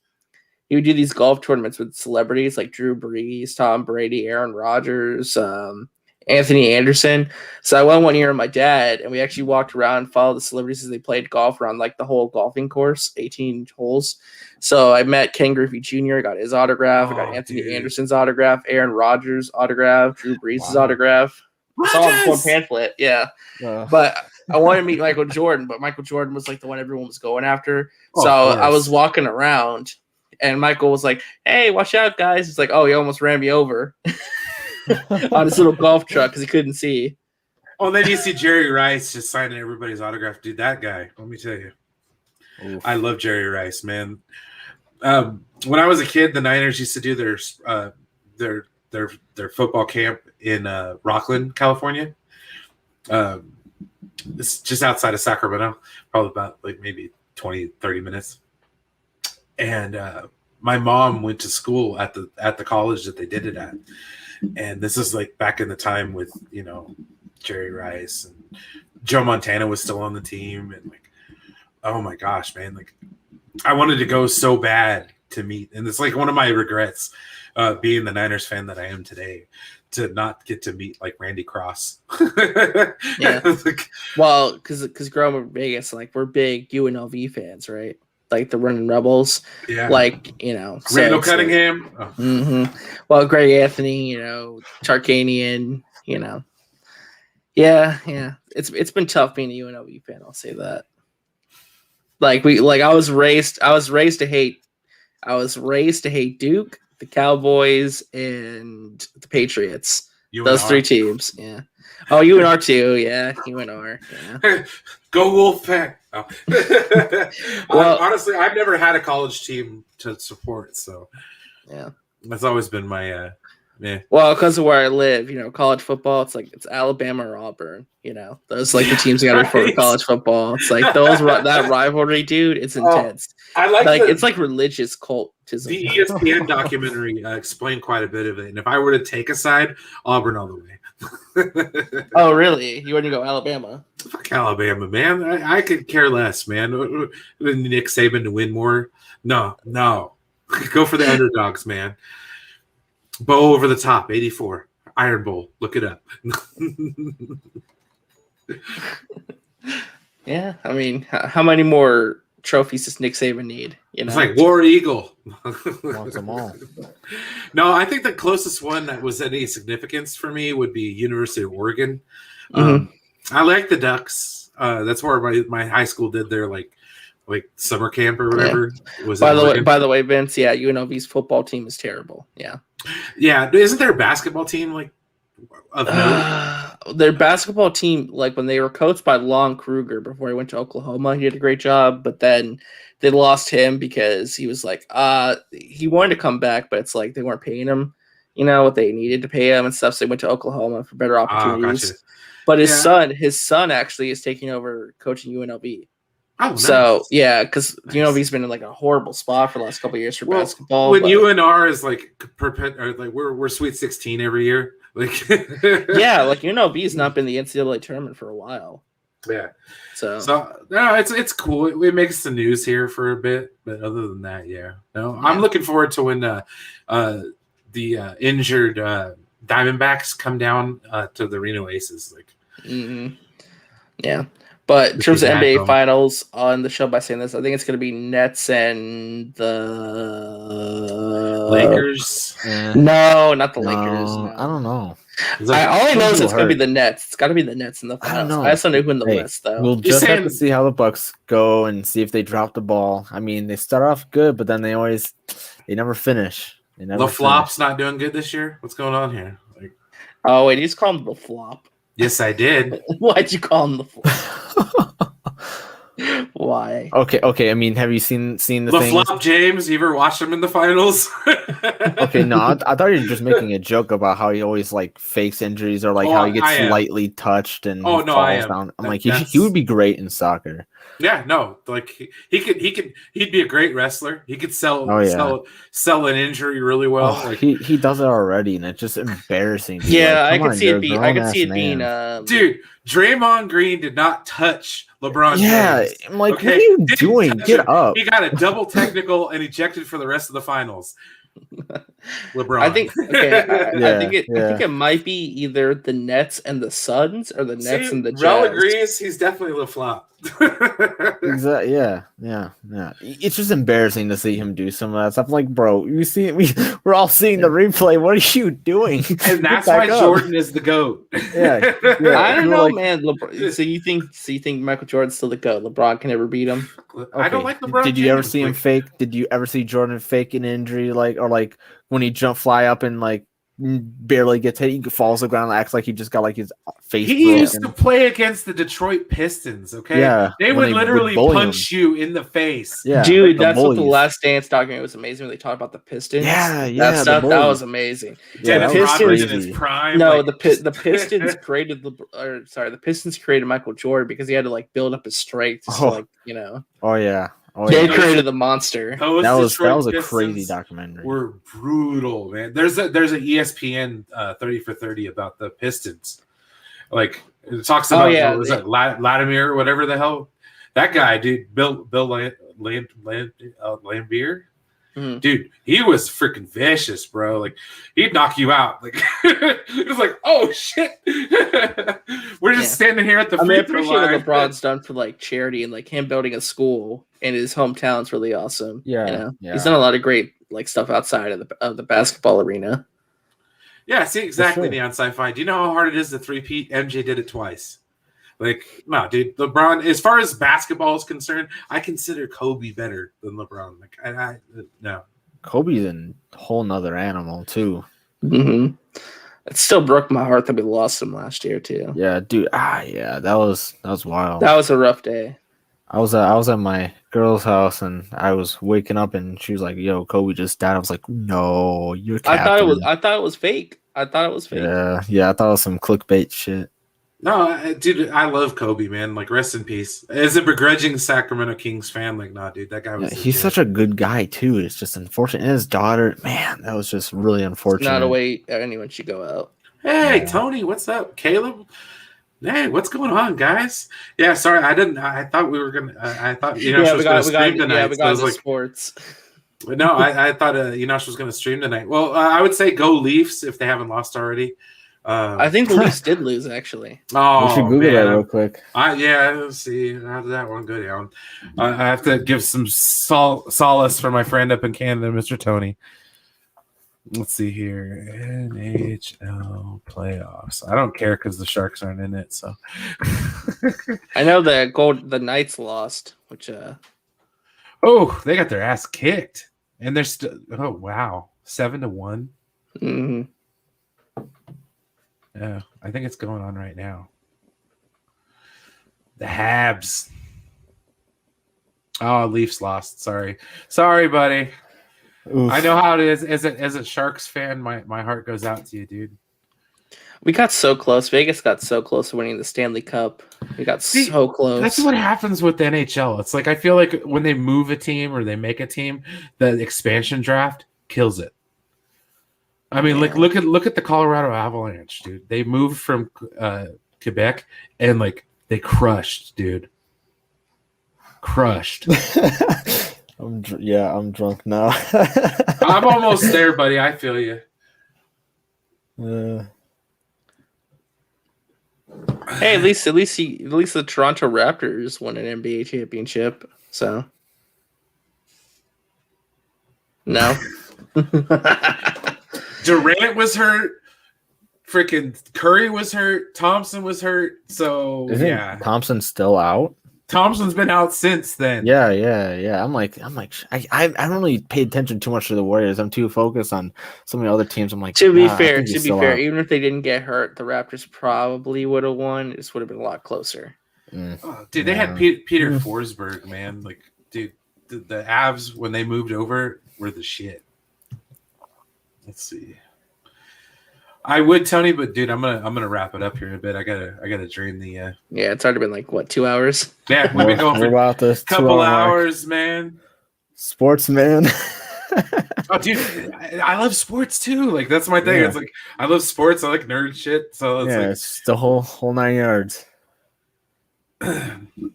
He would do these golf tournaments with celebrities like Drew Brees, Tom Brady, Aaron Rodgers, Anthony Anderson. So I went one year with my dad, and we actually walked around and followed the celebrities as they played golf around like the whole golfing course, 18 holes. So I met Ken Griffey Jr., got his autograph. I got Anthony Anderson's autograph, Aaron Rodgers' autograph, Drew Brees' autograph. I saw the full pamphlet, yeah. But I wanted to meet Michael Jordan, but Michael Jordan was like the one everyone was going after. So I was walking around, and Michael was like, "Hey, watch out, guys!" It's like, "Oh, he almost ran me over." On his little golf truck because he couldn't see. Oh, then you see Jerry Rice just signing everybody's autograph. Dude, that guy, let me tell you. Oof. I love Jerry Rice, man. When I was a kid, the Niners used to do their football camp in Rockland, California. It's just outside of Sacramento, probably about like maybe 20, 30 minutes. And my mom went to school at the college that they did it at. And this is like back in the time with, you know, Jerry Rice and Joe Montana was still on the team. And like, oh my gosh, man, like I wanted to go so bad to meet. And it's like one of my regrets being the Niners fan that I am today to not get to meet like Randy Cross. Yeah. Well, because growing up in Vegas, like we're big UNLV fans, right? Like the Running Rebels, like, you know, Randall Cunningham. Like, well, Greg Anthony, you know, Tarkanian, you know, yeah. It's been tough being a UNLV fan. I'll say that. I was raised to hate Duke, the Cowboys, and the Patriots. Those three teams, yeah. Oh, UNR too, yeah. UNR, yeah. Go Wolfpack. Oh. Well, honestly, I've never had a college team to support, so yeah, that's always been my yeah. Well, because of where I live, you know, college football, it's like it's Alabama or Auburn. You know, those like the teams you got to report for college football. It's like that rivalry, dude. It's intense. I like it's like religious cultism. The ESPN documentary explained quite a bit of it, and if I were to take a side, Auburn all the way. Oh, really? You want to go Alabama? Fuck Alabama, man. I could care less, man. Nick Saban to win more? No. Go for the underdogs, man. Bow over the top, 84. Iron Bowl. Look it up. Yeah, I mean, how many more trophies does Nick Saban need? You know, it's like War Eagle. Wants them all. No, I think the closest one that was any significance for me would be University of Oregon. I like the Ducks. That's where my high school did their like summer camp or whatever. Yeah. Was by the way, Vince, yeah, UNLV's football team is terrible. Yeah. Isn't their basketball team like of note? Their basketball team, like when they were coached by Lon Kruger before he went to Oklahoma, he did a great job, but then they lost him because he was like, he wanted to come back, but it's like they weren't paying him, you know, what they needed to pay him and stuff. So they went to Oklahoma for better opportunities. Gotcha. But his son actually is taking over coaching UNLV. Oh, nice. So yeah, because UNLV's been in like a horrible spot for the last couple of years for basketball. When UNR is like we're Sweet 16 every year, like yeah, like UNLV's not been in the NCAA tournament for a while. Yeah, so no, it's cool. It makes the news here for a bit, but other than that, I'm looking forward to when the injured Diamondbacks come down to the Reno Aces, like. Yeah. But in terms of NBA Finals, on the show by saying this, I think it's going to be Nets and the Lakers. No, not the Lakers. No. I don't know. All I know is it's going to be the Nets. It's got to be the Nets in the finals. I also know who in the West, though. We'll just have to see how the Bucks go and see if they drop the ball. I mean, they start off good, but then they never finish. The Flop's not doing good this year. What's going on here? Oh wait, you just called him the Flop. Yes, I did. Why'd you call him the Flop? Why? Okay. I mean, have you seen the thing? LaFlop James, you ever watched him in the finals? Okay, no, I thought you were just making a joke about how he always like fakes injuries or like how he gets lightly touched and Oh, no, I falls am. down. I'm like, he would be great in soccer. Yeah, no, like he'd be a great wrestler. He could sell an injury really well. Oh, like he does it already, and it's just embarrassing. Yeah, like, I could see it being. Dude, Draymond Green did not touch LeBron James. Yeah, I'm like, what are you doing? Get up. He got a double technical and ejected for the rest of the finals. LeBron. I think it might be either the Nets and the Suns or the Nets and the Jazz. Rel agrees. He's definitely LaFlop. Exactly. Yeah. It's just embarrassing to see him do some of that stuff. I'm like, bro, we're all seeing the replay. What are you doing? And that's why Jordan is the GOAT. Yeah. I don't know, man. So you think Michael Jordan's still the GOAT? LeBron can never beat him? Okay. I don't like LeBron. Did you ever see him fake? Did you ever see Jordan fake an injury, or when he fly up and like barely gets hit, he falls to the ground and acts like he just got like his face broken. Used to play against the Detroit Pistons, okay? Yeah, they would literally punch you in the face. Yeah, dude, that's what the Last Dance document was amazing when they talked about the Pistons. Yeah, that stuff, that was amazing. Yeah, the Pistons in his prime. No, the Pistons created the Pistons created Michael Jordan because he had to like build up his strength. Oh yeah. They created the monster. That was a crazy documentary. We're brutal, man. There's an ESPN 30 for 30 about the Pistons. Like it talks about Latimer or whatever the hell. That guy, dude, Bill Laimbeer. Dude, he was freaking vicious, bro. Like he'd knock you out. Like it was like, oh shit. We're just standing here at the free throw line. What LeBron's done for like charity and like him building a school in his hometown is really awesome. Yeah, He's done a lot of great like stuff outside of the basketball arena. Yeah, see exactly Neon Sci-Fi. Do you know how hard it is to three-peat? MJ did it twice. Like, no, dude, LeBron, as far as basketball is concerned, I consider Kobe better than LeBron. Like, no. Kobe's a whole nother animal, too. Mm-hmm. It still broke my heart that we lost him last year, too. Yeah, dude. That was wild. That was a rough day. I was at my girl's house, and I was waking up, and she was like, yo, Kobe just died. I was like, no, you're captain. I thought it was fake. Yeah, I thought it was some clickbait shit. No, dude, I love Kobe, man. Like, rest in peace. As a begrudging Sacramento Kings fan, like, nah, dude, that guy was. He's such a good guy too. It's just unfortunate. And his daughter, man, that was just really unfortunate. It's not a way anyone should go out. Hey, Tony, what's up? Caleb, hey, what's going on, guys? Yeah, sorry, I thought we were gonna. I thought was gonna stream tonight. Yeah, we got the sports. No, I thought Enosh was going to stream tonight. Well, I would say go Leafs if they haven't lost already. I think the Leafs did lose, actually. Oh, we should Google that real quick. Let's see. How did that one go down? I have to give some solace for my friend up in Canada, Mr. Tony. Let's see here. NHL playoffs. I don't care because the Sharks aren't in it. So I know the Knights lost, which oh, they got their ass kicked, and they're still. Oh wow, 7-1. Mm-hmm. Yeah, I think it's going on right now. The Habs. Oh, Leafs lost. Sorry, buddy. Oof. I know how it is. As a Sharks fan, my heart goes out to you, dude. We got so close. Vegas got so close to winning the Stanley Cup. We got so close. That's what happens with the NHL. It's like I feel like when they move a team or they make a team, the expansion draft kills it. I mean, like look at the Colorado Avalanche, dude. They moved from Quebec and like they crushed, dude. Crushed. I'm drunk now. I'm almost there, buddy. I feel you. Hey, at least the Toronto Raptors won an NBA championship. So no. Durant was hurt. Freaking Curry was hurt. Thompson was hurt. So Isn't Thompson still out? Thompson's been out since then. Yeah. I'm like, I don't really pay attention too much to the Warriors. I'm too focused on some of the other teams. I'm like, to be fair, even if they didn't get hurt, the Raptors probably would have won. It just would have been a lot closer. Dude, they had Peter Forsberg, man. Like, dude, the Avs when they moved over were the shit. Let's see. I would, Tony, but dude, I'm gonna wrap it up here in a bit. I gotta drain the. Yeah, it's already been like what, 2 hours? Yeah, we've been going for about this couple hours, man. Sportsman. Oh, dude, I love sports too. Like that's my thing. Yeah. It's like I love sports. I like nerd shit. So it's like It's the whole 9 yards.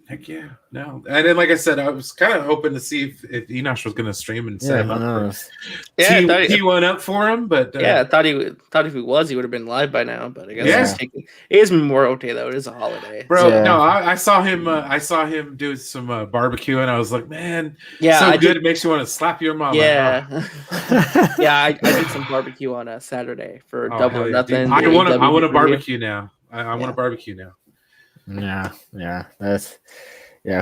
heck yeah, no. And then, like I said, I was kind of hoping to see if Enosh was going to stream and set him up. He went up for him, but I thought if he was, he would have been live by now. But I guess it is Memorial Day though. It is a holiday, bro. Yeah. No, I saw him. I saw him do some barbecue, and I was like, man, so good. It makes you want to slap your mom. Yeah, I did some barbecue on a Saturday for Double or Nothing. I want a barbecue now. I want a barbecue now. Yeah, that's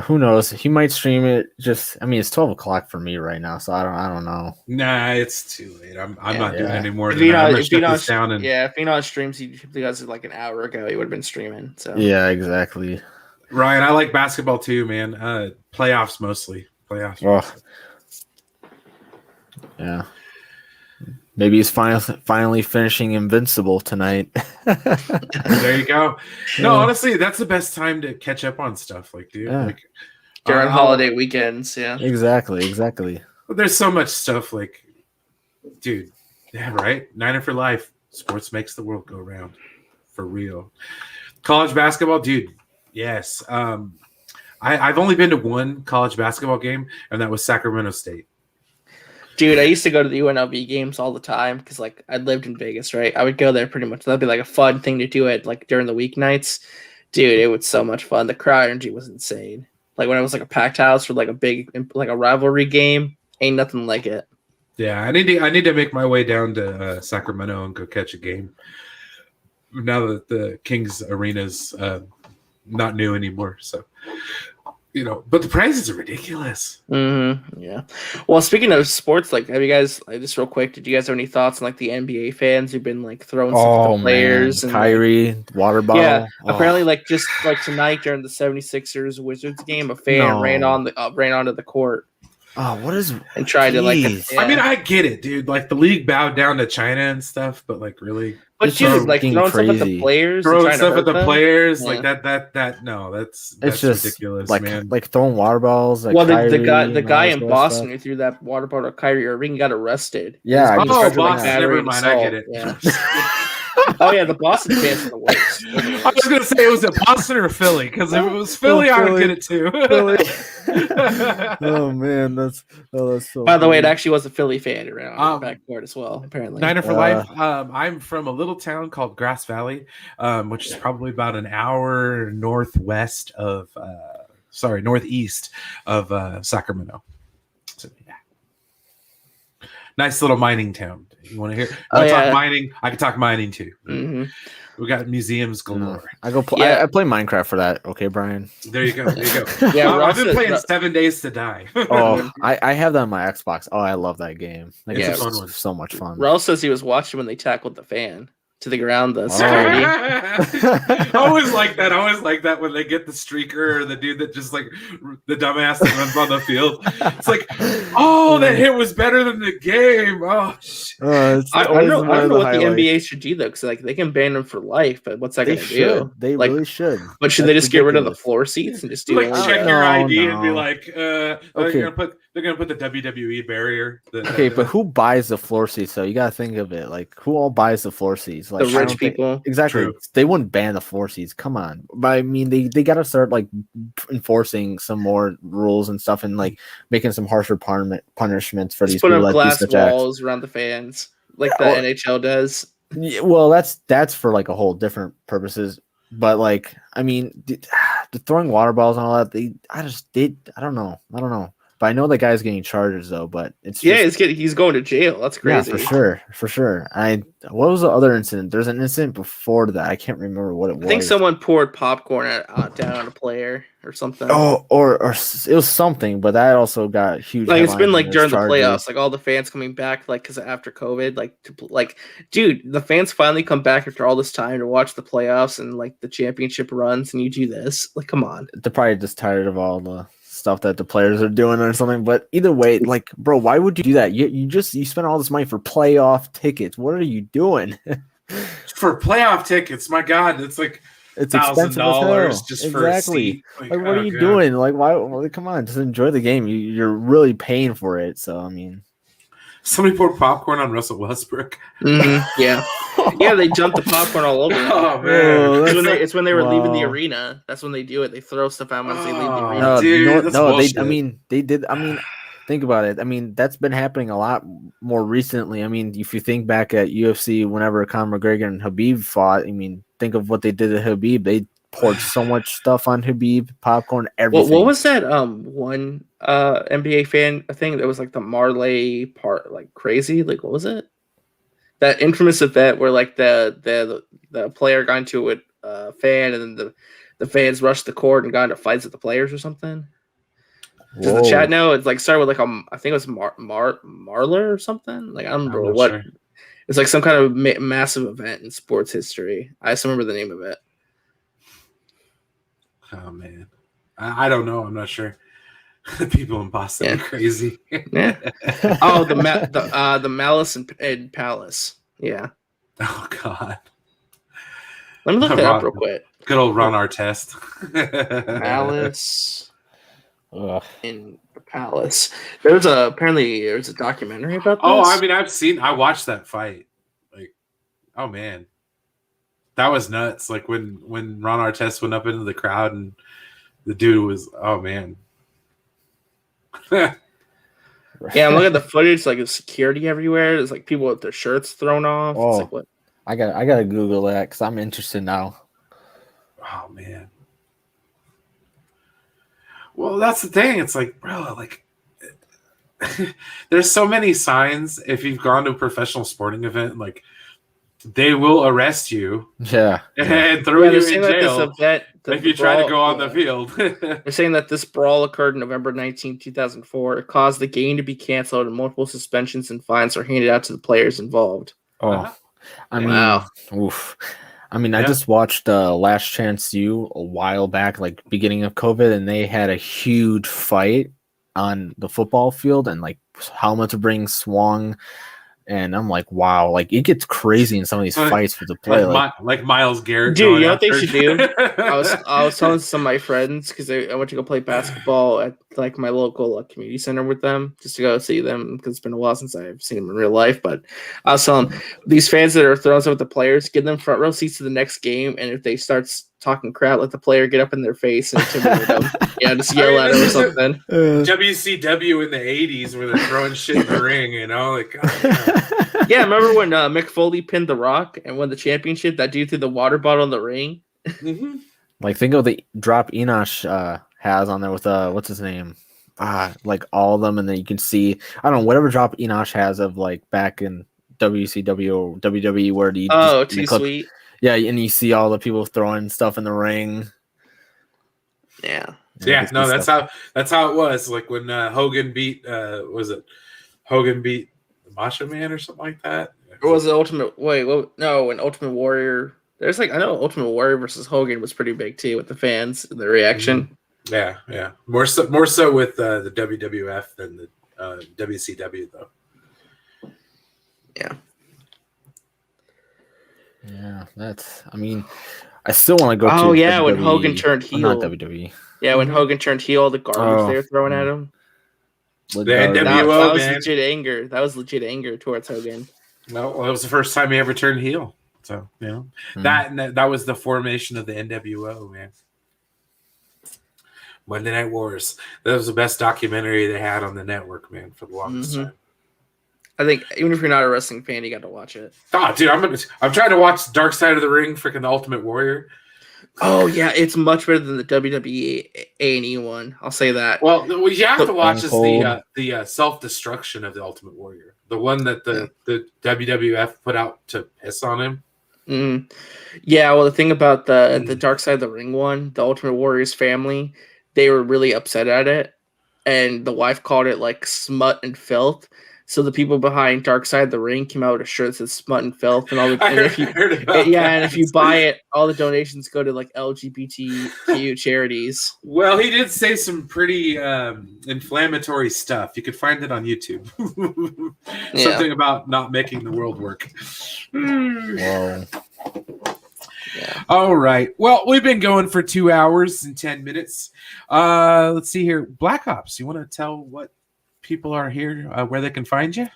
who knows? He might stream it. It's 12 o'clock for me right now, so I don't know. Nah, it's too late. I'm not doing any more. If Enosh streams, he does it like an hour ago. He would have been streaming. So yeah, exactly. Ryan, I like basketball too, man. Playoffs mostly. Playoffs. Yeah. Maybe he's finally finishing Invincible tonight. There you go. No, honestly, that's the best time to catch up on stuff. Like, dude, like during holiday weekends. Yeah, exactly. There's so much stuff. Like, dude, yeah, right. Niner for life. Sports makes the world go round, for real. College basketball, dude. Yes. I've only been to one college basketball game, and that was Sacramento State. Dude, I used to go to the UNLV games all the time because, like, I lived in Vegas, right? I would go there pretty much. That'd be like a fun thing to do it, like, during the weeknights. Dude, it was so much fun. The crowd energy was insane. Like, when it was like a packed house for like a big, like a rivalry game, ain't nothing like it. Yeah, I need to make my way down to Sacramento and go catch a game. Now that the Kings Arena's not new anymore, so. You know, but the prices are ridiculous. Mm-hmm. Yeah. Well, speaking of sports, like, have you guys just real quick? Did you guys have any thoughts on like the NBA fans who've been like throwing stuff at the players? Man. Kyrie, water bottle. Yeah. Apparently, like just like tonight during the 76ers Wizards game, a fan ran onto the court. Oh, what is and tried to like? I mean, I get it, dude. Like the league bowed down to China and stuff, but like really. But dude, like throwing stuff at the players, like that. No, that's just ridiculous, like, man. Like throwing water balls. Like well, the guy in Boston who threw that water bottle at Kyrie Irving got arrested. Yeah, Boston. Never mind, I get it. Yeah. Oh yeah, the Boston fans are the worst. I was gonna say it was it Boston or Philly, because if it was Philly, I would get it too. Oh man, that's so. By the way, it actually was a Philly fan around the backcourt as well. Apparently, Niner for life. I'm from a little town called Grass Valley, which is probably about an hour northeast of Sacramento. So yeah, nice little mining town. You want to hear? Talk mining? I can talk mining too. Mm-hmm. We got museums galore. I play Minecraft for that. Okay, Brian. There you go. Yeah, I've been playing 7 Days to Die. I have that on my Xbox. Oh, I love that game. Like, it's a fun one. So much fun. Raul says he was watching when they tackled the fan to the ground. The security. I always like that when they get the streaker or the dude that just like the dumbass that runs on the field. It's like, that hit was better than the game. Oh shit. I don't know what the NBA should do though, because like they can ban them for life, but what's that going to do? They really should. But should they just get rid of the floor seats and just do check your ID and be like, they're gonna put the WWE barrier. But who buys the floor seats? So you gotta think of it. Like, who all buys the floor seats? Like, the rich people. Exactly. True. They wouldn't ban the floor seats. Come on. But I mean, they gotta start like enforcing some more rules and stuff, and like making some harsher punishments for these people. Put up glass walls around the fans, like the NHL does. Yeah, well, that's for like a whole different purposes. But like, I mean, the throwing water balls and all that. I don't know. But I know the guy's getting charges though. But it's he's going to jail. That's crazy. Yeah, for sure. What was the other incident? There's an incident before that. I can't remember what it was. I think someone poured popcorn down on a player or something. Oh, or it was something, but that also got huge. Like it's been like during the playoffs, like all the fans coming back, like because after COVID, like dude, the fans finally come back after all this time to watch the playoffs and like the championship runs, and you do this. Like, come on. They're probably just tired of all the stuff that the players are doing or something. But either way, like, bro, why would you do that? You spent all this money for playoff tickets. What are you doing? For playoff tickets, my God, it's like. It's $1,000 just for a seat. Like what are you doing? Like, why? Well, come on, just enjoy the game. You're really paying for it. So I mean, somebody poured popcorn on Russell Westbrook. Yeah, they jumped the popcorn all over. Oh man, it's when they were leaving the arena. That's when they do it. They throw stuff out once they leave the arena. No, dude, they did. I mean, think about it. I mean, that's been happening a lot more recently. I mean, if you think back at UFC, whenever Conor McGregor and Khabib fought, I mean, think of what they did to Khabib. They poured so much stuff on Khabib, popcorn, everything. What was that one NBA fan thing that was like the Marley part, like crazy? Like, what was it? That infamous event where like the player got into it fan, and then the fans rushed the court and got into fights with the players or something. Does the chat know? It's like started with like I think it was Marler or something. Like I don't remember what. Sure. It's like some kind of massive event in sports history. I just remember the name of it. Oh man, I don't know. I'm not sure. People in Boston are crazy. Yeah. Oh, the Malice and Palace. Yeah. Oh God. Let me look that up real quick. Good old Ron Artest. Malice. In the Palace. Apparently there's a documentary about this. Oh, I mean, I watched that fight. Like, oh man, that was nuts. Like when Ron Artest went up into the crowd and the dude was, oh man. Yeah, I'm looking at the footage. Like, there's security everywhere. There's like people with their shirts thrown off. Oh, it's like, what? I gotta Google that because I'm interested now. Oh man. Well, that's the thing. It's like, bro, like, there's so many signs. If you've gone to a professional sporting event, like, they will arrest you. Yeah. And throw you in jail if you try to go on the field. They're saying that this brawl occurred November 19, 2004. It caused the game to be canceled, and multiple suspensions and fines are handed out to the players involved. Oh, I mean, oof. I mean, I just watched Last Chance U a while back, like beginning of COVID, and they had a huge fight on the football field, and like helmets being swung, and I'm like, wow, like it gets crazy in some of these fights for the play, like Myles Garrett. Dude, you know what they should do? I was telling some of my friends because I went to go play basketball at like my local community center with them just to go see them because it's been a while since I've seen them in real life. But I was telling them, these fans that are throwing stuff at the players, give them front row seats to the next game, and if they start talking crap, let the player get up in their face and intimidate them. Yeah, just yell at them or something. WCW in the 80s where they're throwing shit in the ring, you know? Like, yeah, remember when Mick Foley pinned The Rock and won the championship? That dude threw the water bottle in the ring. Mm-hmm. Like, think of the drop Enosh has on there with what's his name? Like all of them, and then you can see, I don't know, whatever drop Enosh has of like back in WCW or WWE where he too sweet. Yeah, and you see all the people throwing stuff in the ring. Yeah. Yeah, no, that's how it was. Like when Hogan beat Hogan beat the Macho Man or something like that? Or was it Ultimate when Ultimate Warrior, there's like, I know Ultimate Warrior versus Hogan was pretty big too with the fans, the reaction. Mm-hmm. Yeah. More so with the WWF than the WCW though. Yeah. Yeah, I mean, I still want to go to WWE. When Hogan turned heel. Not WWE. Yeah, when Hogan turned heel, the garbage they were throwing at him. The NWO, that was legit anger. That was legit anger towards Hogan. Well, that was the first time he ever turned heel. So, you know, that was the formation of the NWO, man. Monday Night Wars. That was the best documentary they had on the network, man, for the longest time. I think even if you're not a wrestling fan, you got to watch it. Oh, dude, I'm trying to watch Dark Side of the Ring, freaking The Ultimate Warrior. Oh yeah, it's much better than the WWE A&E one. I'll say that. Well, what you have to watch is Cold. the self-destruction of the Ultimate Warrior, the one that the WWF put out to piss on him. Mm. Yeah, well, the thing about the Dark Side of the Ring one, the Ultimate Warrior's family, they were really upset at it, and the wife called it like smut and filth. So the people behind Dark Side of the Ring came out with a shirt that says smut and filth, and all the I heard about that. and if you buy it, all the donations go to like LGBTQ charities. Well, he did say some pretty inflammatory stuff. You could find it on YouTube. Something about not making the world work. Whoa. Yeah. All right. Well, we've been going for 2 hours and 10 minutes. Let's see here. Black Ops, you want to tell what people are here, where they can find you?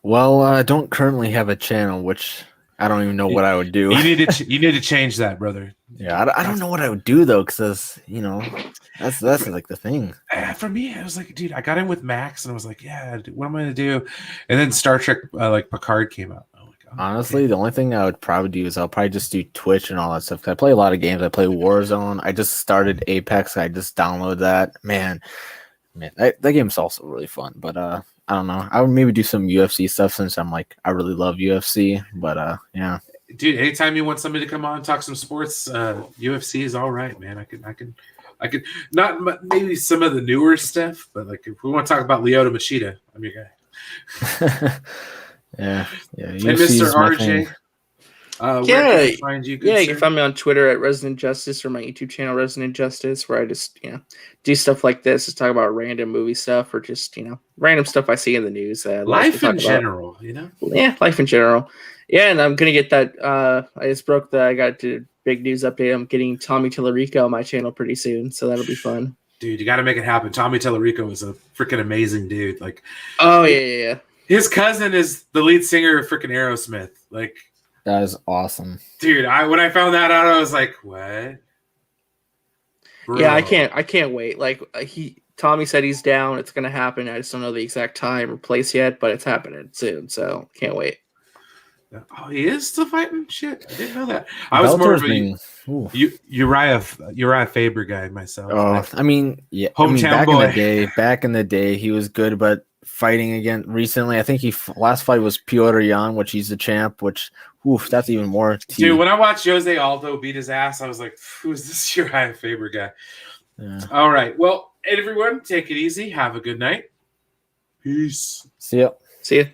Well, I don't currently have a channel, which I don't even know what I would do. You need to change that, brother. Yeah, I don't know what I would do though, because that's like the thing. For me, I was like, dude, I got in with Max, and I was like, yeah, what am I gonna do? And then Star Trek, like Picard, came out. I'm like, oh, Honestly, the only thing I would probably do is I'll probably just do Twitch and all that stuff. 'Cause I play a lot of games. I play Warzone. I just started Apex. I just downloaded that. Man, that game's also really fun. But I don't know. I would maybe do some UFC stuff since I really love UFC. But yeah. Dude, anytime you want somebody to come on and talk some sports, UFC is all right, man. I could not maybe some of the newer stuff, but like if we want to talk about Lyoto Machida, I'm your guy. yeah. And Mr. RJ. Where can we find you? You can find me on Twitter at Resident Justice or my YouTube channel Resident Justice, where I just do stuff like this, just talk about random movie stuff or just random stuff I see in the news. Life in general, Yeah, life in general. Yeah, and I'm gonna get that. I just I got to big news update. I'm getting Tommy Tallarico on my channel pretty soon, so that'll be fun. Dude, you got to make it happen. Tommy Tallarico is a freaking amazing dude. Like, oh yeah. His cousin is the lead singer of freaking Aerosmith. Like, that is awesome, dude. When I found that out, I was like, what? Bro. Yeah, I can't wait. Like Tommy said he's down. It's gonna happen. I just don't know the exact time or place yet, but it's happening soon. So can't wait. Oh, he is still fighting? Shit, I didn't know that. I was more of a Uriah Faber guy myself. Oh, I mean, yeah. Hometown boy. Back in the day, he was good, but fighting again recently, I think last fight was Piotr Jan, which he's the champ, which that's even more. Dude, when I watched Jose Aldo beat his ass, I was like, who's this Uriah Faber guy? Yeah. All right. Well, everyone, take it easy. Have a good night. Peace. See ya. See ya.